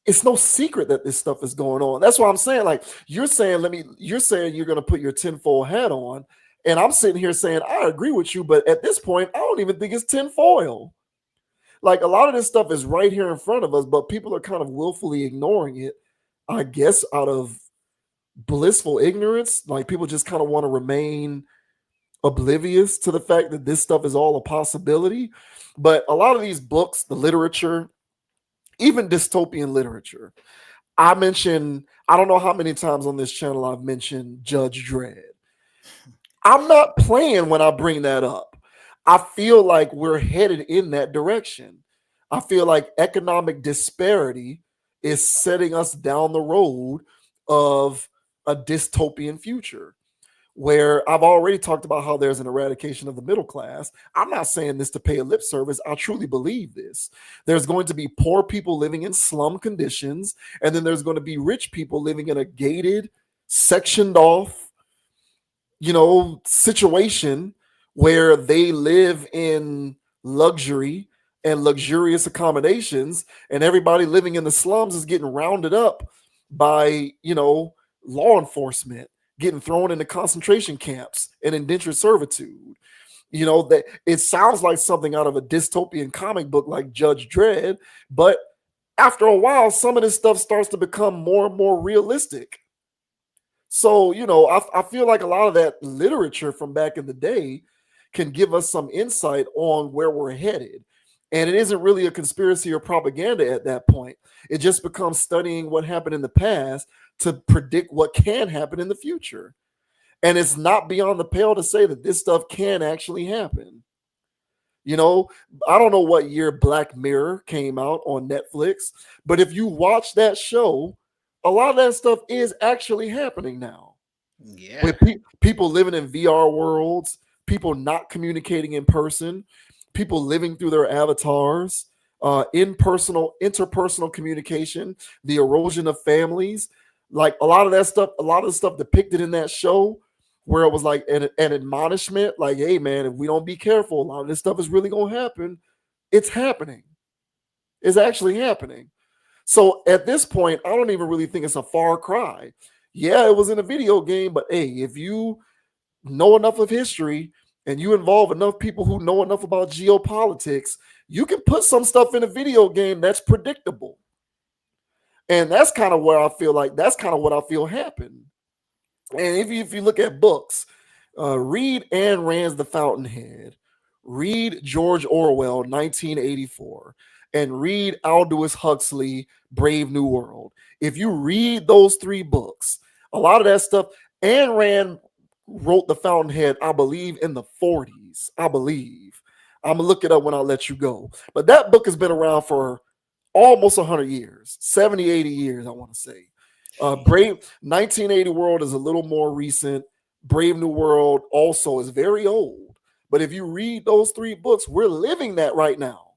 it's no secret that this stuff is going on. That's what I'm saying. Like, you're saying you're going to put your tinfoil hat on, and I'm sitting here saying I agree with you, but at this point, I don't even think it's tinfoil. Like, a lot of this stuff is right here in front of us, but people are kind of willfully ignoring it, I guess, out of blissful ignorance. Like, people just kind of want to remain oblivious to the fact that this stuff is all a possibility. But a lot of these books, the literature, even dystopian literature, I don't know how many times on this channel I've mentioned Judge Dredd. I'm not playing when I bring that up. I feel like we're headed in that direction. I feel like economic disparity is setting us down the road of a dystopian future, where I've already talked about how there's an eradication of the middle class. I'm not saying this to pay a lip service. I truly believe this. There's going to be poor people living in slum conditions, and then there's going to be rich people living in a gated, sectioned off, you know, situation where they live in luxury and luxurious accommodations, and everybody living in the slums is getting rounded up by, you know, law enforcement, getting thrown into concentration camps and indentured servitude. You know, that it sounds like something out of a dystopian comic book like Judge Dredd, but after a while, some of this stuff starts to become more and more realistic. So, you know, I feel like a lot of that literature from back in the day can give us some insight on where we're headed. And it isn't really a conspiracy or propaganda at that point. It just becomes studying what happened in the past to predict what can happen in the future. And it's not beyond the pale to say that this stuff can actually happen. You know, I don't know what year Black Mirror came out on Netflix, but if you watch that show, a lot of that stuff is actually happening now. Yeah. With people living in VR worlds, people not communicating in person, people living through their avatars, interpersonal communication, the erosion of families. Like, a lot of the stuff depicted in that show, where it was like an admonishment, like, hey man, if we don't be careful, a lot of this stuff is really going to happen. It's happening. It's actually happening. So at this point, I don't even really think it's a far cry. Yeah, it was in a video game, but hey, if you know enough of history and you involve enough people who know enough about geopolitics, you can put some stuff in a video game that's predictable. And that's kind of where I feel like that's kind of what I feel happened. And if you look at books, read Ayn Rand's The Fountainhead, read George Orwell, 1984, and read Aldous Huxley, Brave New World. If you read those 3 books, a lot of that stuff, Ayn Rand wrote The Fountainhead, I believe, in the 40s. I believe. I'm going to look it up when I let you go. But that book has been around for almost 100 years, 70, 80 years, I want to say. Brave 1980 World is a little more recent. Brave New World also is very old. But if you read those 3 books, we're living that right now.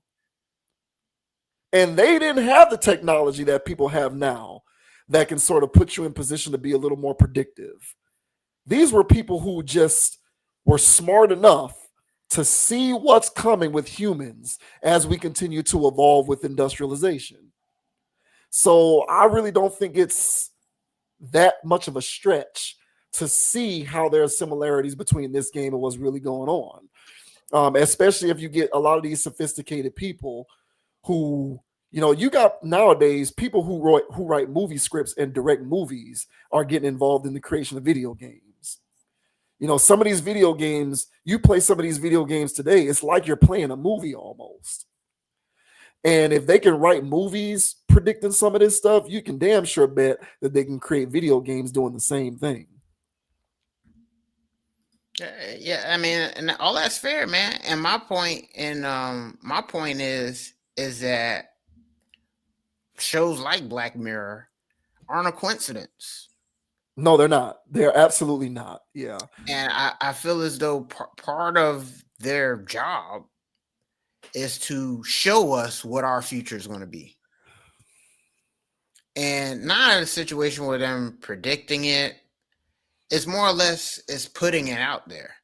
And they didn't have the technology that people have now that can sort of put you in position to be a little more predictive. These were people who just were smart enough to see what's coming with humans as we continue to evolve with industrialization. So I really don't think it's that much of a stretch to see how there are similarities between this game and what's really going on. Especially if you get a lot of these sophisticated people who, you know, you got nowadays people who write movie scripts and direct movies are getting involved in the creation of video games. You know, some of these video games, you play some of these video games today, it's like you're playing a movie almost. And if they can write movies predicting some of this stuff, you can damn sure bet that they can create video games doing the same thing. Yeah, I mean, and all that's fair, man. And my point is that shows like Black Mirror aren't a coincidence. No, they're not. They're absolutely not. Yeah. And I feel as though part of their job is to show us what our future is going to be. And not in a situation where them predicting it. It's more or less is putting it out there.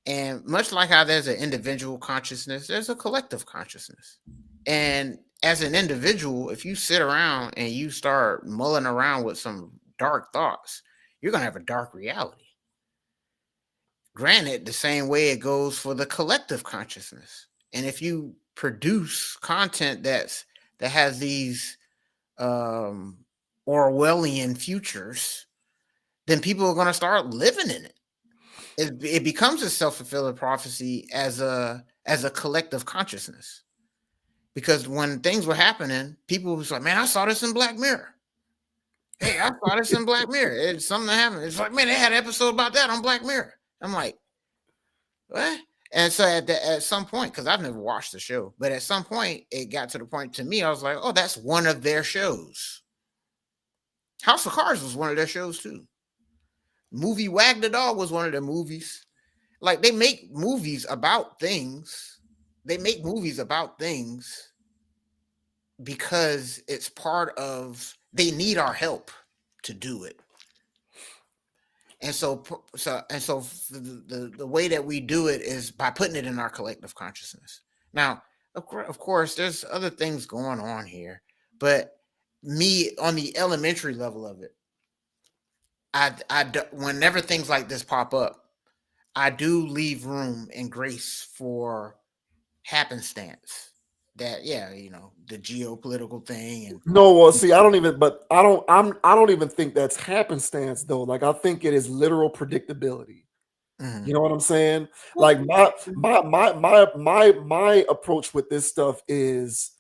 And much like how there's an individual consciousness, there's a collective consciousness. And as an individual, if you sit around and you start mulling around with some dark thoughts, you're going to have a dark reality. Granted, the same way it goes for the collective consciousness. And if you produce content that has these Orwellian futures, then people are going to start living in it. It becomes a self-fulfilling prophecy as a collective consciousness. Because when things were happening, people was like, man, I saw this in Black Mirror. Hey, I saw this in Black Mirror. It's something that happened. It's like, man, they had an episode about that on Black Mirror. I'm like, what? And so at some point, because I've never watched the show, but at some point, it got to the point to me, I was like, oh, that's one of their shows. House of Cards was one of their shows too. Movie Wag the Dog was one of their movies. Like, they make movies about things. They make movies about things because it's part of, they need our help to do it. And so the way that we do it is by putting it in our collective consciousness. Now, of course, there's other things going on here, but me on the elementary level of it, whenever things like this pop up, I do leave room and grace for happenstance. That, yeah, you know, the geopolitical thing. And no, well, see, I don't even think that's happenstance though. Like, I think it is literal predictability. Mm-hmm. You know what I'm saying? Like, my approach with this stuff is,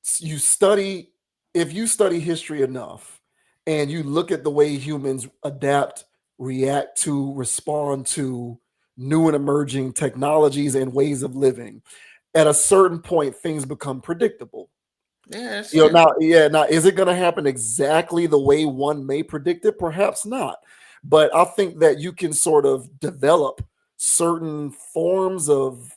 if you study history enough and you look at the way humans adapt, react to, respond to new and emerging technologies and ways of living, at a certain point, things become predictable. Yeah, you know, now, is it going to happen exactly the way one may predict it? Perhaps not. But I think that you can sort of develop certain forms of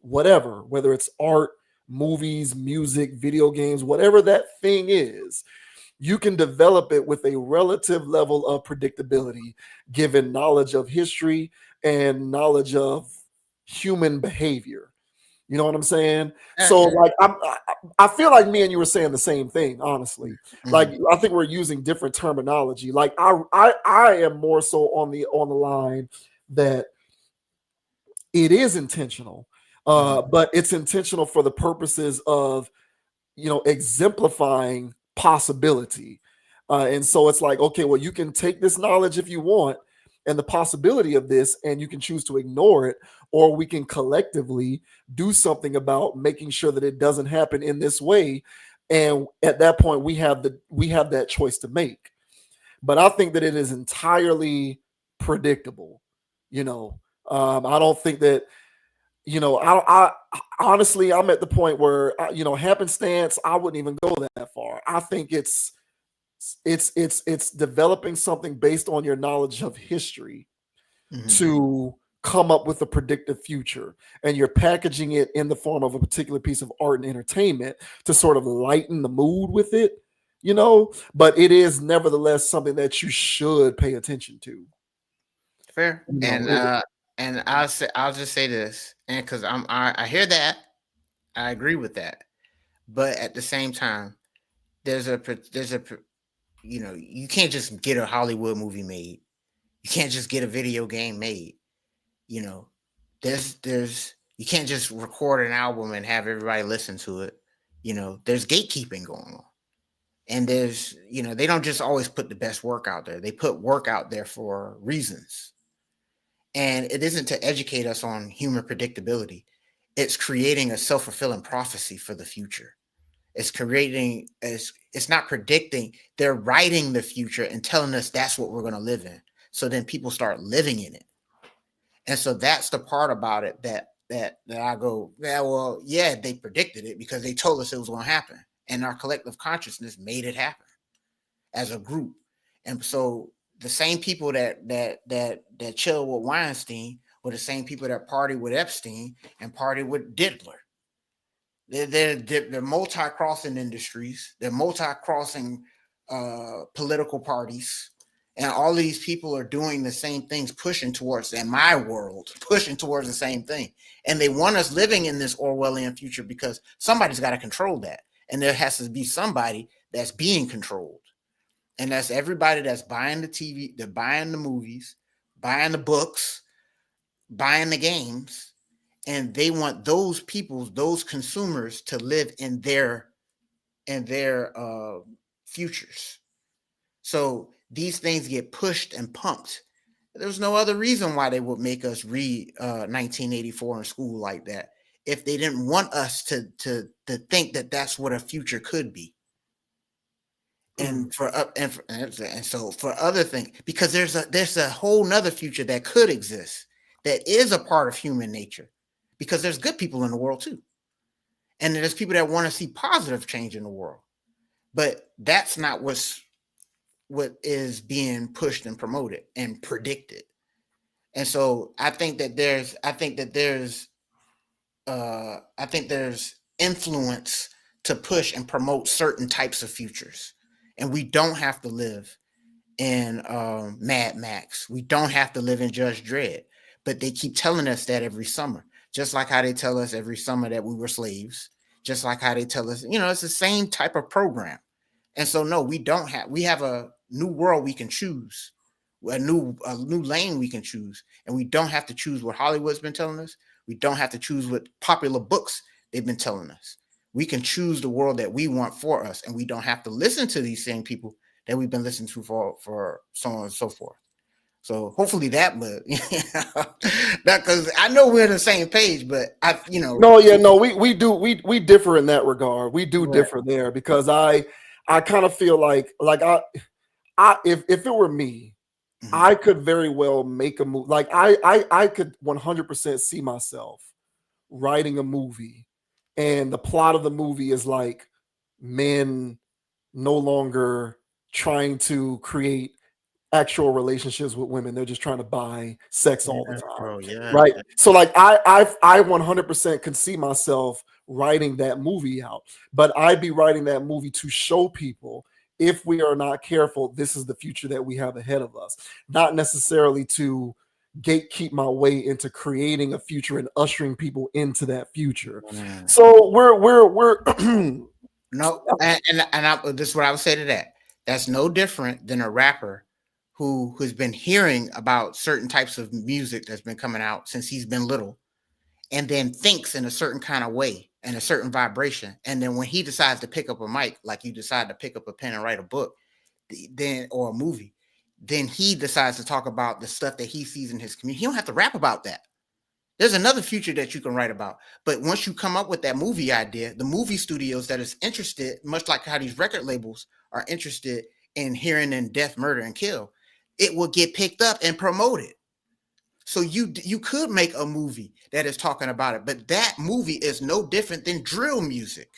whatever, whether it's art, movies, music, video games, whatever that thing is, you can develop it with a relative level of predictability, given knowledge of history and knowledge of human behavior. You know what I'm saying? So, like, I feel like me and you were saying the same thing, honestly. Mm-hmm. Like, I think we're using different terminology. Like, I am more so on the line that it is intentional, but it's intentional for the purposes of, exemplifying possibility. And so it's like, okay, well, you can take this knowledge if you want and the possibility of this, and you can choose to ignore it, or we can collectively do something about making sure that it doesn't happen in this way. And at that point, we have that choice to make. But I think that it is entirely predictable. I don't think that, I honestly, I'm at the point where, happenstance, I wouldn't even go that far. I think it's developing something based on your knowledge of history to come up with a predictive future, and you're packaging it in the form of a particular piece of art and entertainment to sort of lighten the mood with it, but it is nevertheless something that you should pay attention to. Fair. And I'll just say this, and because I hear that, I agree with that, but at the same time, there's a you can't just get a Hollywood movie made. You can't just get a video game made. There's you can't just record an album and have everybody listen to it. There's gatekeeping going on. And there's, they don't just always put the best work out there. They put work out there for reasons. And it isn't to educate us on human predictability. It's creating a self-fulfilling prophecy for the future. It's not predicting. They're writing the future and telling us that's what we're going to live in. So then people start living in it. And so that's the part about it that I go, yeah, well, yeah, they predicted it because they told us it was going to happen. And our collective consciousness made it happen as a group. And so the same people that chill with Weinstein were the same people that party with Epstein and party with Diddler. They're multi-crossing industries. They're multi-crossing political parties. And all these people are doing the same things, pushing towards, in my world, pushing towards the same thing. And they want us living in this Orwellian future because somebody's got to control that. And there has to be somebody that's being controlled. And that's everybody that's buying the TV, they're buying the movies, buying the books, buying the games. And they want those people, those consumers to live in their futures. So these things get pushed and pumped. There's no other reason why they would make us read 1984 in school like that if they didn't want us to think that that's what a future could be. And so for other things, because there's a whole nother future that could exist that is a part of human nature, because there's good people in the world too, and there's people that want to see positive change in the world, but that's not what is being pushed and promoted and predicted. And so I think there's influence to push and promote certain types of futures. And we don't have to live in Mad Max. We don't have to live in Judge Dredd. But they keep telling us that every summer, just like how they tell us every summer that we were slaves, just like how they tell us, it's the same type of program. And so, no, we have a new world we can choose, a new lane we can choose. And we don't have to choose what Hollywood's been telling us. We don't have to choose what popular books they've been telling us. We can choose the world that we want for us, and we don't have to listen to these same people that we've been listening to for so on and so forth. So hopefully that, but because I know we're on the same page, but we differ in that regard. We do differ there because I kind of feel like if it were me, I could very well make a movie. Like I could 100% see myself writing a movie. And the plot of the movie is like men no longer trying to create actual relationships with women. They're just trying to buy sex all the time. Right. So like I 100% can see myself writing that movie out, but I'd be writing that movie to show people, if we are not careful, this is the future that we have ahead of us, not necessarily to gatekeep my way into creating a future and ushering people into that future. So we're no, and this is what I would say to that. That's no different than a rapper who's been hearing about certain types of music that's been coming out since he's been little, and then thinks in a certain kind of way and a certain vibration. And then when he decides to pick up a mic, like you decide to pick up a pen and write a book, then or a movie, then he decides to talk about the stuff that he sees in his community. He don't have to rap about that. There's another future that you can write about. But once you come up with that movie idea, the movie studios that is interested, much like how these record labels are interested in hearing in death, murder, and kill, it will get picked up and promoted. So you could make a movie that is talking about it, but that movie is no different than drill music.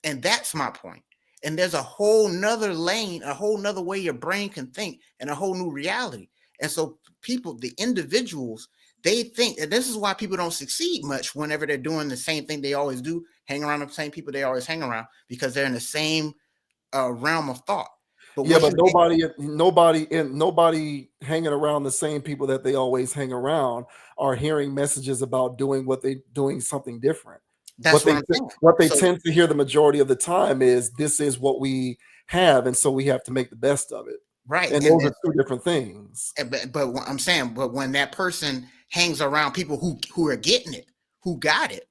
And that's my point. And there's a whole nother lane, a whole nother way your brain can think, and a whole new reality. And so people, the individuals, they think, and this is why people don't succeed much whenever they're doing the same thing they always do, hang around the same people they always hang around, because they're in the same realm of thought. But nobody hanging around the same people that they always hang around are hearing messages about doing something different. That's what they tend to hear the majority of the time is, this is what we have, and so we have to make the best of it. Right. And those are two different things. But I'm saying, but when that person hangs around people who are getting it, who got it,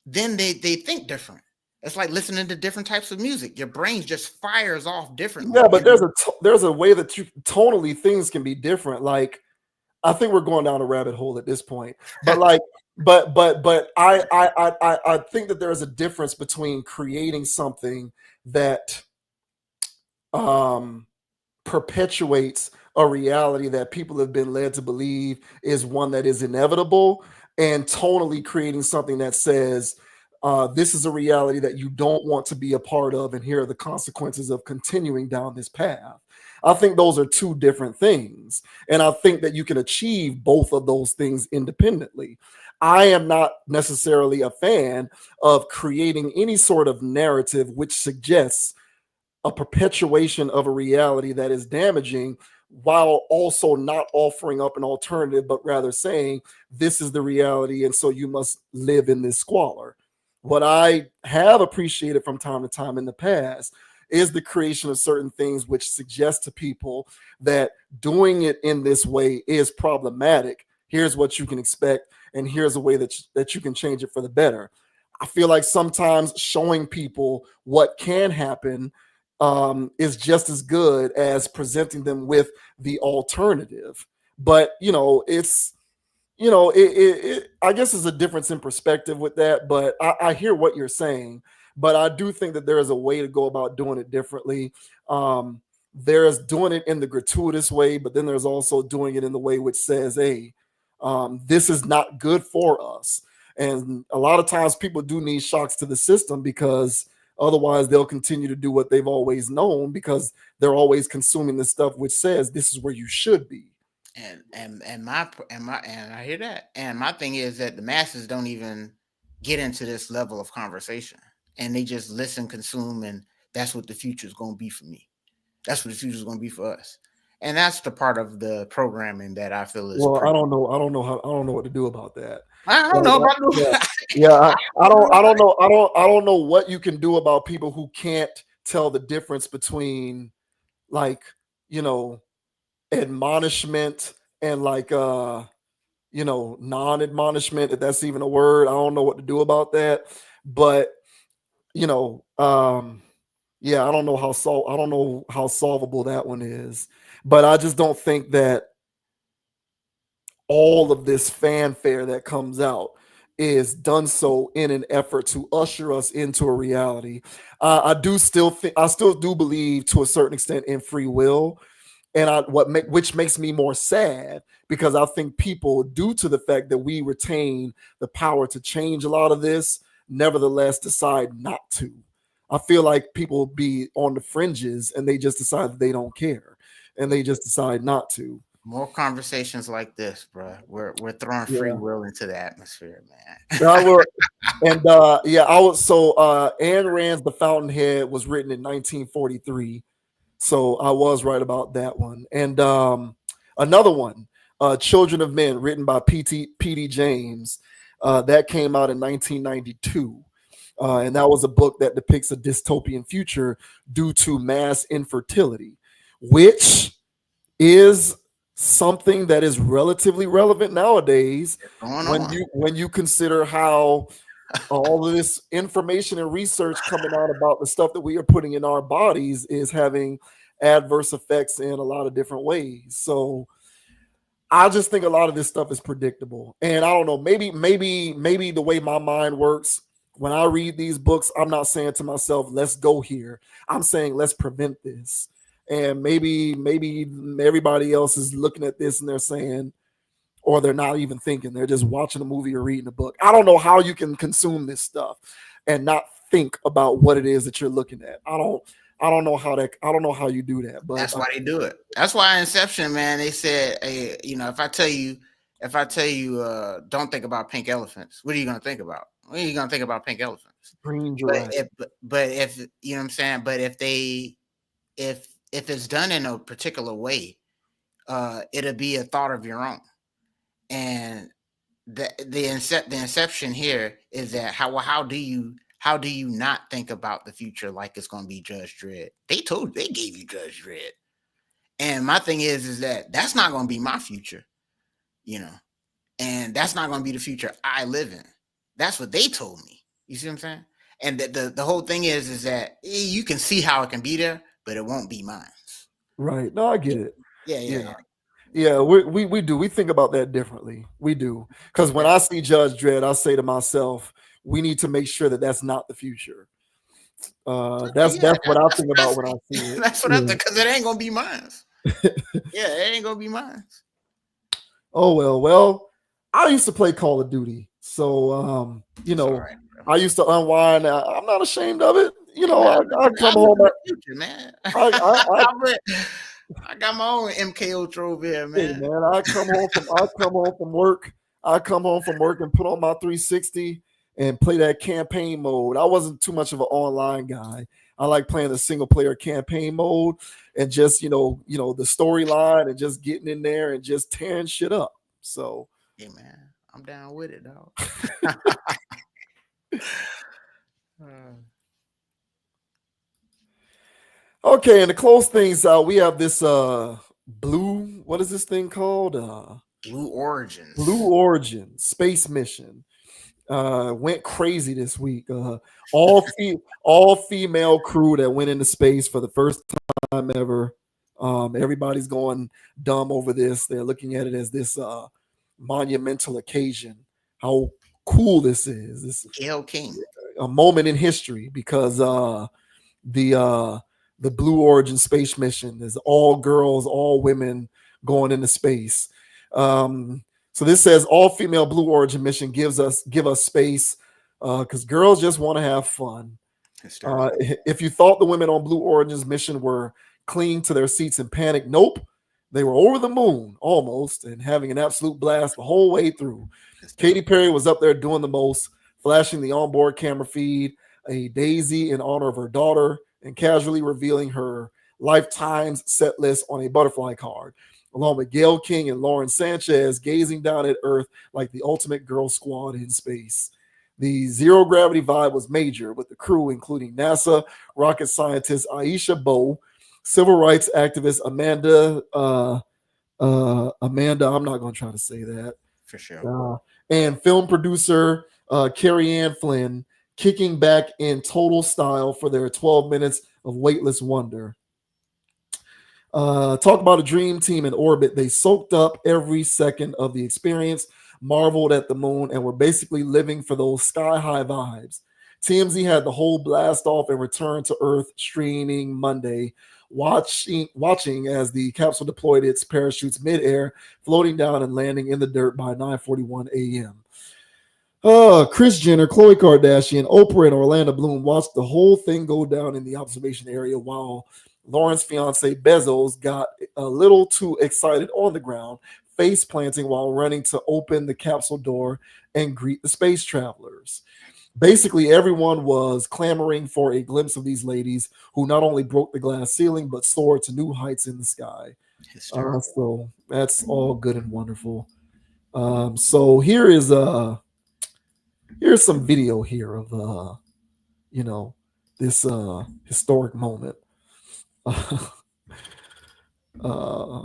then they think different. It's like listening to different types of music. Your brain just fires off differently. Yeah, but there's a way that tonally things can be different. Like, I think we're going down a rabbit hole at this point. But like, but I think that there is a difference between creating something that perpetuates a reality that people have been led to believe is one that is inevitable, and tonally creating something that says, this is a reality that you don't want to be a part of, and here are the consequences of continuing down this path. I think those are two different things, and I think that you can achieve both of those things independently. I am not necessarily a fan of creating any sort of narrative which suggests a perpetuation of a reality that is damaging, while also not offering up an alternative, but rather saying, this is the reality, and so you must live in this squalor. What I have appreciated from time to time in the past is the creation of certain things which suggest to people that doing it in this way is problematic. Here's what you can expect, and here's a way that you can change it for the better. I feel like sometimes showing people what can happen is just as good as presenting them with the alternative. But I guess there's a difference in perspective with that, but I hear what you're saying. But I do think that there is a way to go about doing it differently. There's doing it in the gratuitous way, but then there's also doing it in the way which says, hey, this is not good for us. And a lot of times people do need shocks to the system, because otherwise they'll continue to do what they've always known, because they're always consuming the stuff which says this is where you should be. And I hear that. And my thing is that the masses don't even get into this level of conversation, and they just listen, consume, and that's what the future is going to be for me. That's what the future is going to be for us. And that's the part of the programming that I feel is. Well, I don't know what to do about that. I don't know about I don't know what you can do about people who can't tell the difference between, like, admonishment and like non-admonishment, if that's even a word. I don't know what to do about that. But I don't know how solvable that one is. But I just don't think that all of this fanfare that comes out is done so in an effort to usher us into a reality. I still do believe to a certain extent in free will, and which makes me more sad, because I think people, due to the fact that we retain the power to change a lot of this, nevertheless decide not to. I feel like people be on the fringes and they just decide that they don't care, and they just decide not to. More conversations like this, bro. We're throwing free will into the atmosphere, man. Ayn Rand's The Fountainhead was written in 1943. So I was right about that one. And another one, Children of Men, written by P.D. James, that came out in 1992. And that was a book that depicts a dystopian future due to mass infertility, which is something that is relatively relevant nowadays Going when on. you consider how all of this information and research coming out about the stuff that we are putting in our bodies is having adverse effects in a lot of different ways. So I just think a lot of this stuff is predictable. And I don't know, maybe the way my mind works, when I read these books, I'm not saying to myself, let's go here. I'm saying let's prevent this. And maybe everybody else is looking at this and they're saying, or they're not even thinking, they're just watching a movie or reading a book. I don't know how you can consume this stuff and not think about what it is that you're looking at. I don't know how you do that, but that's why they do it. That's why Inception, man, they said, hey, you know, if I tell you, don't think about pink elephants, what are you going to think about? What are you going to think about pink elephants? Green but if you know what I'm saying, but if it's done in a particular way, it'll be a thought of your own. And the inception here is that how do you not think about the future like it's going to be Judge Dredd? They gave you Judge Dredd, and my thing is that that's not going to be my future, you know, and that's not going to be the future I live in. That's what they told me. You see what I'm saying? And the whole thing is that you can see how it can be there, but it won't be mine. Right? No, I get it. Yeah. Yeah, we do. We think about that differently. We do. Because when I see Judge Dredd, I say to myself, we need to make sure that that's not the future. That's what I think about when I see it. That's what I think, because it ain't going to be mine. Yeah, it ain't going to be mine. Oh, well, I used to play Call of Duty. So, you know, right, I used to unwind. I'm not ashamed of it. You know, I come home. Future, man. I got my own MK Ultra over here, man. Hey, man, I come home from work. I come home from work and put on my 360 and play that campaign mode. I wasn't too much of an online guy. I like playing the single player campaign mode and just, you know, the storyline and just getting in there and just tearing shit up. So, hey, man, I'm down with it, dog. Okay, and to close things out, we have this blue, what is this thing called? Blue Origin. Blue Origin space mission. Went crazy this week. All female crew that went into space for the first time ever. Everybody's going dumb over this. They're looking at it as this monumental occasion. How cool this is. This Gail King. A moment in history because the Blue Origin space mission is all girls, all women going into space. So this says all female Blue Origin mission give us space because girls just want to have fun. If you thought the women on Blue Origin's mission were clinging to their seats in panic, nope. They were over the moon almost and having an absolute blast the whole way through. Katy Perry was up there doing the most, flashing the onboard camera feed, a daisy in honor of her daughter, and casually revealing her lifetime's set list on a butterfly card, along with Gail King and Lauren Sanchez gazing down at Earth like the ultimate girl squad in space. The zero gravity vibe was major, with the crew including NASA rocket scientist Aisha Bowe, civil rights activist Amanda, I'm not going to try to say that. For sure. And film producer Carrie Ann Flynn, kicking back in total style for their 12 minutes of weightless wonder. Talk about a dream team in orbit. They soaked up every second of the experience, marveled at the moon, and were basically living for those sky-high vibes. TMZ had the whole blast off and return to Earth streaming Monday, watching as the capsule deployed its parachutes midair, floating down and landing in the dirt by 9:41 a.m. Kris Jenner, Khloe Kardashian, Oprah, and Orlando Bloom watched the whole thing go down in the observation area while Lauren's fiance Bezos got a little too excited on the ground, face planting while running to open the capsule door and greet the space travelers. Basically, everyone was clamoring for a glimpse of these ladies who not only broke the glass ceiling, but soared to new heights in the sky. So that's all good and wonderful. So here's some video here of this historic moment.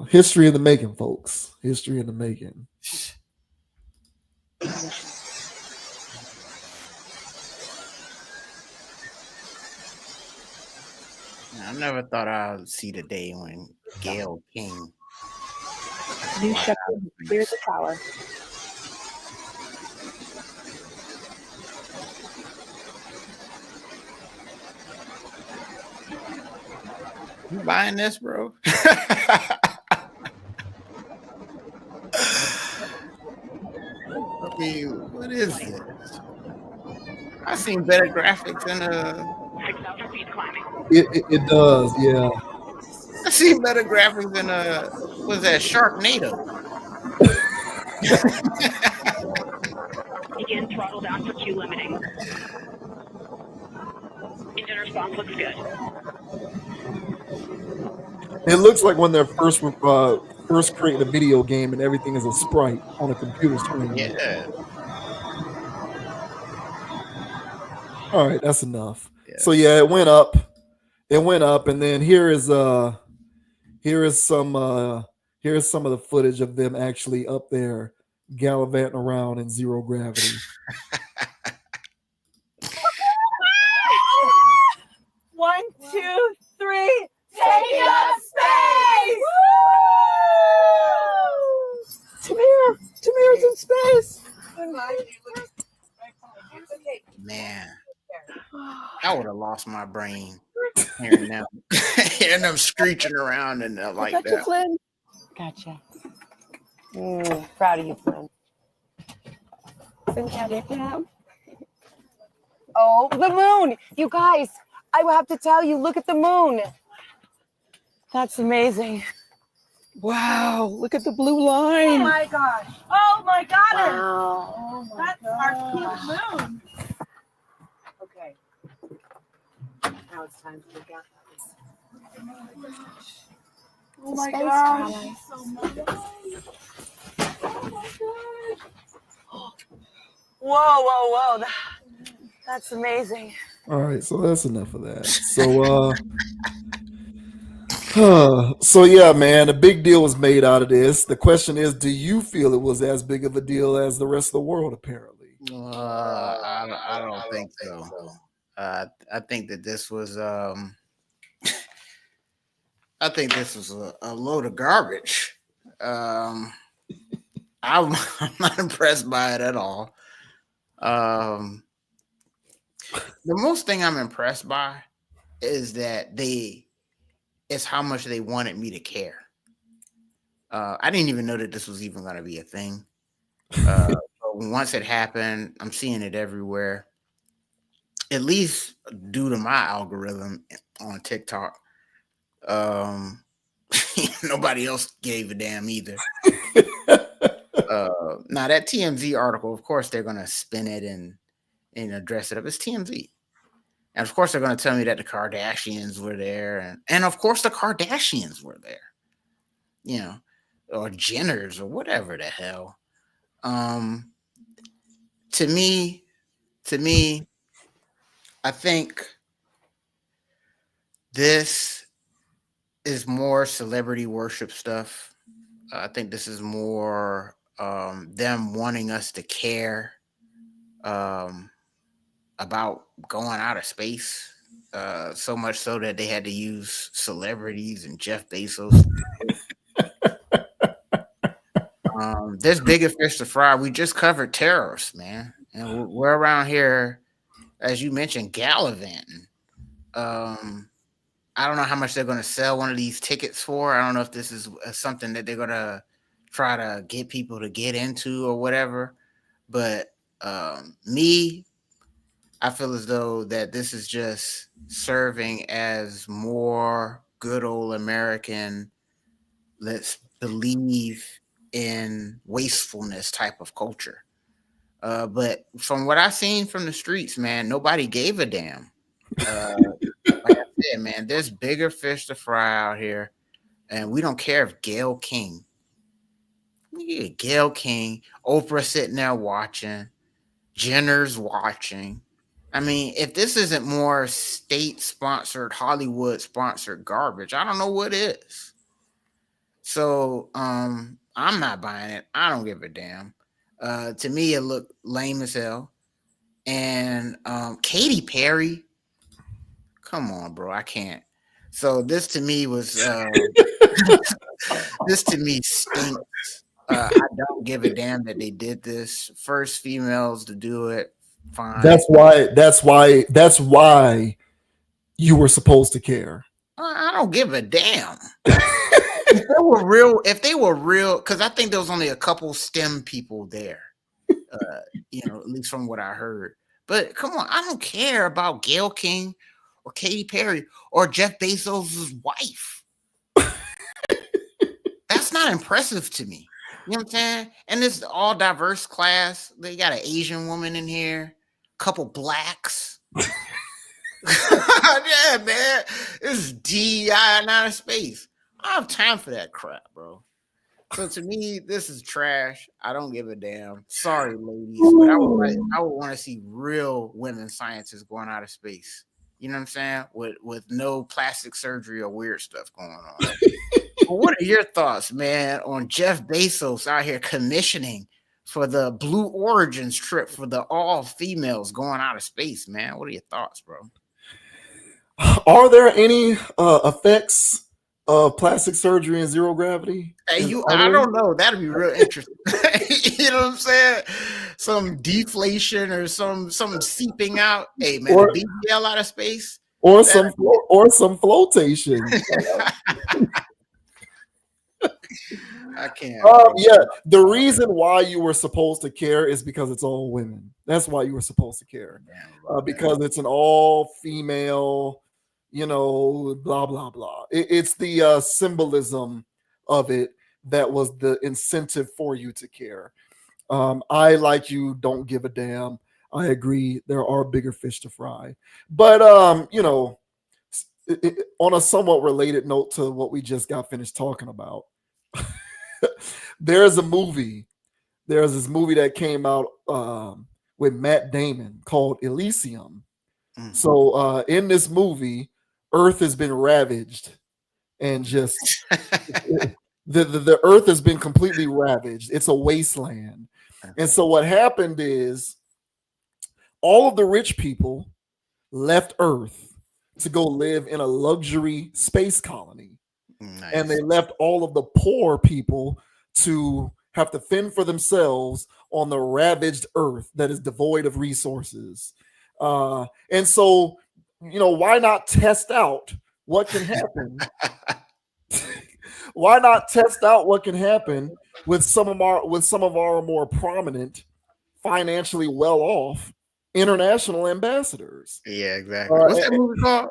History in the making, folks. History in the making. I never thought I would see the day when Gail King. New shepherd clears the tower. You buying this, bro? I mean, what is this? I've seen better graphics than 6,000 feet climbing. It does, yeah. I've seen better graphics than was that Sharknado? Begin throttle down for Q limiting. Engine response looks good. It looks like when they're first creating a video game and everything is a sprite on a computer screen. Yeah. All right, that's enough. Yeah. So yeah, it went up. It went up, and then here is some of the footage of them actually up there gallivanting around in zero gravity. 1, 2, 3. Take up space! Tamira's in space. Man, I would have lost my brain hearing them screeching around and like Gotcha, that. Flynn. Gotcha. Proud of you, Flynn. Oh, the moon! You guys, I will have to tell you, look at the moon. That's amazing. Wow, look at the blue line. Oh my gosh. Oh my god. Wow. Oh my That's our pink moon. Okay. Now it's time to look out. Oh my Space gosh. colors. So much. Oh my gosh. Whoa. That's amazing. All right, so that's enough of that. So yeah, man, a big deal was made out of this. The question is, do you feel it was as big of a deal as the rest of the world? Apparently, I don't think so. I think that this was a load of garbage. I'm not impressed by it at all. The most thing I'm impressed by is that it's how much they wanted me to care. I didn't even know that this was even going to be a thing. But once it happened, I'm seeing it everywhere. At least due to my algorithm on TikTok. Nobody else gave a damn either. Now that TMZ article, of course, they're going to spin it and dress it up. It's TMZ. And of course, they're going to tell me that the Kardashians were there. And of course, the Kardashians were there, or Jenners or whatever the hell. To me, I think this is more celebrity worship stuff. I think this is more them wanting us to care about going out of space, so much so that they had to use celebrities and Jeff Bezos. There's bigger fish to fry. We just covered terrorists, man, and we're around here, as you mentioned, gallivanting. I don't know how much they're going to sell one of these tickets for. I don't know if this is something that they're going to try to get people to get into or whatever. But I feel as though that this is just serving as more good old American, let's believe in wastefulness type of culture. But from what I've seen from the streets, man, nobody gave a damn. Like I said, man, there's bigger fish to fry out here. And we don't care if Gail King, Oprah sitting there watching, Jenner's watching. I mean, if this isn't more state-sponsored, Hollywood-sponsored garbage, I don't know what is. So I'm not buying it. I don't give a damn. To me, it looked lame as hell. And Katy Perry, come on, bro, I can't. So this to me was this to me stinks. I don't give a damn that they did this. First females to do it. Fine. That's why you were supposed to care. I don't give a damn. If they were real, because I think there was only a couple STEM people there. At least from what I heard. But come on, I don't care about Gayle King or Katy Perry or Jeff Bezos' wife. That's not impressive to me. You know what I'm saying? And this all diverse class. They got an Asian woman in here, a couple blacks. Yeah, man. This is DEI in outer space. I don't have time for that crap, bro. So to me, this is trash. I don't give a damn. Sorry, ladies, but I would want to see real women scientists going out of space. You know what I'm saying? With no plastic surgery or weird stuff going on. What are your thoughts, man, on Jeff Bezos out here commissioning for the Blue Origins trip for the all females going out of space, man? What are your thoughts, bro? Are there any effects of plastic surgery and zero gravity? I don't know. That'd be real interesting. You know what I'm saying? Some deflation or some seeping out. Hey man, a BBL out of space, or some flotation. I can't. Yeah, the reason why you were supposed to care is because it's all women. That's why you were supposed to care, because it's an all female. Blah blah blah. It's the symbolism of it that was the incentive for you to care. I, like you, don't give a damn. I agree. There are bigger fish to fry, but on a somewhat related note to what we just got finished talking about. There's this movie that came out with Matt Damon called Elysium. So in this movie, Earth has been ravaged, and just the Earth has been completely ravaged. It's a wasteland. And so what happened is all of the rich people left Earth to go live in a luxury space colony. Nice. And they left all of the poor people to have to fend for themselves on the ravaged Earth that is devoid of resources. And so, why not test out what can happen? Why not test out what can happen with some of our more prominent, financially well-off international ambassadors? Yeah, exactly. What's that movie called?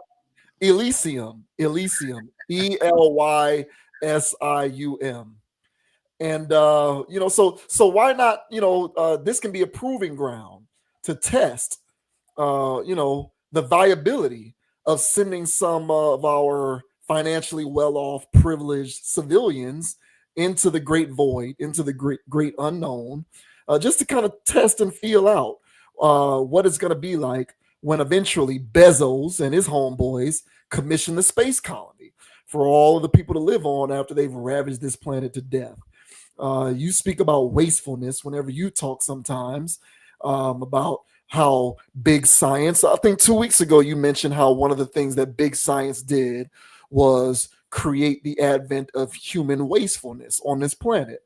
Elysium. Elysium. Elysium. And so why not? This can be a proving ground to test, the viability of sending some of our financially well-off, privileged civilians into the great void, into the great unknown, just to kind of test and feel out what it's going to be like when eventually Bezos and his homeboys commission the space colony for all of the people to live on after they've ravaged this planet to death. You speak about wastefulness whenever you talk sometimes about how big science. I think 2 weeks ago you mentioned how one of the things that big science did was create the advent of human wastefulness on this planet.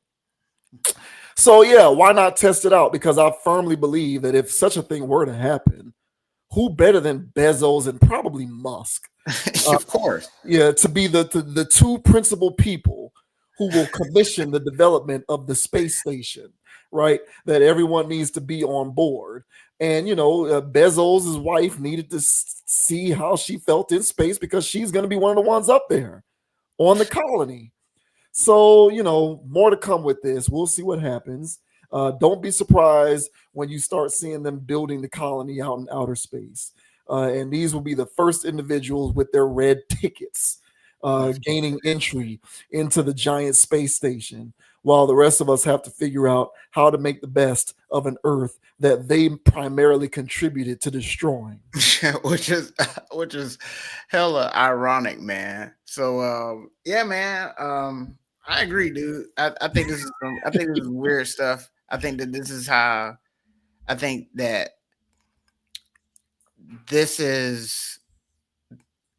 So yeah, why not test it out? Because I firmly believe that if such a thing were to happen, who better than Bezos and probably Musk? Of course. Yeah, to be the two principal people who will commission the development of the space station, right? That everyone needs to be on board. And, Bezos' wife needed to see how she felt in space because she's going to be one of the ones up there on the colony. So, more to come with this. We'll see what happens. Don't be surprised when you start seeing them building the colony out in outer space. And these will be the first individuals with their red tickets gaining entry into the giant space station, while the rest of us have to figure out how to make the best of an Earth that they primarily contributed to destroying. which is hella ironic, man. So yeah, man. I agree, dude. I think this is weird stuff. I think that this is how I think that this is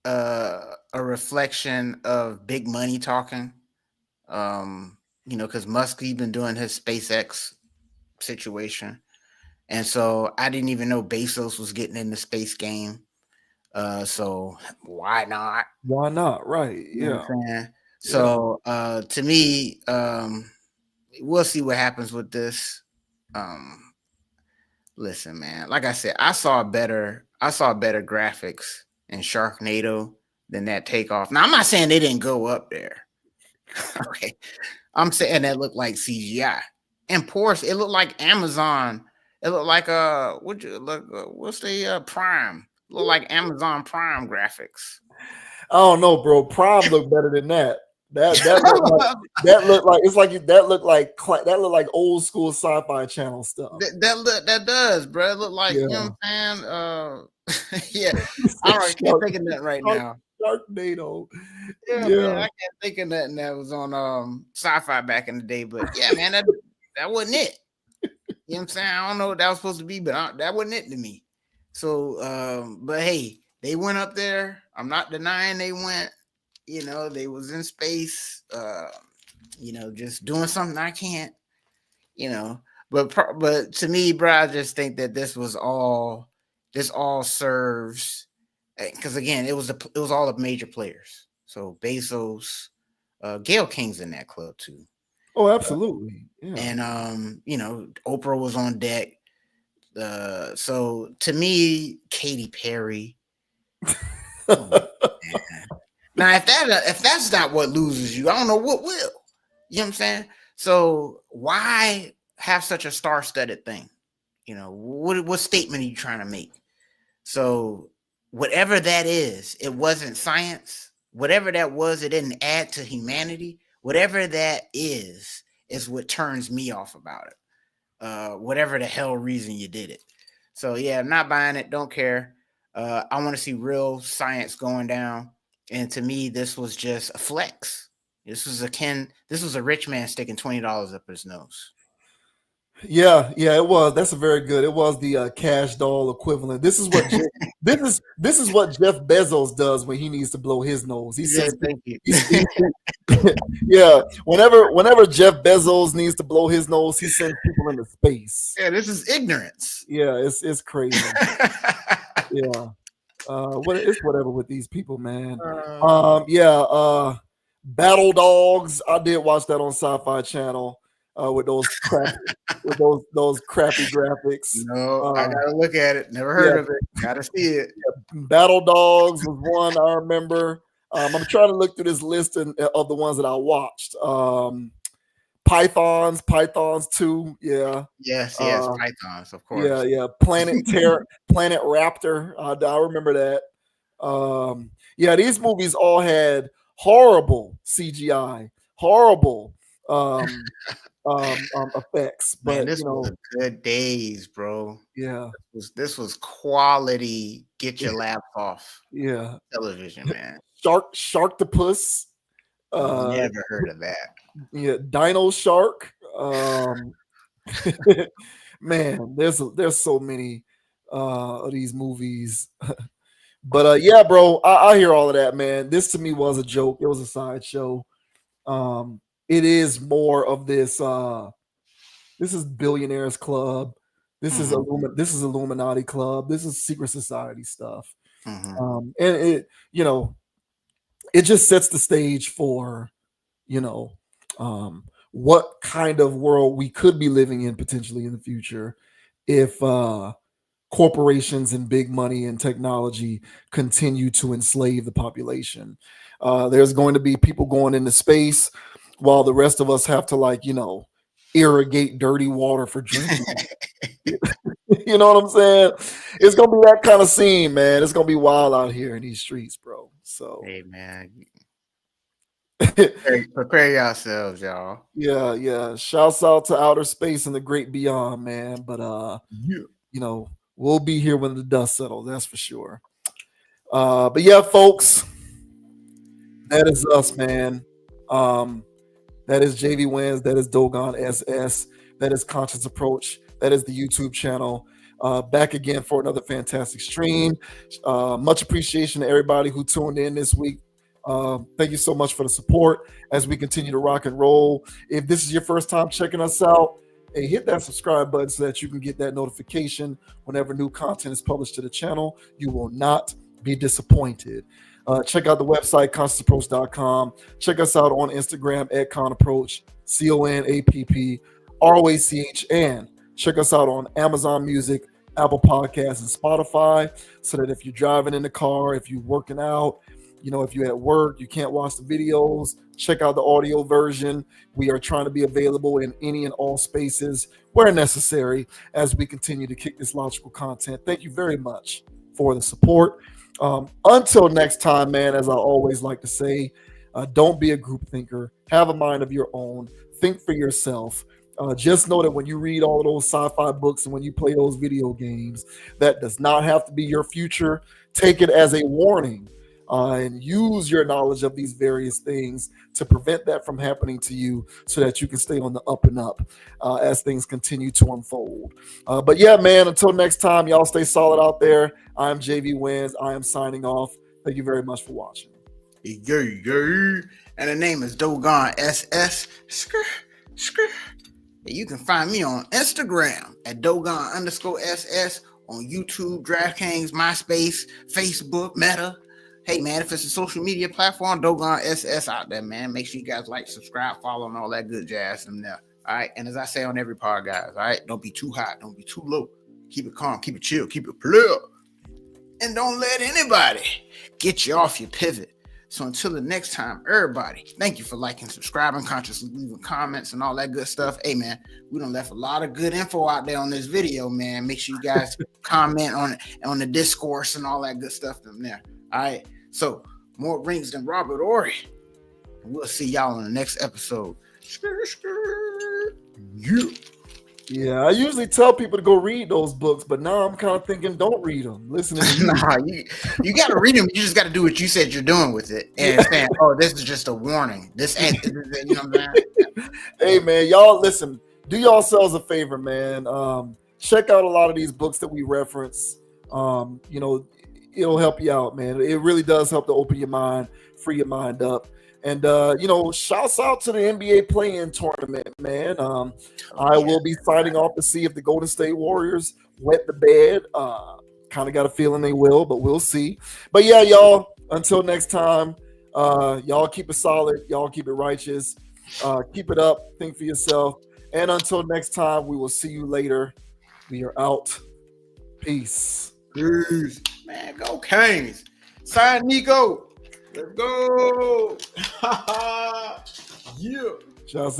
a reflection of big money talking. Because Musk, he's been doing his SpaceX situation. And so I didn't even know Bezos was getting in the space game. So why not? Why not? Right. You know Yeah. what I'm saying? So to me, we'll see what happens with this. Listen, man, like I said, I saw better graphics in Sharknado than that takeoff. Now, I'm not saying they didn't go up there. Okay. I'm saying that looked like CGI. And Porsche, it looked like Amazon. It looked like what's the Prime? It looked like Amazon Prime graphics. I don't know, bro. Prime looked better than that. That looked like old school sci-fi channel stuff. That does, bro. It looked like, you know what I'm saying? Yeah. I can't think of that right now. Sharknado. Yeah, man, I can't think of nothing that was on sci-fi back in the day, but yeah, man, that wasn't it. You know what I'm saying? I don't know what that was supposed to be, but that wasn't it to me. So, but hey, they went up there. I'm not denying they went. They was in space. Just doing something I can't. But to me, bro, I just think that this all serves. Because again, it was all the major players. So Bezos, Gail King's in that club too. Oh, absolutely. Yeah. And Oprah was on deck. So to me, Katy Perry. Now, if that's not what loses you, I don't know what will. You know what I'm saying? So why have such a star-studded thing? What statement are you trying to make? So whatever that is, it wasn't science. Whatever that was, it didn't add to humanity. Whatever that is what turns me off about it. Whatever the hell reason you did it. So yeah, I'm not buying it. Don't care. I want to see real science going down. And to me, this was just a flex. This was a rich man sticking $20 up his nose. Yeah, it was. That's a very good. It was the Kash Doll equivalent. This is what this is what Jeff Bezos does when he needs to blow his nose. He says, "Thank you." Yeah, whenever Jeff Bezos needs to blow his nose, he sends people into space. Yeah, this is ignorance. Yeah, it's crazy. Yeah, it's whatever with these people, man. Battle Dogs. I did watch that on Sci-Fi Channel. With those crappy graphics. No, I gotta look at it. Never heard of it. Gotta see it. Battle Dogs was one I remember. I'm trying to look through this list of the ones that I watched. Pythons 2. Yeah. Yes, Pythons, of course. Yeah. Planet Raptor. I remember that. These movies all had horrible CGI, horrible effects, but man, this was good days, bro. Yeah, this was quality. Get your laugh off. Yeah, television, man. Sharktopus. Never heard of that. Yeah, Dino Shark. Man, there's so many of these movies. But bro, I hear all of that, man. This to me was a joke. It was a sideshow. It is more of this. This is Billionaires Club. This is Illuminati Club. This is secret society stuff. And it, it just sets the stage for, what kind of world we could be living in potentially in the future if corporations and big money and technology continue to enslave the population. There's going to be people going into space while the rest of us have to irrigate dirty water for drinking. You know what I'm saying? It's gonna be that kind of scene, man. It's gonna be wild out here in these streets, bro. So hey, man, prepare yourselves, y'all. Yeah. Shouts out to outer space and the great beyond, man. But we'll be here when the dust settles. That's for sure. But yeah, folks, that is us, man. That is JV Wins. That is Dogon SS. That is Conscious Approach. That is the YouTube channel. Back again for another fantastic stream. Much appreciation to everybody who tuned in this week. Thank you so much for the support as we continue to rock and roll. If this is your first time checking us out, hey, hit that subscribe button so that you can get that notification whenever new content is published to the channel. You will not be disappointed. Check out the website, consciousapproach.com. Check us out on Instagram at ConApproach, CONAPP, ROACH, check us out on Amazon Music, Apple Podcasts, and Spotify, so that if you're driving in the car, if you're working out, if you're at work, you can't watch the videos, check out the audio version. We are trying to be available in any and all spaces where necessary as we continue to kick this logical content. Thank you very much for the support. Until next time, man, as I always like to say, don't be a group thinker. Have a mind of your own. Think for yourself. Just know that when you read all of those sci-fi books and when you play those video games, that does not have to be your future. Take it as a warning and use your knowledge of these various things to prevent that from happening to you so that you can stay on the up and up as things continue to unfold. But yeah, man, until next time, y'all stay solid out there. I'm JV Wins. I am signing off. Thank you very much for watching. Yeah. And the name is Dogon SS. You can find me on Instagram at Dogon_SS, on YouTube, DraftKings, MySpace, Facebook, Meta. Hey, man, if it's a social media platform, Dogon SS out there, man. Make sure you guys like, subscribe, follow, and all that good jazz from there. All right. And as I say on every pod, guys, all right, don't be too hot. Don't be too low. Keep it calm. Keep it chill. Keep it player. And don't let anybody get you off your pivot. So until the next time, everybody, thank you for liking, subscribing, consciously leaving comments and all that good stuff. Hey, man, we done left a lot of good info out there on this video, man. Make sure you guys comment on the discourse and all that good stuff from there. All right. So more rings than Robert Ory. And we'll see y'all in the next episode. Yeah, I usually tell people to go read those books, but now I'm kind of thinking, don't read them. Listen to you. Nah, you got to read them. You just got to do what you said you're doing with it. And saying, oh, this is just a warning. This ain't, you know what I'm saying? Hey, man, y'all listen. Do yourselves a favor, man. Check out a lot of these books that we reference. It'll help you out, man. It really does help to open your mind, free your mind up. And, shouts out to the NBA play-in tournament, man. I will be signing off to see if the Golden State Warriors wet the bed. Kind of got a feeling they will, but we'll see. But, yeah, y'all, until next time, y'all keep it solid. Y'all keep it righteous. Keep it up. Think for yourself. And until next time, we will see you later. We are out. Peace. Peace. Man, go Canes. Sign Nico. Let's go. Yeah. Shouts